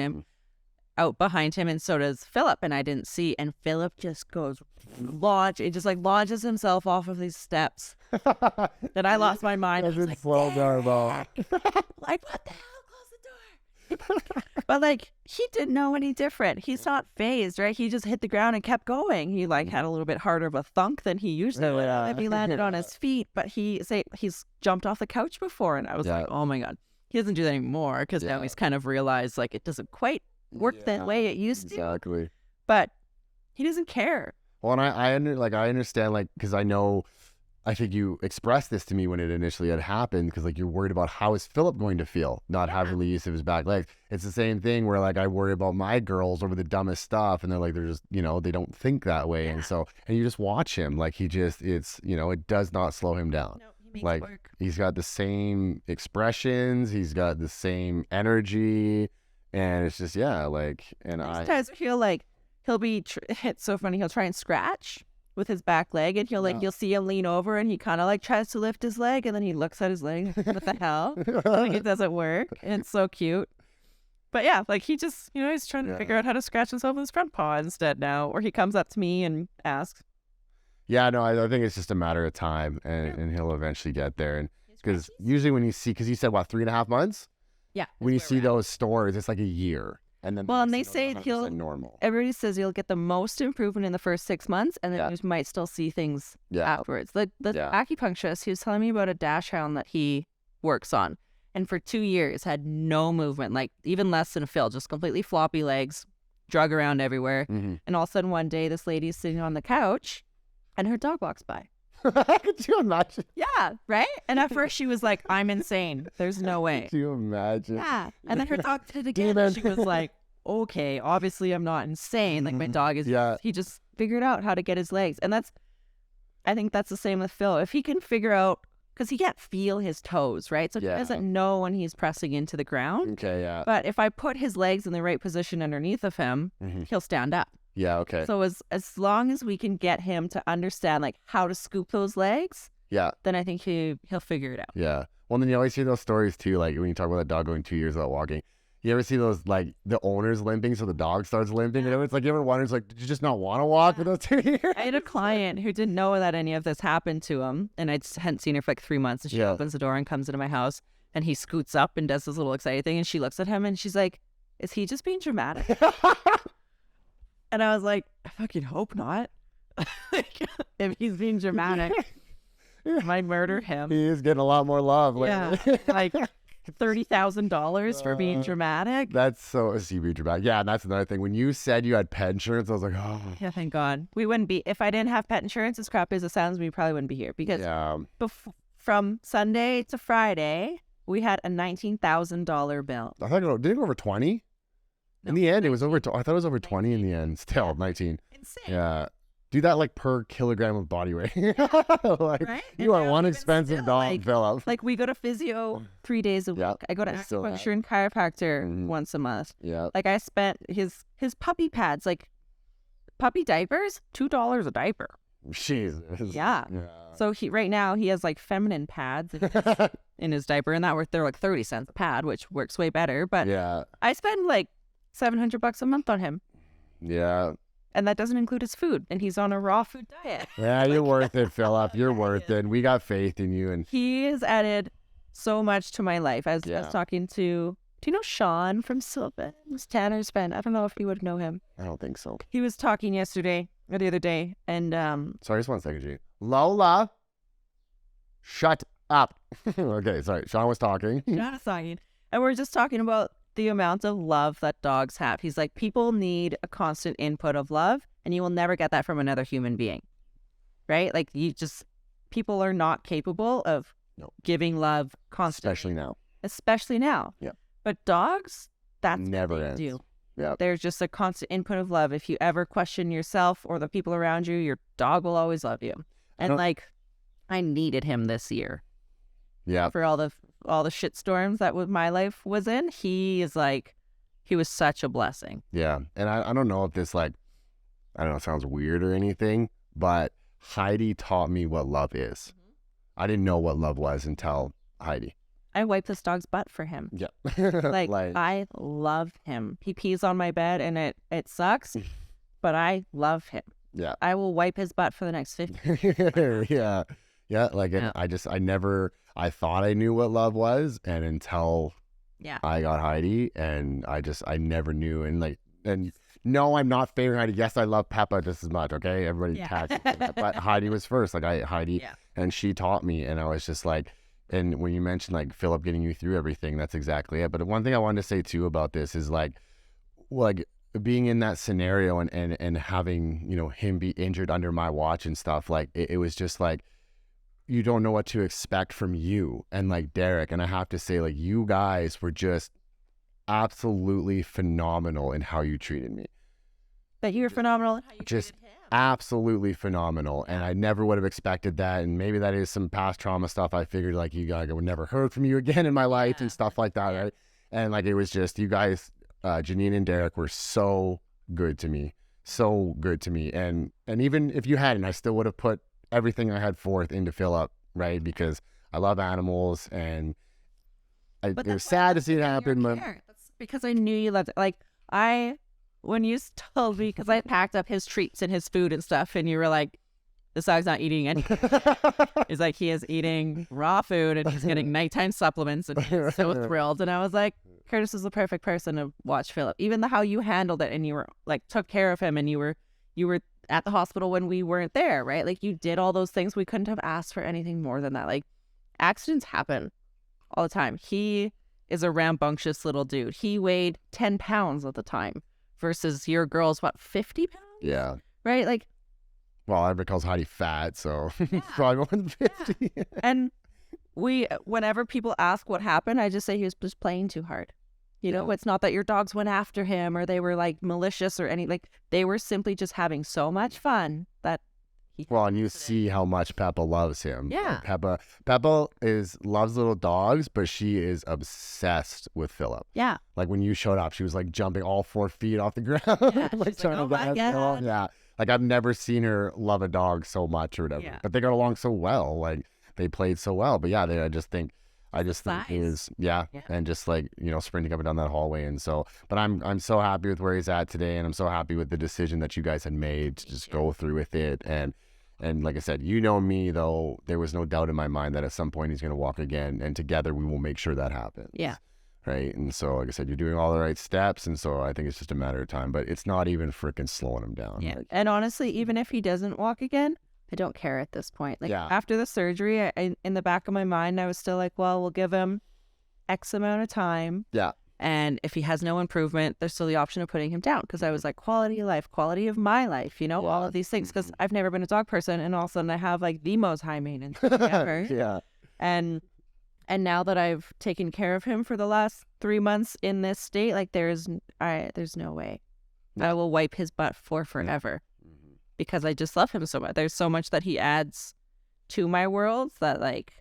behind him, and so does Philip. And I didn't see. And Philip just goes launches himself off of these steps. Then I lost my mind. I was like, slow down, like, what the hell? Close the door. But like he didn't know any different. He's not phased, right? He just hit the ground and kept going. He like had a little bit harder of a thunk than he usually would if he landed on his feet. But he's jumped off the couch before, and I was like, oh my God. He doesn't do that anymore because now he's kind of realized like it doesn't quite work that way it used to. Exactly. But he doesn't care. Well, and I understand, like, because I think you expressed this to me when it initially had happened, because like you're worried about how is Philip going to feel not having the use of his back legs. It's the same thing where like I worry about my girls over the dumbest stuff, and they're just they don't think that way, and you just watch him, like it does not slow him down. No, he makes like it work. He's got the same expressions, he's got the same energy, and it's just sometimes I feel like he'll be it's so funny, he'll try and scratch with his back leg, and you'll see him lean over, and he kind of like tries to lift his leg, and then he looks at his leg, what the hell? Like it doesn't work. And it's so cute. But yeah, like he just he's trying to figure out how to scratch himself with his front paw instead now, or he comes up to me and asks. Yeah, no, I think it's just a matter of time, and he'll eventually get there. And Because usually when you see, because you said, what, 3.5 months? Yeah. When you see those stores, it's like a year. And then and they say normal. Everybody says he'll get the most improvement in the first 6 months, and then you might still see things afterwards. The acupuncturist, he was telling me about a dash hound that he works on, and for 2 years had no movement, like even less than a Phil, just completely floppy legs, drug around everywhere. And all of a sudden one day, this lady's sitting on the couch, and her dog walks by. Could you imagine? Yeah, right? And at first she was like, I'm insane. There's no way. Could you imagine? Yeah. And then her dog did it again. And she was like, okay, obviously I'm not insane. Like my dog is, he just figured out how to get his legs. And I think that's the same with Phil. If he can figure out, because he can't feel his toes, right? So he doesn't know when he's pressing into the ground. Okay, yeah. But if I put his legs in the right position underneath of him, he'll stand up. Yeah, okay. So as long as we can get him to understand like how to scoop those legs, then I think he'll figure it out. Yeah. Well, then you always hear those stories too, like when you talk about that dog going 2 years without walking. You ever see those, like, the owner's limping, so the dog starts limping? And it's like, you ever wonder, it's like, did you just not want to walk for those 2 years? I had a client who didn't know that any of this happened to him, and I hadn't seen her for like 3 months, and she opens the door and comes into my house, and he scoots up and does this little exciting thing, and she looks at him, and she's like, is he just being dramatic? And I was like, I fucking hope not. If he's being dramatic, I might murder him. He is getting a lot more love lately. Yeah, like $30,000 for being dramatic. That's so dramatic. Yeah, and that's another thing. When you said you had pet insurance, I was like, oh. Yeah, thank God. We wouldn't be, if I didn't have pet insurance, as crap as it sounds, we probably wouldn't be here. Because from Sunday to Friday, we had a $19,000 bill. I thought did it go over 20? In the end, it was over. I thought it was over 20 in the end. Still, 19. Insane. Yeah. Do that like per kilogram of body weight. Like, right? You are one expensive dog, Philip. Like we go to physio 3 days a week. I go to acupuncture and chiropractor once a month. Yeah. Like I spent his puppy pads, like puppy diapers, $2 a diaper. Jesus. Yeah. So right now he has like feminine pads in his diaper, and they're like 30 cents a pad, which works way better. But I spend like $700 a month on him. Yeah. And that doesn't include his food, and he's on a raw food diet. Yeah, you're worth it, Philip. You're worth it. We got faith in you, and he has added so much to my life. I was talking to, do you know Sean from Sylvan? He's Tanner's friend. I don't know if you would know him. I don't think so. He was talking the other day, and sorry, just 1 second, G. Lola, shut up. Okay, sorry. Sean was talking. Sean was talking, and we're just talking about the amount of love that dogs have. He's like, people need a constant input of love, and you will never get that from another human being, right? Like people are not capable of giving love constantly. Especially now. Yeah. But dogs, that's never what they ends. do. Yeah. There's just a constant input of love. If you ever question yourself or the people around you, your dog will always love you. And like, I needed him this year. Yeah. For all the shit storms that my life was in, he was such a blessing. Yeah. And I don't know if this sounds weird or anything, but Heidi taught me what love is. I didn't know what love was until Heidi. I wipe this dog's butt for him. Yeah. like I love him. He pees on my bed and it sucks, but I love him. Yeah. I will wipe his butt for the next 50. Yeah. Yeah. Like I thought I knew what love was, and until I got Heidi, and I never knew. And no, I'm not favoring Heidi. Yes, I love Peppa just as much. Okay, everybody taxes me, but Heidi was first. Like Heidi, and she taught me, and I was just like, and when you mentioned like Philip getting you through everything, that's exactly it. But one thing I wanted to say too about this is like being in that scenario and having him be injured under my watch and stuff. Like it was just like, you don't know what to expect from you and like Derek. And I have to say, like, you guys were just absolutely phenomenal in how you treated me. But you were phenomenal in how you treated him. Absolutely phenomenal. And I never would have expected that. And maybe that is some past trauma stuff. I figured like I would never heard from you again in my life and stuff like that. Right. And like, it was just, you guys, Jeanine and Derek were so good to me. So good to me. And even if you hadn't, I still would have put everything I had forth into Philip, right? Because I love animals, and it was sad to see it happen. But that's because I knew you loved it. Like when you told me, because I packed up his treats and his food and stuff, and you were like, this dog's not eating anything. It's like he is eating raw food and he's getting nighttime supplements and he's so thrilled. And I was like, Curtis is the perfect person to watch Philip. Even how you handled it and you were like took care of him and you were at the hospital when we weren't there, right? Like you did all those things. We couldn't have asked for anything more than that. Like accidents happen all the time. He is a rambunctious little dude. He weighed 10 pounds at the time versus your girl's, 50 pounds? Yeah. Right? Like, well, everybody calls Heidi fat, so it's probably more than 50. Yeah. And whenever people ask what happened, I just say he was just playing too hard. You know, it's not that your dogs went after him or they were like malicious or they were simply just having so much fun that well, and you see how much Peppa loves him. Yeah. Peppa loves little dogs, but she is obsessed with Philip. Yeah. Like when you showed up, she was like jumping all 4 feet off the ground. Yeah. Like She's like, oh my God. Yeah. Like I've never seen her love a dog so much or whatever. Yeah. But they got along so well. Like they played so well. But yeah, I just think it was, and just like, you know, sprinting up and down that hallway. And so, but I'm so happy with where he's at today. And I'm so happy with the decision that you guys had made to just go through with it. And like I said, you know me, though, there was no doubt in my mind that at some point he's going to walk again. And together we will make sure that happens. Yeah. Right. And so, like I said, you're doing all the right steps. And so I think it's just a matter of time. But it's not even freaking slowing him down. Yeah. And honestly, even if he doesn't walk again, I don't care at this point. Like after the surgery, in the back of my mind, I was still like, well, we'll give him X amount of time. Yeah. And if he has no improvement, there's still the option of putting him down. Because I was like, quality of life, quality of my life, you know, all of these things. Because I've never been a dog person. And all of a sudden I have like the most high maintenance ever. Yeah. And now that I've taken care of him for the last 3 months in this state, like there's no way. I will wipe his butt for forever. Because I just love him so much. There's so much that he adds to my world that like,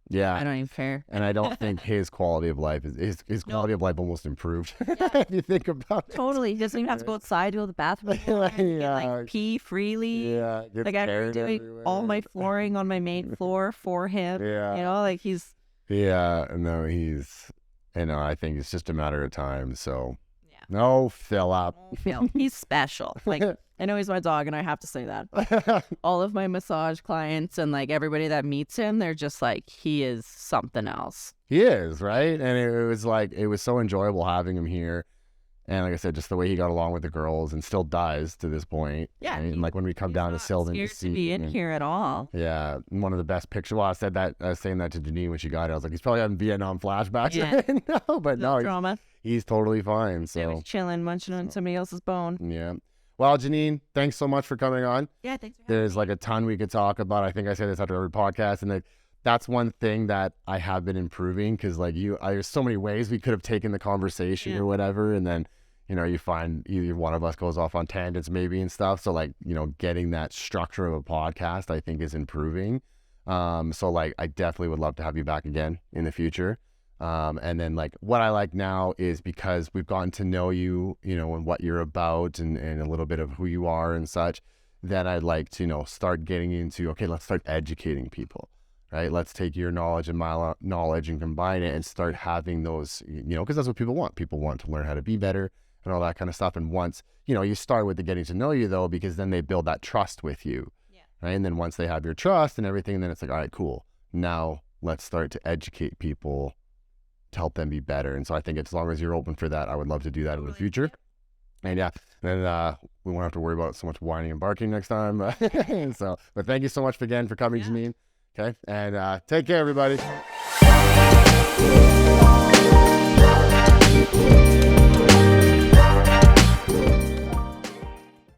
I don't even care. And I don't think his quality of life his quality of life almost improved. If you think about it. Totally. He doesn't even have to go outside to go to the bathroom. Like pee freely. Yeah. Like I'm doing all my flooring on my main floor for him. Yeah. You know, like he's. Yeah. No, I think it's just a matter of time. So. No, Philip. He's special. Like, I know he's my dog, and I have to say that. All of my massage clients and, like, everybody that meets him, they're just like, he is something else. He is, right? And it was so enjoyable having him here. And like I said, just the way he got along with the girls and still does to this point. Yeah. And like when we come down to Sylvan to be in here at all. Yeah. One of the best pictures. Well, I was saying that to Jeanine when she got it. I was like, he's probably having Vietnam flashbacks. Yeah. No, drama. He's totally fine. So he's chilling, munching on somebody else's bone. Yeah. Well, Jeanine, thanks so much for coming on. Yeah, thanks for having me. There's like a ton we could talk about. I think I say this after every podcast, and that's one thing that I have been improving because like there's so many ways we could have taken the conversation or whatever, and then you know you find either one of us goes off on tangents maybe and stuff. So like you know getting that structure of a podcast I think is improving. So like I definitely would love to have you back again in the future. And then like what I like now is because we've gotten to know you, you know, and what you're about and a little bit of who you are and such, that I'd like to, you know, start getting into, okay, let's start educating people, right? Let's take your knowledge and my knowledge and combine it and start having those, you know, because that's what people want. People want to learn how to be better and all that kind of stuff. And once, you know, you start with the getting to know you though, because then they build that trust with you, right? And then once they have your trust and everything, then it's like, all right, cool. Now let's start to educate people to help them be better. And so I think as long as you're open for that, I would love to do that in the future. And yeah, then we won't have to worry about so much whining and barking next time. So, but thank you so much again for coming, Jeanine. Okay, and take care, everybody.